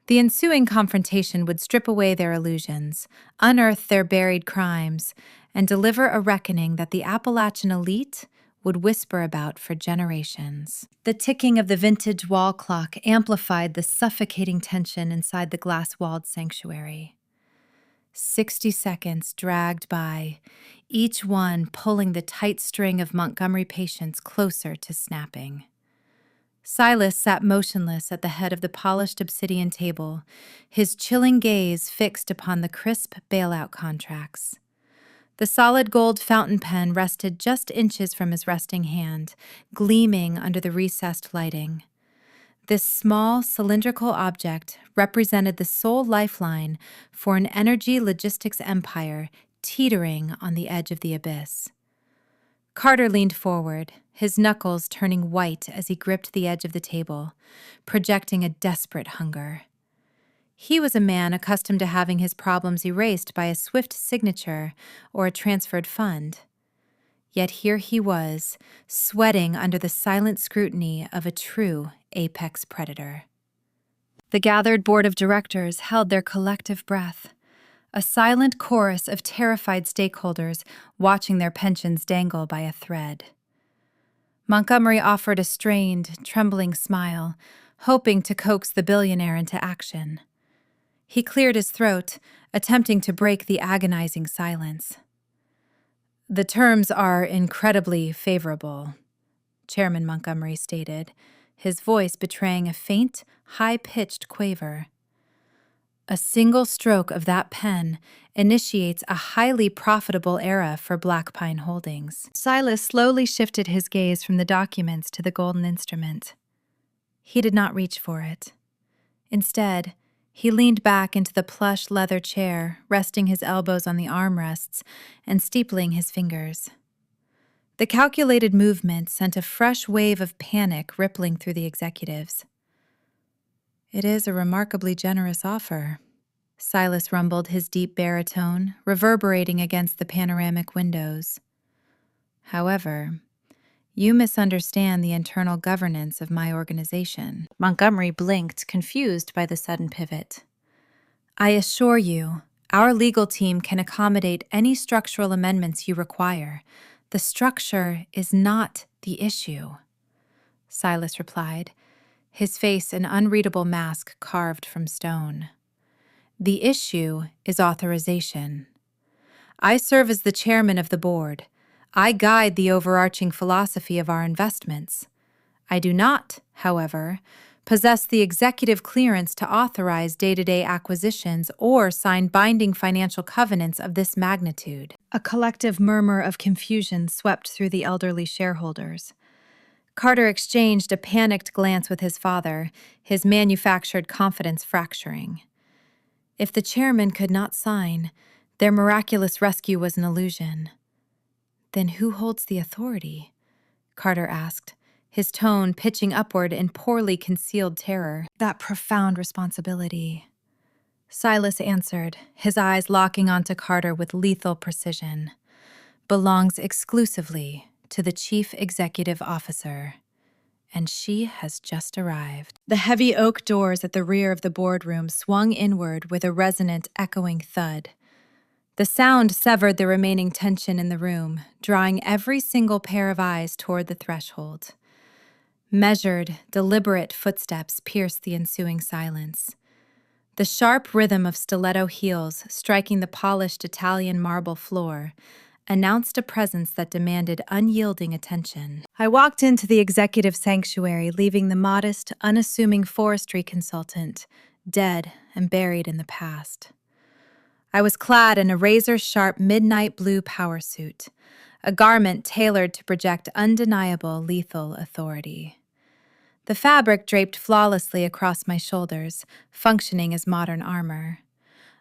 The ensuing confrontation would strip away their illusions, unearth their buried crimes, and deliver a reckoning that the Appalachian elite would whisper about for generations. The ticking of the vintage wall clock amplified the suffocating tension inside the glass-walled sanctuary. 60 seconds dragged by, each one pulling the tight string of Montgomery patience closer to snapping. Silas sat motionless at the head of the polished obsidian table, his chilling gaze fixed upon the crisp bailout contracts. The solid gold fountain pen rested just inches from his resting hand, gleaming under the recessed lighting. This small, cylindrical object represented the sole lifeline for an energy logistics empire teetering on the edge of the abyss. Carter leaned forward, his knuckles turning white as he gripped the edge of the table, projecting a desperate hunger. He was a man accustomed to having his problems erased by a swift signature or a transferred fund. Yet here he was, sweating under the silent scrutiny of a true apex predator. The gathered board of directors held their collective breath, a silent chorus of terrified stakeholders watching their pensions dangle by a thread. Montgomery offered a strained, trembling smile, hoping to coax the billionaire into action. He cleared his throat, attempting to break the agonizing silence. "The terms are incredibly favorable," Chairman Montgomery stated, his voice betraying a faint, high-pitched quaver. "A single stroke of that pen initiates a highly profitable era for Black Pine Holdings." Silas slowly shifted his gaze from the documents to the golden instrument. He did not reach for it. Instead, he leaned back into the plush leather chair, resting his elbows on the armrests and steepling his fingers. The calculated movement sent a fresh wave of panic rippling through the executives. "It is a remarkably generous offer," Silas rumbled, his deep baritone reverberating against the panoramic windows. "However, you misunderstand the internal governance of my organization." Montgomery blinked, confused by the sudden pivot. "I assure you, our legal team can accommodate any structural amendments you require. The structure is not the issue," Silas replied, his face an unreadable mask carved from stone. "The issue is authorization. I serve as the chairman of the board. I guide the overarching philosophy of our investments. I do not, however, possess the executive clearance to authorize day-to-day acquisitions or sign binding financial covenants of this magnitude." A collective murmur of confusion swept through the elderly shareholders. Carter exchanged a panicked glance with his father, his manufactured confidence fracturing. If the chairman could not sign, their miraculous rescue was an illusion. "Then who holds the authority?" Carter asked, his tone pitching upward in poorly concealed terror. "That profound responsibility," Silas answered, his eyes locking onto Carter with lethal precision, "belongs exclusively to the chief executive officer. And she has just arrived." The heavy oak doors at the rear of the boardroom swung inward with a resonant, echoing thud. The sound severed the remaining tension in the room, drawing every single pair of eyes toward the threshold. Measured, deliberate footsteps pierced the ensuing silence. The sharp rhythm of stiletto heels striking the polished Italian marble floor announced a presence that demanded unyielding attention. I walked into the executive sanctuary, leaving the modest, unassuming forestry consultant dead and buried in the past. I was clad in a razor-sharp midnight blue power suit, a garment tailored to project undeniable lethal authority. The fabric draped flawlessly across my shoulders, functioning as modern armor.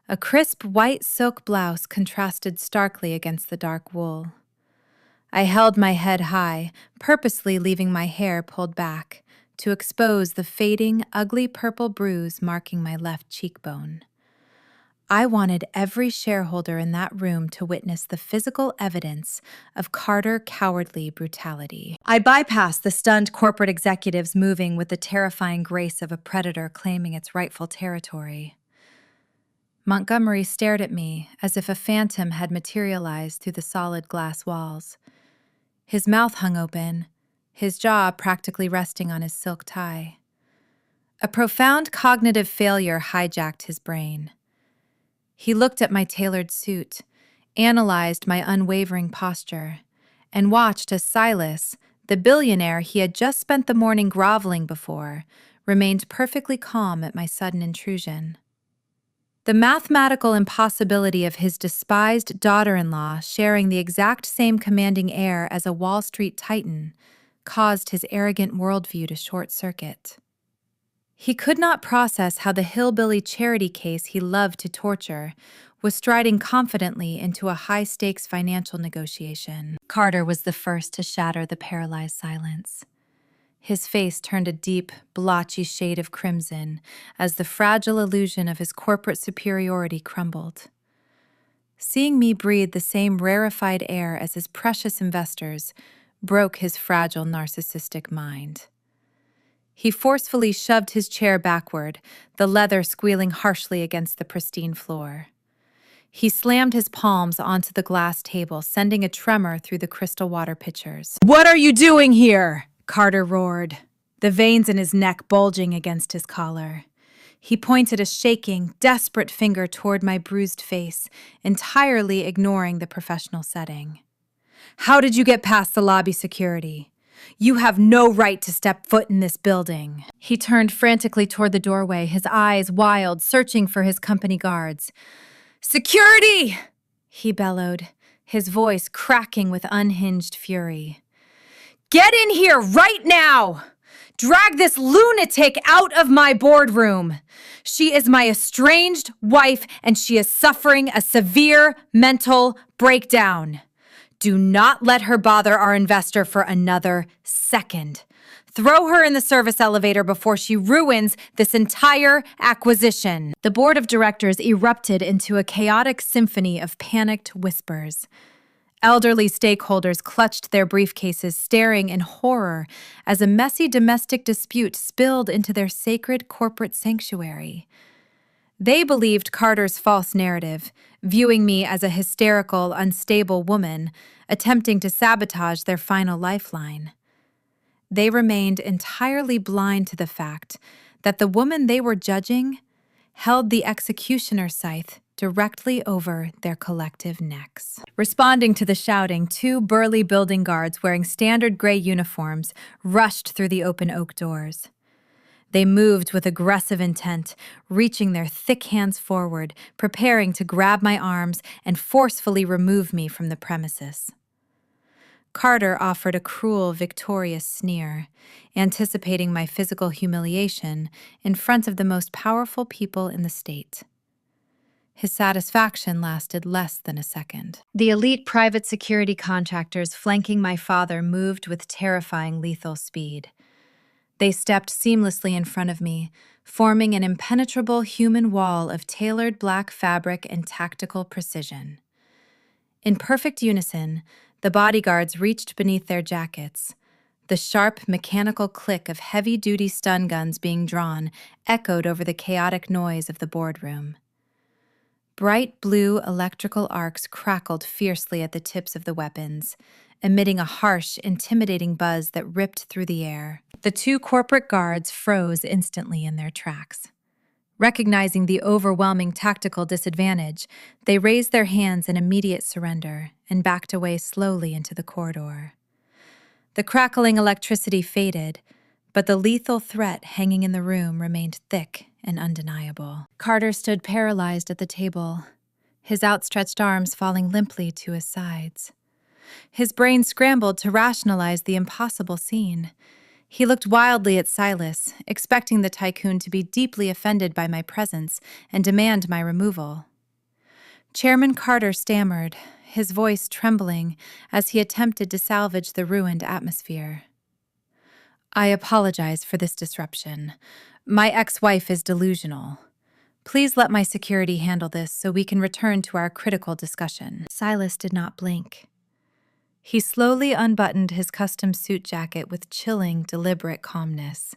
A crisp white silk blouse contrasted starkly against the dark wool. I held my head high, purposely leaving my hair pulled back to expose the fading, ugly purple bruise marking my left cheekbone. I wanted every shareholder in that room to witness the physical evidence of Carter cowardly brutality. I bypassed the stunned corporate executives moving with the terrifying grace of a predator claiming its rightful territory. Montgomery stared at me as if a phantom had materialized through the solid glass walls. His mouth hung open, his jaw practically resting on his silk tie. A profound cognitive failure hijacked his brain. He looked at my tailored suit, analyzed my unwavering posture, and watched as Silas, the billionaire he had just spent the morning groveling before, remained perfectly calm at my sudden intrusion. The mathematical impossibility of his despised daughter-in-law sharing the exact same commanding air as a Wall Street titan caused his arrogant worldview to short-circuit. He could not process how the hillbilly charity case he loved to torture was striding confidently into a high-stakes financial negotiation. Carter was the first to shatter the paralyzed silence. His face turned a deep, blotchy shade of crimson as the fragile illusion of his corporate superiority crumbled. Seeing me breathe the same rarefied air as his precious investors broke his fragile narcissistic mind. He forcefully shoved his chair backward, the leather squealing harshly against the pristine floor. He slammed his palms onto the glass table, sending a tremor through the crystal water pitchers. "What are you doing here?" Carter roared, the veins in his neck bulging against his collar. He pointed a shaking, desperate finger toward my bruised face, entirely ignoring the professional setting. "How did you get past the lobby security? You have no right to step foot in this building." He turned frantically toward the doorway, his eyes wild, searching for his company guards. "Security!" he bellowed, his voice cracking with unhinged fury. "Get in here right now! Drag this lunatic out of my boardroom! She is my estranged wife, and she is suffering a severe mental breakdown. Do not let her bother our investor for another second. Throw her in the service elevator before she ruins this entire acquisition." The board of directors erupted into a chaotic symphony of panicked whispers. Elderly stakeholders clutched their briefcases, staring in horror as a messy domestic dispute spilled into their sacred corporate sanctuary. They believed Carter's false narrative, viewing me as a hysterical, unstable woman, attempting to sabotage their final lifeline. They remained entirely blind to the fact that the woman they were judging held the executioner's scythe directly over their collective necks. Responding to the shouting, two burly building guards wearing standard gray uniforms rushed through the open oak doors. They moved with aggressive intent, reaching their thick hands forward, preparing to grab my arms and forcefully remove me from the premises. Carter offered a cruel, victorious sneer, anticipating my physical humiliation in front of the most powerful people in the state. His satisfaction lasted less than a second. The elite private security contractors flanking my father moved with terrifying lethal speed. They stepped seamlessly in front of me, forming an impenetrable human wall of tailored black fabric and tactical precision. In perfect unison, the bodyguards reached beneath their jackets. The sharp, mechanical click of heavy-duty stun guns being drawn echoed over the chaotic noise of the boardroom. Bright blue electrical arcs crackled fiercely at the tips of the weapons, emitting a harsh, intimidating buzz that ripped through the air. The two corporate guards froze instantly in their tracks. Recognizing the overwhelming tactical disadvantage, they raised their hands in immediate surrender and backed away slowly into the corridor. The crackling electricity faded, but the lethal threat hanging in the room remained thick and undeniable. Carter stood paralyzed at the table, his outstretched arms falling limply to his sides. His brain scrambled to rationalize the impossible scene. He looked wildly at Silas, expecting the tycoon to be deeply offended by my presence and demand my removal. Chairman Carter stammered, his voice trembling as he attempted to salvage the ruined atmosphere. "I apologize for this disruption. My ex-wife is delusional. Please let my security handle this so we can return to our critical discussion." Silas did not blink. He slowly unbuttoned his custom suit jacket with chilling, deliberate calmness.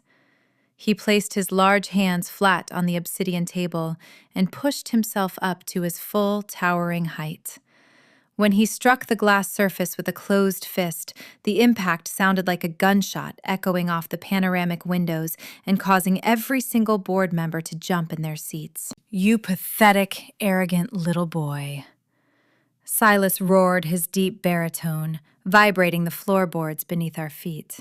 He placed his large hands flat on the obsidian table and pushed himself up to his full, towering height. When he struck the glass surface with a closed fist, the impact sounded like a gunshot echoing off the panoramic windows and causing every single board member to jump in their seats. "You pathetic, arrogant little boy." Silas roared his deep baritone, vibrating the floorboards beneath our feet.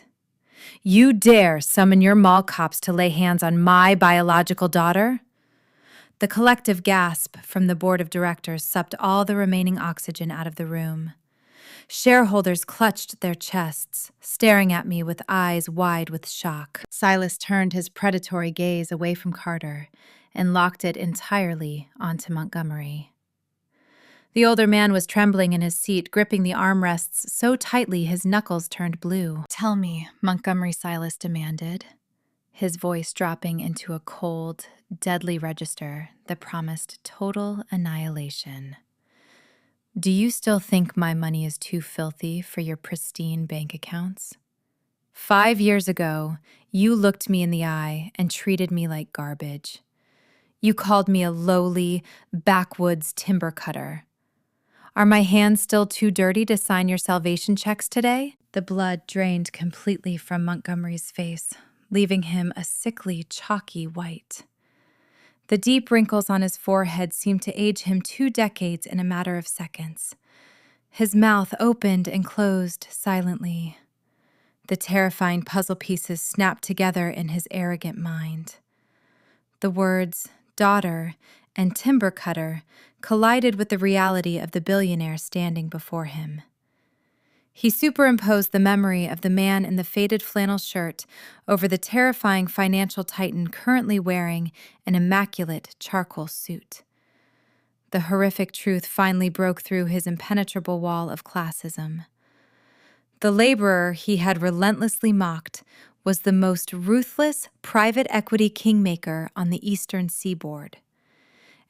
"You dare summon your mall cops to lay hands on my biological daughter?" The collective gasp from the board of directors sucked all the remaining oxygen out of the room. Shareholders clutched their chests, staring at me with eyes wide with shock. Silas turned his predatory gaze away from Carter and locked it entirely onto Montgomery. The older man was trembling in his seat, gripping the armrests so tightly his knuckles turned blue. "Tell me," Montgomery Silas demanded, his voice dropping into a cold, deadly register that promised total annihilation. "Do you still think my money is too filthy for your pristine bank accounts? 5 years ago, you looked me in the eye and treated me like garbage. You called me a lowly, backwoods timber cutter. Are my hands still too dirty to sign your salvation checks today? The blood drained completely from Montgomery's face, leaving him a sickly, chalky white. The deep wrinkles on his forehead seemed to age him 2 decades in a matter of seconds. His mouth opened and closed silently. The terrifying puzzle pieces snapped together in his arrogant mind. The words daughter and timber cutter collided with the reality of the billionaire standing before him. He superimposed the memory of the man in the faded flannel shirt over the terrifying financial titan currently wearing an immaculate charcoal suit. The horrific truth finally broke through his impenetrable wall of classism. The laborer he had relentlessly mocked was the most ruthless private equity kingmaker on the eastern seaboard.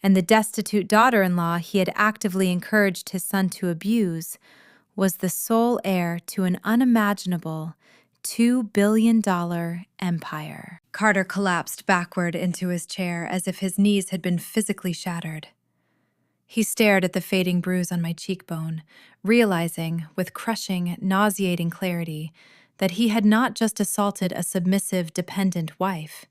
And the destitute daughter-in-law he had actively encouraged his son to abuse was the sole heir to an unimaginable $2 billion empire. Carter collapsed backward into his chair as if his knees had been physically shattered. He stared at the fading bruise on my cheekbone, realizing, with crushing, nauseating clarity, that he had not just assaulted a submissive, dependent wife.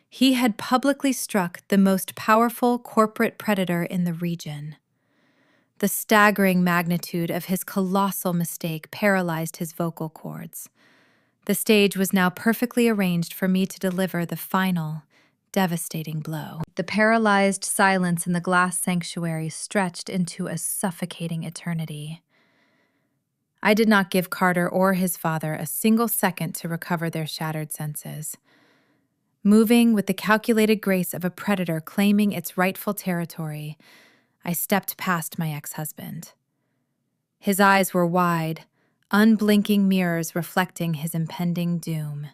He had publicly struck the most powerful corporate predator in the region. The staggering magnitude of his colossal mistake paralyzed his vocal cords. The stage was now perfectly arranged for me to deliver the final, devastating blow. The paralyzed silence in the glass sanctuary stretched into a suffocating eternity. I did not give Carter or his father a single second to recover their shattered senses. Moving with the calculated grace of a predator claiming its rightful territory, I stepped past my ex-husband. His eyes were wide, unblinking mirrors reflecting his impending doom.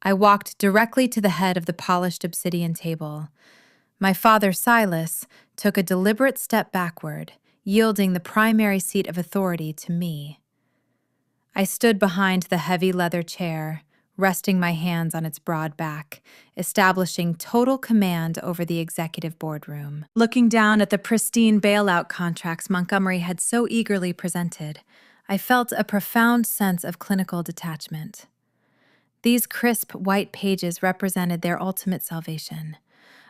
I walked directly to the head of the polished obsidian table. My father, Silas, took a deliberate step backward, yielding the primary seat of authority to me. I stood behind the heavy leather chair, resting my hands on its broad back, establishing total command over the executive boardroom. Looking down at the pristine bailout contracts Montgomery had so eagerly presented, I felt a profound sense of clinical detachment. These crisp white pages represented their ultimate salvation,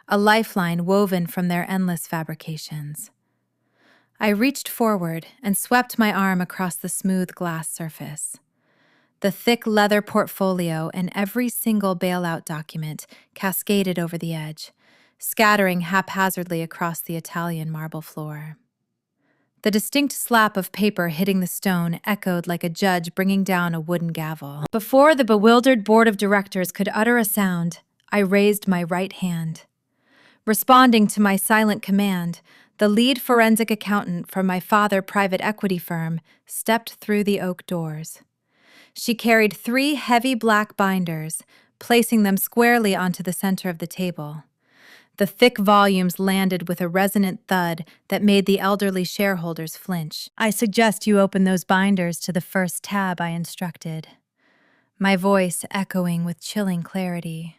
a lifeline woven from their endless fabrications. I reached forward and swept my arm across the smooth glass surface. The thick leather portfolio and every single bailout document cascaded over the edge, scattering haphazardly across the Italian marble floor. The distinct slap of paper hitting the stone echoed like a judge bringing down a wooden gavel. Before the bewildered board of directors could utter a sound, I raised my right hand. Responding to my silent command, the lead forensic accountant from my father's private equity firm stepped through the oak doors. She carried 3 heavy black binders, placing them squarely onto the center of the table. The thick volumes landed with a resonant thud that made the elderly shareholders flinch. "I suggest you open those binders to the first tab," I instructed, my voice echoing with chilling clarity.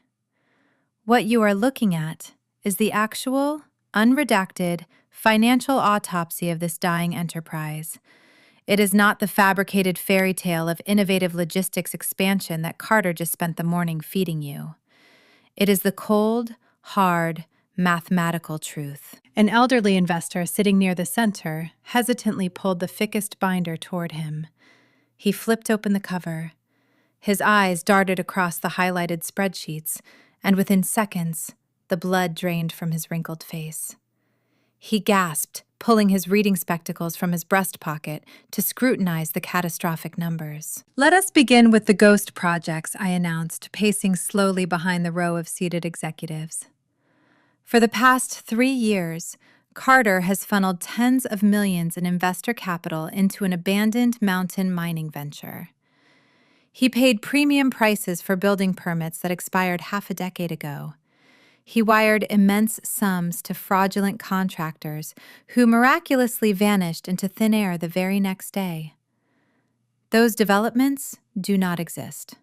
"What you are looking at is the actual, unredacted, financial autopsy of this dying enterprise. It is not the fabricated fairy tale of innovative logistics expansion that Carter just spent the morning feeding you. It is the cold, hard, mathematical truth." An elderly investor sitting near the center hesitantly pulled the thickest binder toward him. He flipped open the cover. His eyes darted across the highlighted spreadsheets, and within seconds, the blood drained from his wrinkled face. He gasped, pulling his reading spectacles from his breast pocket to scrutinize the catastrophic numbers. "Let us begin with the ghost projects," I announced, pacing slowly behind the row of seated executives. For the past 3 years, Carter has funneled tens of millions in investor capital into an abandoned mountain mining venture. He paid premium prices for building permits that expired half a decade ago. He wired immense sums to fraudulent contractors who miraculously vanished into thin air the very next day. Those developments do not exist.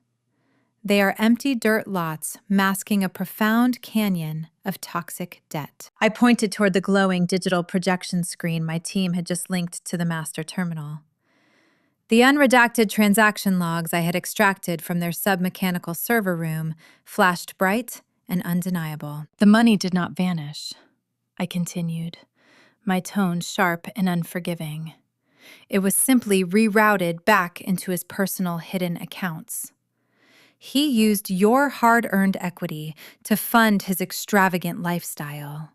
They are empty dirt lots masking a profound canyon of toxic debt. I pointed toward the glowing digital projection screen my team had just linked to the master terminal. The unredacted transaction logs I had extracted from their submechanical server room flashed bright and undeniable. The money did not vanish, I continued, my tone sharp and unforgiving. It was simply rerouted back into his personal hidden accounts. He used your hard-earned equity to fund his extravagant lifestyle.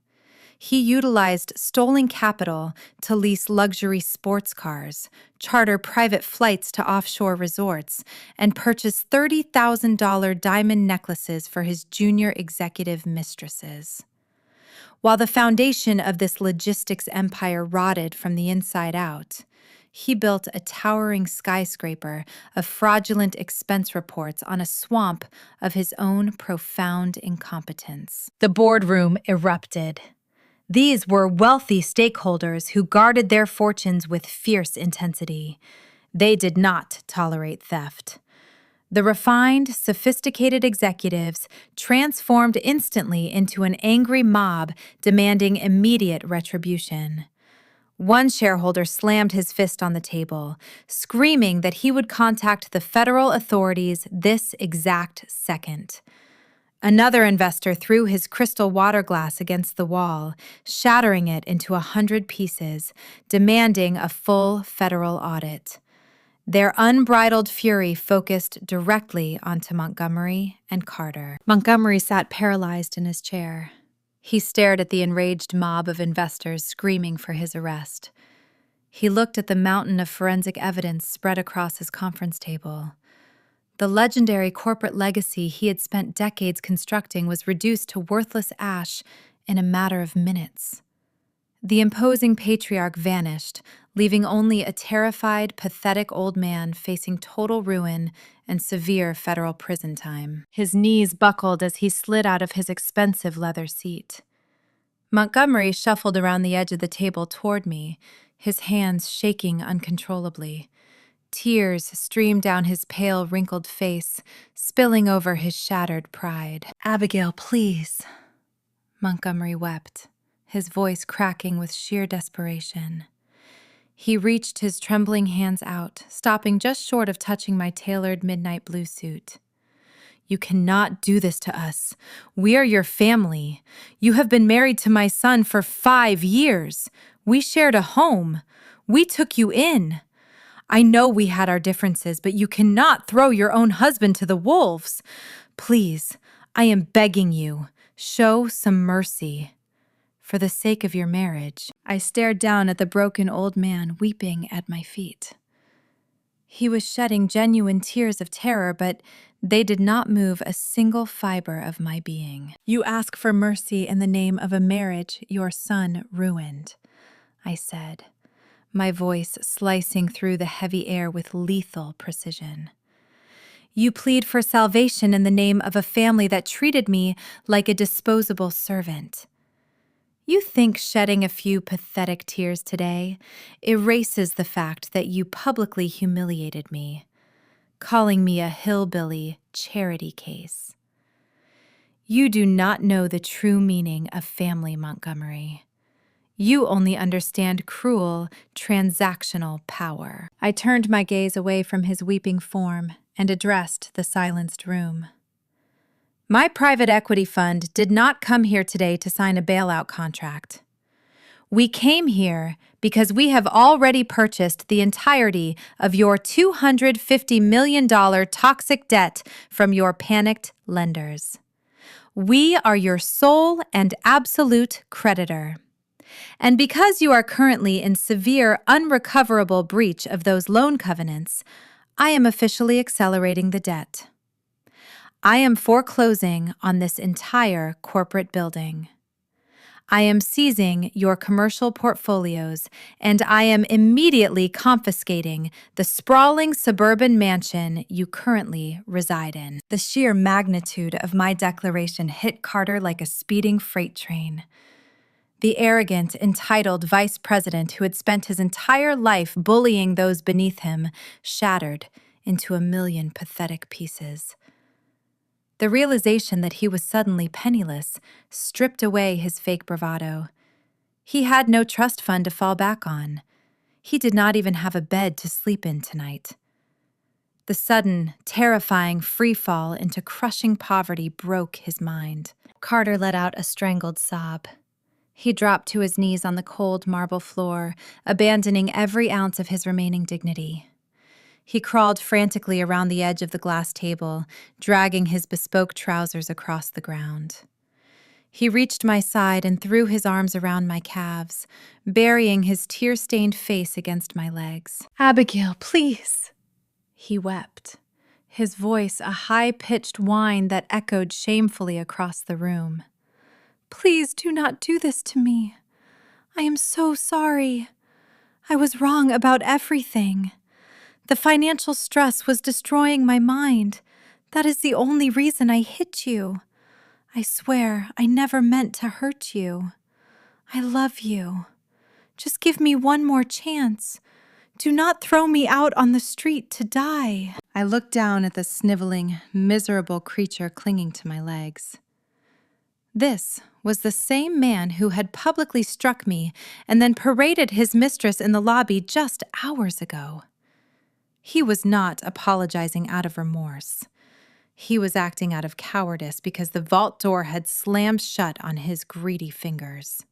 He utilized stolen capital to lease luxury sports cars, charter private flights to offshore resorts, and purchase $30,000 diamond necklaces for his junior executive mistresses. While the foundation of this logistics empire rotted from the inside out, he built a towering skyscraper of fraudulent expense reports on a swamp of his own profound incompetence. The boardroom erupted. These were wealthy stakeholders who guarded their fortunes with fierce intensity. They did not tolerate theft. The refined, sophisticated executives transformed instantly into an angry mob demanding immediate retribution. One shareholder slammed his fist on the table, screaming that he would contact the federal authorities this exact second. Another investor threw his crystal water glass against the wall, shattering it into 100 pieces, demanding a full federal audit. Their unbridled fury focused directly onto Montgomery and Carter. Montgomery sat paralyzed in his chair. He stared at the enraged mob of investors screaming for his arrest. He looked at the mountain of forensic evidence spread across his conference table. The legendary corporate legacy he had spent decades constructing was reduced to worthless ash in a matter of minutes. The imposing patriarch vanished, leaving only a terrified, pathetic old man facing total ruin and severe federal prison time. His knees buckled as he slid out of his expensive leather seat. Montgomery shuffled around the edge of the table toward me, his hands shaking uncontrollably. Tears streamed down his pale, wrinkled face, spilling over his shattered pride. "Abigail, please," Montgomery wept, his voice cracking with sheer desperation. He reached his trembling hands out, stopping just short of touching my tailored midnight blue suit. "You cannot do this to us. We are your family. You have been married to my son for 5 years. We shared a home. We took you in. I know we had our differences, but you cannot throw your own husband to the wolves. Please, I am begging you, show some mercy. For the sake of your marriage." I stared down at the broken old man weeping at my feet. He was shedding genuine tears of terror, but they did not move a single fiber of my being. "You ask for mercy in the name of a marriage your son ruined," I said, my voice slicing through the heavy air with lethal precision. "You plead for salvation in the name of a family that treated me like a disposable servant. You think shedding a few pathetic tears today erases the fact that you publicly humiliated me, calling me a hillbilly charity case. You do not know the true meaning of family, Montgomery. You only understand cruel, transactional power." I turned my gaze away from his weeping form and addressed the silenced room. "My private equity fund did not come here today to sign a bailout contract. We came here because we have already purchased the entirety of your $250 million toxic debt from your panicked lenders. We are your sole and absolute creditor. And because you are currently in severe, unrecoverable breach of those loan covenants, I am officially accelerating the debt. I am foreclosing on this entire corporate building. I am seizing your commercial portfolios, and I am immediately confiscating the sprawling suburban mansion you currently reside in." The sheer magnitude of my declaration hit Carter like a speeding freight train. The arrogant, entitled vice president who had spent his entire life bullying those beneath him, shattered into a million pathetic pieces. The realization that he was suddenly penniless stripped away his fake bravado. He had no trust fund to fall back on. He did not even have a bed to sleep in tonight. The sudden, terrifying free fall into crushing poverty broke his mind. Carter let out a strangled sob. He dropped to his knees on the cold marble floor, abandoning every ounce of his remaining dignity. He crawled frantically around the edge of the glass table, dragging his bespoke trousers across the ground. He reached my side and threw his arms around my calves, burying his tear-stained face against my legs. "Abigail, please!" He wept, his voice a high-pitched whine that echoed shamefully across the room. "Please do not do this to me. I am so sorry. I was wrong about everything. The financial stress was destroying my mind. That is the only reason I hit you. I swear I never meant to hurt you. I love you. Just give me one more chance. Do not throw me out on the street to die." I looked down at the sniveling, miserable creature clinging to my legs. This was the same man who had publicly struck me and then paraded his mistress in the lobby just hours ago. He was not apologizing out of remorse. He was acting out of cowardice because the vault door had slammed shut on his greedy fingers.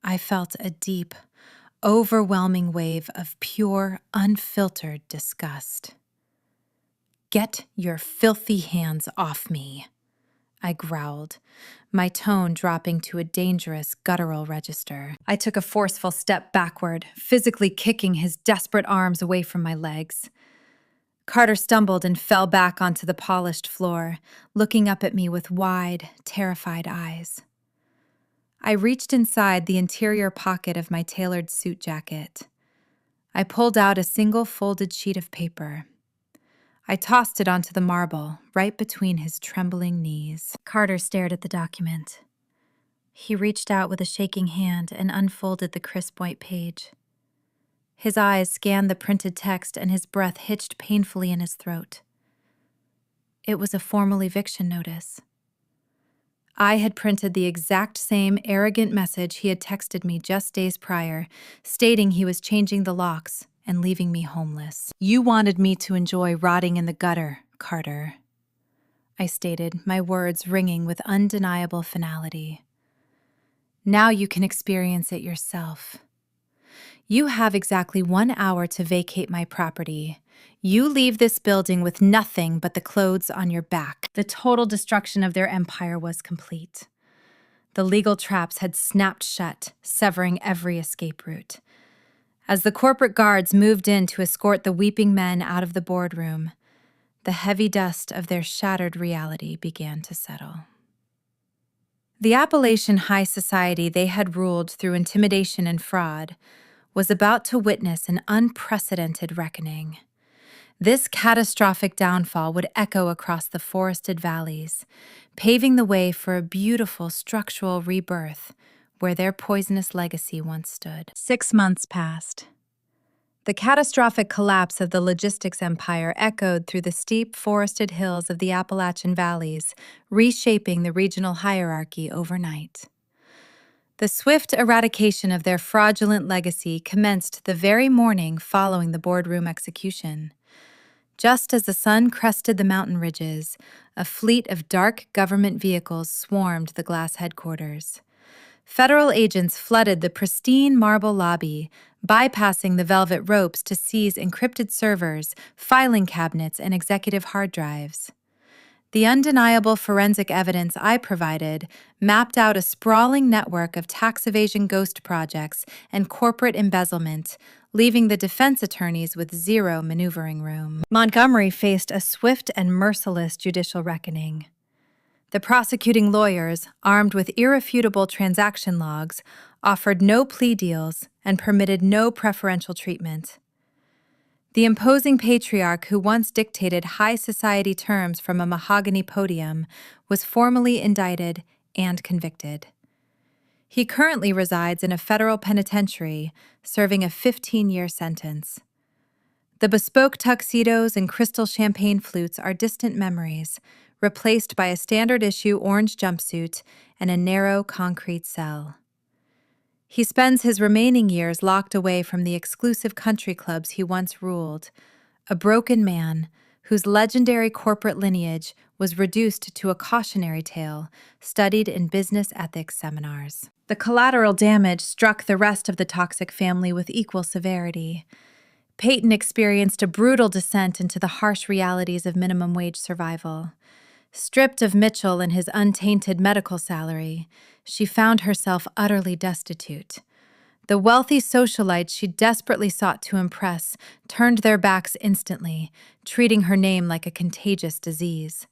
I felt a deep, overwhelming wave of pure, unfiltered disgust. "Get your filthy hands off me," I growled, my tone dropping to a dangerous, guttural register. I took a forceful step backward, physically kicking his desperate arms away from my legs. Carter stumbled and fell back onto the polished floor, looking up at me with wide, terrified eyes. I reached inside the interior pocket of my tailored suit jacket. I pulled out a single folded sheet of paper. I tossed it onto the marble, right between his trembling knees. Carter stared at the document. He reached out with a shaking hand and unfolded the crisp white page. His eyes scanned the printed text and his breath hitched painfully in his throat. It was a formal eviction notice. I had printed the exact same arrogant message he had texted me just days prior, stating he was changing the locks and leaving me homeless. "You wanted me to enjoy rotting in the gutter, Carter," I stated, my words ringing with undeniable finality. "Now you can experience it yourself. You have exactly 1 hour to vacate my property. You leave this building with nothing but the clothes on your back." The total destruction of their empire was complete. The legal traps had snapped shut, severing every escape route. As the corporate guards moved in to escort the weeping men out of the boardroom, the heavy dust of their shattered reality began to settle. The Appalachian high society they had ruled through intimidation and fraud was about to witness an unprecedented reckoning. This catastrophic downfall would echo across the forested valleys, paving the way for a beautiful structural rebirth where their poisonous legacy once stood. 6 months passed. The catastrophic collapse of the logistics empire echoed through the steep forested hills of the Appalachian valleys, reshaping the regional hierarchy overnight. The swift eradication of their fraudulent legacy commenced the very morning following the boardroom execution. Just as the sun crested the mountain ridges, a fleet of dark government vehicles swarmed the glass headquarters. Federal agents flooded the pristine marble lobby, bypassing the velvet ropes to seize encrypted servers, filing cabinets, and executive hard drives. The undeniable forensic evidence I provided mapped out a sprawling network of tax evasion ghost projects and corporate embezzlement, leaving the defense attorneys with zero maneuvering room. Montgomery faced a swift and merciless judicial reckoning. The prosecuting lawyers, armed with irrefutable transaction logs, offered no plea deals and permitted no preferential treatment. The imposing patriarch who once dictated high society terms from a mahogany podium was formally indicted and convicted. He currently resides in a federal penitentiary, serving a 15-year sentence. The bespoke tuxedos and crystal champagne flutes are distant memories, replaced by a standard-issue orange jumpsuit and a narrow concrete cell. He spends his remaining years locked away from the exclusive country clubs he once ruled, a broken man whose legendary corporate lineage was reduced to a cautionary tale studied in business ethics seminars. The collateral damage struck the rest of the toxic family with equal severity. Peyton experienced a brutal descent into the harsh realities of minimum wage survival. Stripped of Mitchell and his untainted medical salary, she found herself utterly destitute. The wealthy socialites she desperately sought to impress turned their backs instantly, treating her name like a contagious disease.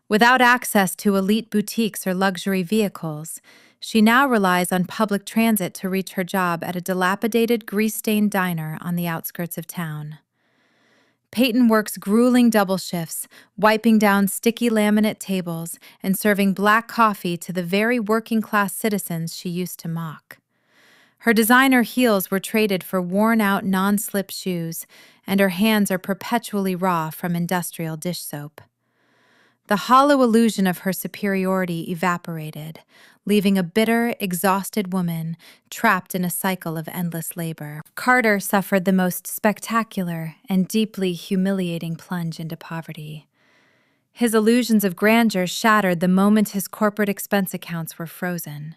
Without access to elite boutiques or luxury vehicles, she now relies on public transit to reach her job at a dilapidated, grease-stained diner on the outskirts of town. Peyton works grueling double shifts, wiping down sticky laminate tables and serving black coffee to the very working-class citizens she used to mock. Her designer heels were traded for worn-out non-slip shoes, and her hands are perpetually raw from industrial dish soap. The hollow illusion of her superiority evaporated, leaving a bitter, exhausted woman trapped in a cycle of endless labor. Carter suffered the most spectacular and deeply humiliating plunge into poverty. His illusions of grandeur shattered the moment his corporate expense accounts were frozen.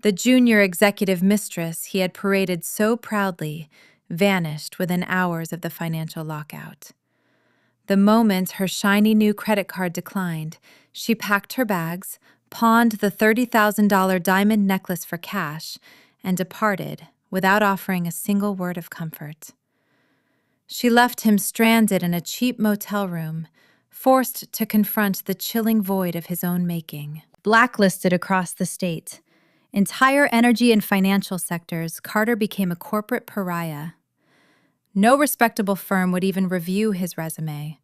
The junior executive mistress he had paraded so proudly vanished within hours of the financial lockout. The moment her shiny new credit card declined, she packed her bags, pawned the $30,000 diamond necklace for cash, and departed without offering a single word of comfort. She left him stranded in a cheap motel room, forced to confront the chilling void of his own making. Blacklisted across the state, entire energy and financial sectors, Carter became a corporate pariah. No respectable firm would even review his resume.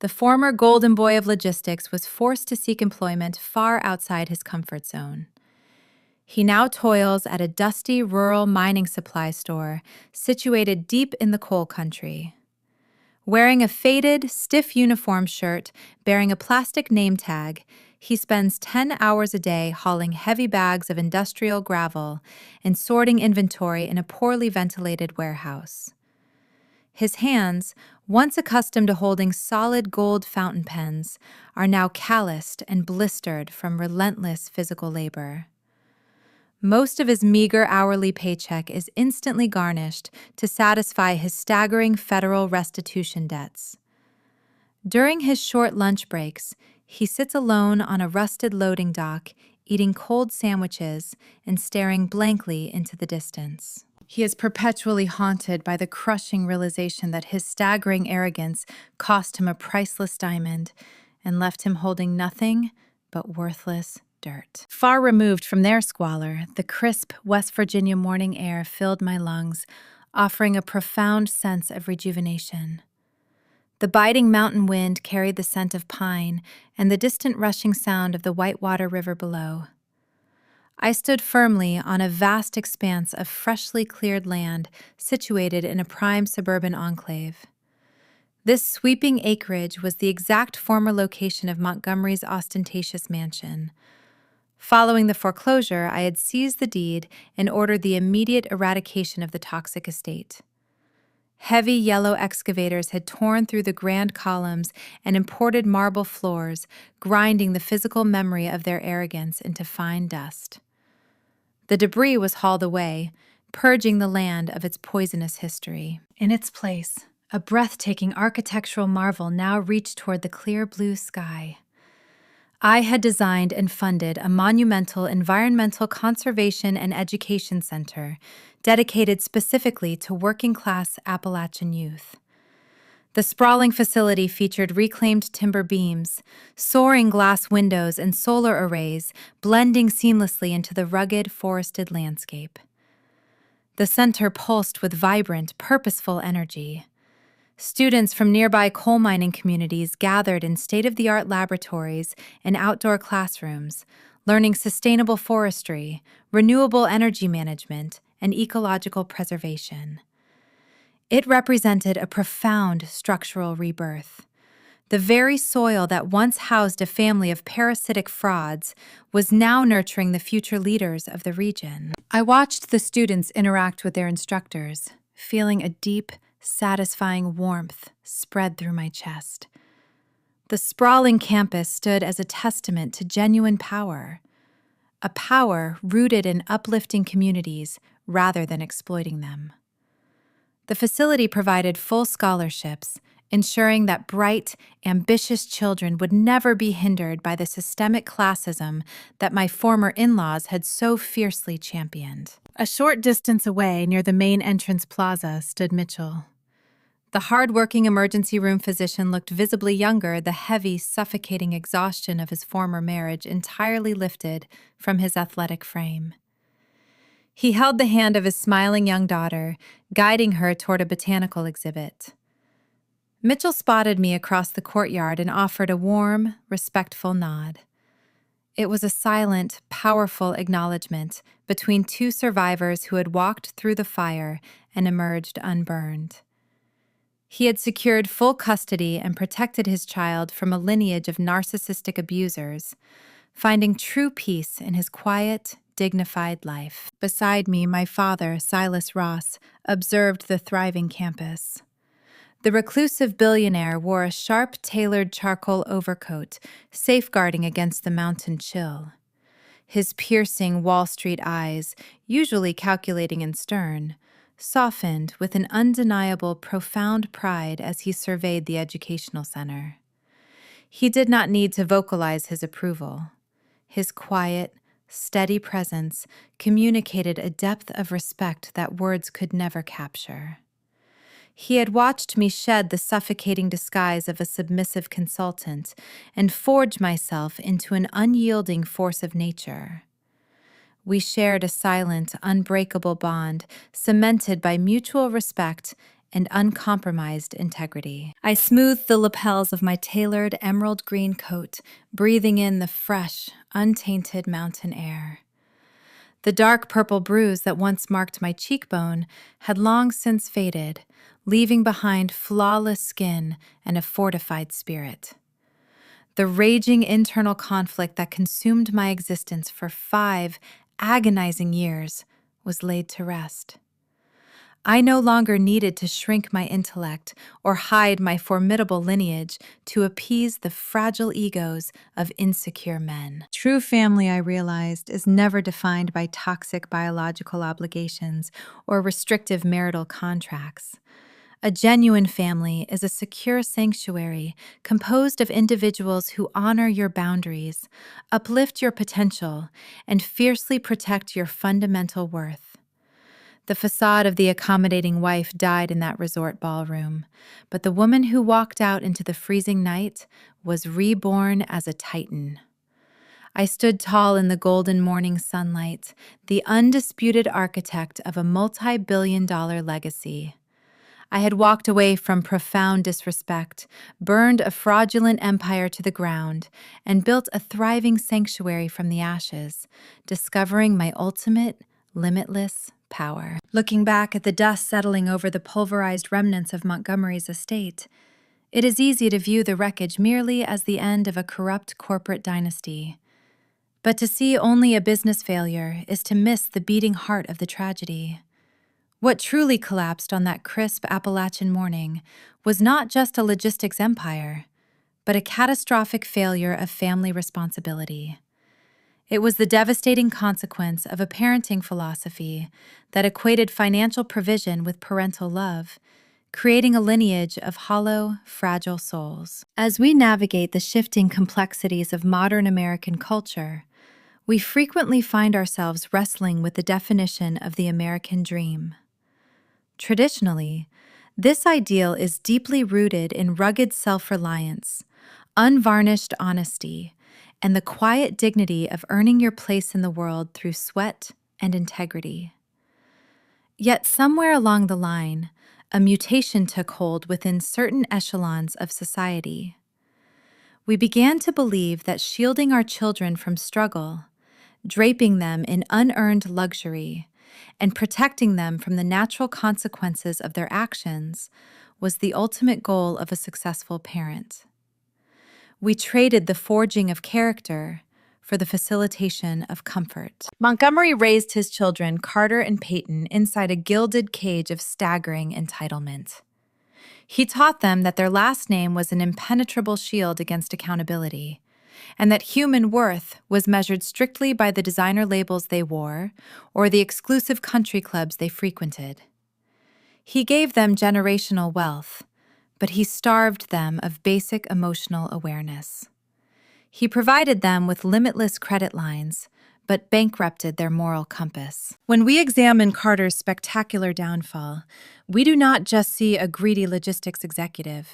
The former golden boy of logistics was forced to seek employment far outside his comfort zone. He now toils at a dusty rural mining supply store situated deep in the coal country. Wearing a faded, stiff uniform shirt bearing a plastic name tag, he spends 10 hours a day hauling heavy bags of industrial gravel and sorting inventory in a poorly ventilated warehouse. His hands, once accustomed to holding solid gold fountain pens, are now calloused and blistered from relentless physical labor. Most of his meager hourly paycheck is instantly garnished to satisfy his staggering federal restitution debts. During his short lunch breaks, he sits alone on a rusted loading dock, eating cold sandwiches and staring blankly into the distance. He is perpetually haunted by the crushing realization that his staggering arrogance cost him a priceless diamond and left him holding nothing but worthless dirt. Far removed from their squalor, the crisp West Virginia morning air filled my lungs, offering a profound sense of rejuvenation. The biting mountain wind carried the scent of pine and the distant rushing sound of the Whitewater River below. I stood firmly on a vast expanse of freshly cleared land situated in a prime suburban enclave. This sweeping acreage was the exact former location of Montgomery's ostentatious mansion. Following the foreclosure, I had seized the deed and ordered the immediate eradication of the toxic estate. Heavy yellow excavators had torn through the grand columns and imported marble floors, grinding the physical memory of their arrogance into fine dust. The debris was hauled away, purging the land of its poisonous history. In its place, a breathtaking architectural marvel now reached toward the clear blue sky. I had designed and funded a monumental environmental conservation and education center dedicated specifically to working-class Appalachian youth. The sprawling facility featured reclaimed timber beams, soaring glass windows, and solar arrays blending seamlessly into the rugged, forested landscape. The center pulsed with vibrant, purposeful energy. Students from nearby coal mining communities gathered in state-of-the-art laboratories and outdoor classrooms, learning sustainable forestry, renewable energy management, and ecological preservation. It represented a profound structural rebirth. The very soil that once housed a family of parasitic frauds was now nurturing the future leaders of the region. I watched the students interact with their instructors, feeling a deep, satisfying warmth spread through my chest. The sprawling campus stood as a testament to genuine power, a power rooted in uplifting communities rather than exploiting them. The facility provided full scholarships, ensuring that bright, ambitious children would never be hindered by the systemic classism that my former in-laws had so fiercely championed. A short distance away, near the main entrance plaza, stood Mitchell. The hard-working emergency room physician looked visibly younger, the heavy, suffocating exhaustion of his former marriage entirely lifted from his athletic frame. He held the hand of his smiling young daughter, guiding her toward a botanical exhibit. Mitchell spotted me across the courtyard and offered a warm, respectful nod. It was a silent, powerful acknowledgement between two survivors who had walked through the fire and emerged unburned. He had secured full custody and protected his child from a lineage of narcissistic abusers, finding true peace in his quiet, dignified life. Beside me, my father, Silas Ross, observed the thriving campus. The reclusive billionaire wore a sharp-tailored charcoal overcoat, safeguarding against the mountain chill. His piercing Wall Street eyes, usually calculating and stern, softened with an undeniable, profound pride as he surveyed the educational center. He did not need to vocalize his approval. His quiet, steady presence communicated a depth of respect that words could never capture. He had watched me shed the suffocating disguise of a submissive consultant and forge myself into an unyielding force of nature. We shared a silent, unbreakable bond, cemented by mutual respect and uncompromised integrity. I smoothed the lapels of my tailored emerald green coat, breathing in the fresh, untainted mountain air. The dark purple bruise that once marked my cheekbone had long since faded, leaving behind flawless skin and a fortified spirit. The raging internal conflict that consumed my existence for 5 agonizing years was laid to rest. I no longer needed to shrink my intellect or hide my formidable lineage to appease the fragile egos of insecure men. True family, I realized, is never defined by toxic biological obligations or restrictive marital contracts. A genuine family is a secure sanctuary composed of individuals who honor your boundaries, uplift your potential, and fiercely protect your fundamental worth. The facade of the accommodating wife died in that resort ballroom, but the woman who walked out into the freezing night was reborn as a titan. I stood tall in the golden morning sunlight, the undisputed architect of a multi-billion-dollar legacy. I had walked away from profound disrespect, burned a fraudulent empire to the ground, and built a thriving sanctuary from the ashes, discovering my ultimate, limitless power. Looking back at the dust settling over the pulverized remnants of Montgomery's estate, it is easy to view the wreckage merely as the end of a corrupt corporate dynasty. But to see only a business failure is to miss the beating heart of the tragedy. What truly collapsed on that crisp Appalachian morning was not just a logistics empire, but a catastrophic failure of family responsibility. It was the devastating consequence of a parenting philosophy that equated financial provision with parental love, creating a lineage of hollow, fragile souls. As we navigate the shifting complexities of modern American culture, we frequently find ourselves wrestling with the definition of the American dream. Traditionally, this ideal is deeply rooted in rugged self-reliance, unvarnished honesty, and the quiet dignity of earning your place in the world through sweat and integrity. Yet somewhere along the line, a mutation took hold within certain echelons of society. We began to believe that shielding our children from struggle, draping them in unearned luxury, and protecting them from the natural consequences of their actions was the ultimate goal of a successful parent. We traded the forging of character for the facilitation of comfort. Montgomery raised his children, Carter and Peyton, inside a gilded cage of staggering entitlement. He taught them that their last name was an impenetrable shield against accountability, and that human worth was measured strictly by the designer labels they wore or the exclusive country clubs they frequented. He gave them generational wealth, but he starved them of basic emotional awareness. He provided them with limitless credit lines, but bankrupted their moral compass. When we examine Carter's spectacular downfall, we do not just see a greedy logistics executive.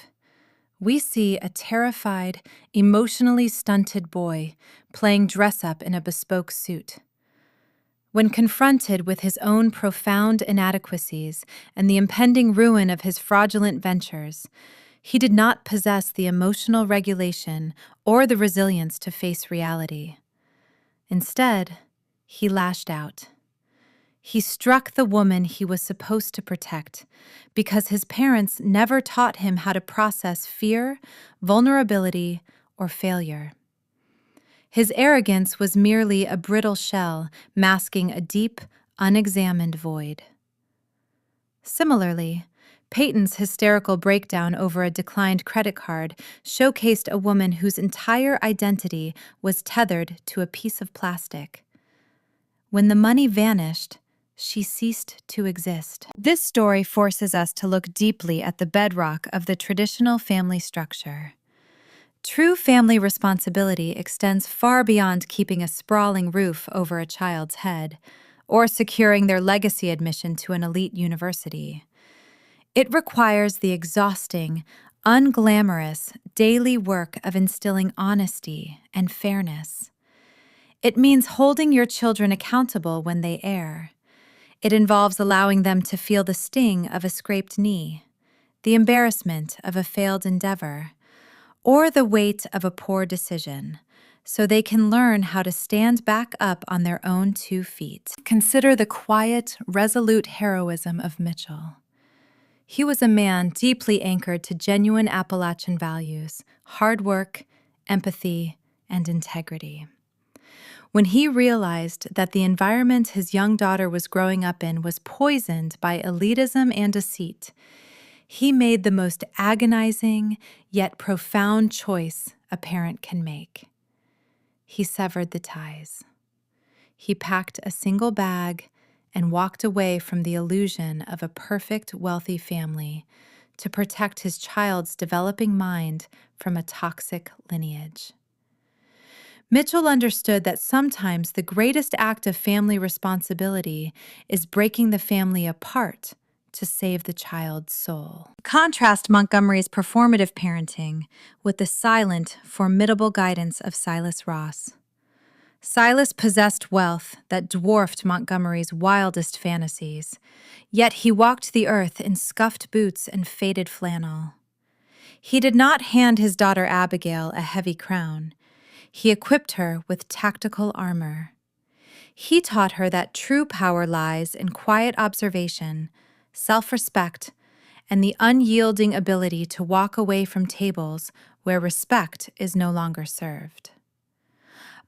We see a terrified, emotionally stunted boy playing dress-up in a bespoke suit. When confronted with his own profound inadequacies and the impending ruin of his fraudulent ventures, he did not possess the emotional regulation or the resilience to face reality. Instead, he lashed out. He struck the woman he was supposed to protect because his parents never taught him how to process fear, vulnerability, or failure. His arrogance was merely a brittle shell masking a deep, unexamined void. Similarly, Peyton's hysterical breakdown over a declined credit card showcased a woman whose entire identity was tethered to a piece of plastic. When the money vanished, she ceased to exist. This story forces us to look deeply at the bedrock of the traditional family structure. True family responsibility extends far beyond keeping a sprawling roof over a child's head or securing their legacy admission to an elite university. It requires the exhausting, unglamorous, daily work of instilling honesty and fairness. It means holding your children accountable when they err. It involves allowing them to feel the sting of a scraped knee, the embarrassment of a failed endeavor, or the weight of a poor decision, so they can learn how to stand back up on their own 2 feet. Consider the quiet, resolute heroism of Mitchell. He was a man deeply anchored to genuine Appalachian values, hard work, empathy, and integrity. When he realized that the environment his young daughter was growing up in was poisoned by elitism and deceit, he made the most agonizing yet profound choice a parent can make. He severed the ties. He packed a single bag and walked away from the illusion of a perfect, wealthy family to protect his child's developing mind from a toxic lineage. Mitchell understood that sometimes the greatest act of family responsibility is breaking the family apart to save the child's soul. Contrast Montgomery's performative parenting with the silent, formidable guidance of Silas Ross. Silas possessed wealth that dwarfed Montgomery's wildest fantasies, yet he walked the earth in scuffed boots and faded flannel. He did not hand his daughter Abigail a heavy crown. He equipped her with tactical armor. He taught her that true power lies in quiet observation, self-respect, and the unyielding ability to walk away from tables where respect is no longer served.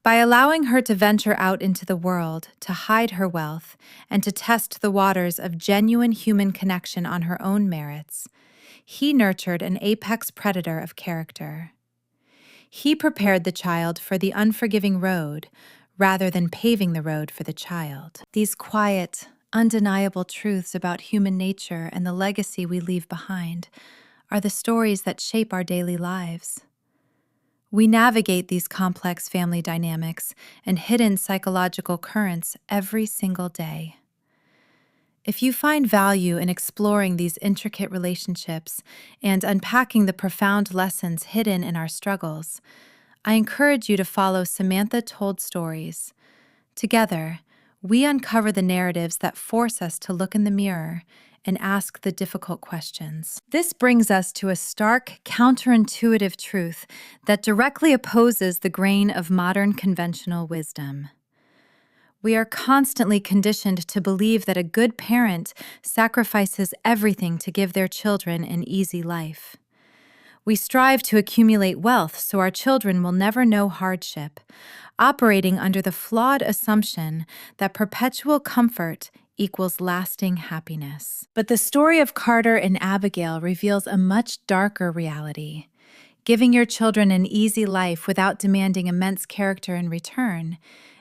By allowing her to venture out into the world, to hide her wealth, and to test the waters of genuine human connection on her own merits, he nurtured an apex predator of character. He prepared the child for the unforgiving road rather than paving the road for the child. These quiet, undeniable truths about human nature and the legacy we leave behind are the stories that shape our daily lives. We navigate these complex family dynamics and hidden psychological currents every single day. If you find value in exploring these intricate relationships and unpacking the profound lessons hidden in our struggles, I encourage you to follow Samantha Told Stories. Together, we uncover the narratives that force us to look in the mirror and ask the difficult questions. This brings us to a stark, counterintuitive truth that directly opposes the grain of modern conventional wisdom. We are constantly conditioned to believe that a good parent sacrifices everything to give their children an easy life. We strive to accumulate wealth so our children will never know hardship, operating under the flawed assumption that perpetual comfort equals lasting happiness. But the story of Carter and Abigail reveals a much darker reality. Giving your children an easy life without demanding immense character in return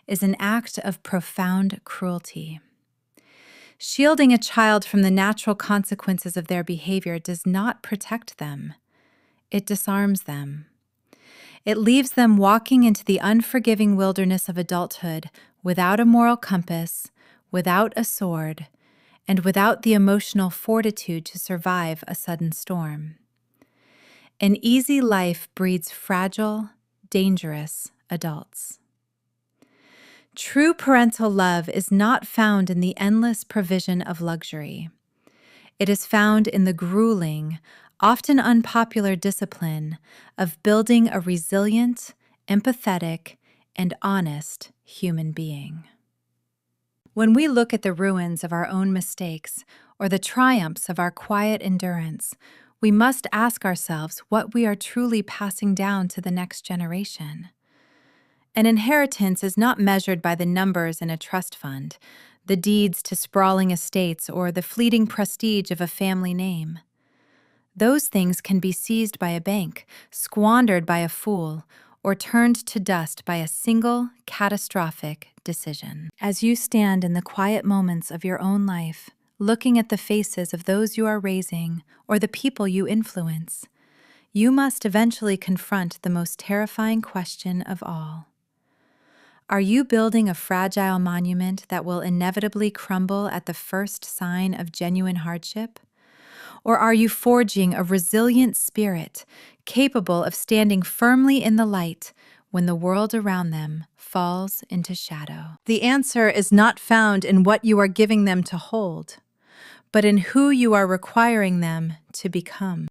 is an act of profound cruelty. Shielding a child from the natural consequences of their behavior does not protect them. It disarms them. It leaves them walking into the unforgiving wilderness of adulthood without a moral compass, without a sword, and without the emotional fortitude to survive a sudden storm. An easy life breeds fragile, dangerous adults. True parental love is not found in the endless provision of luxury. It is found in the grueling, often unpopular discipline of building a resilient, empathetic, and honest human being. When we look at the ruins of our own mistakes or the triumphs of our quiet endurance, we must ask ourselves what we are truly passing down to the next generation. An inheritance is not measured by the numbers in a trust fund, the deeds to sprawling estates, or the fleeting prestige of a family name. Those things can be seized by a bank, squandered by a fool, or turned to dust by a single catastrophic decision. As you stand in the quiet moments of your own life, looking at the faces of those you are raising or the people you influence, you must eventually confront the most terrifying question of all. Are you building a fragile monument that will inevitably crumble at the first sign of genuine hardship? Or are you forging a resilient spirit capable of standing firmly in the light when the world around them falls into shadow? The answer is not found in what you are giving them to hold, but in who you are requiring them to become.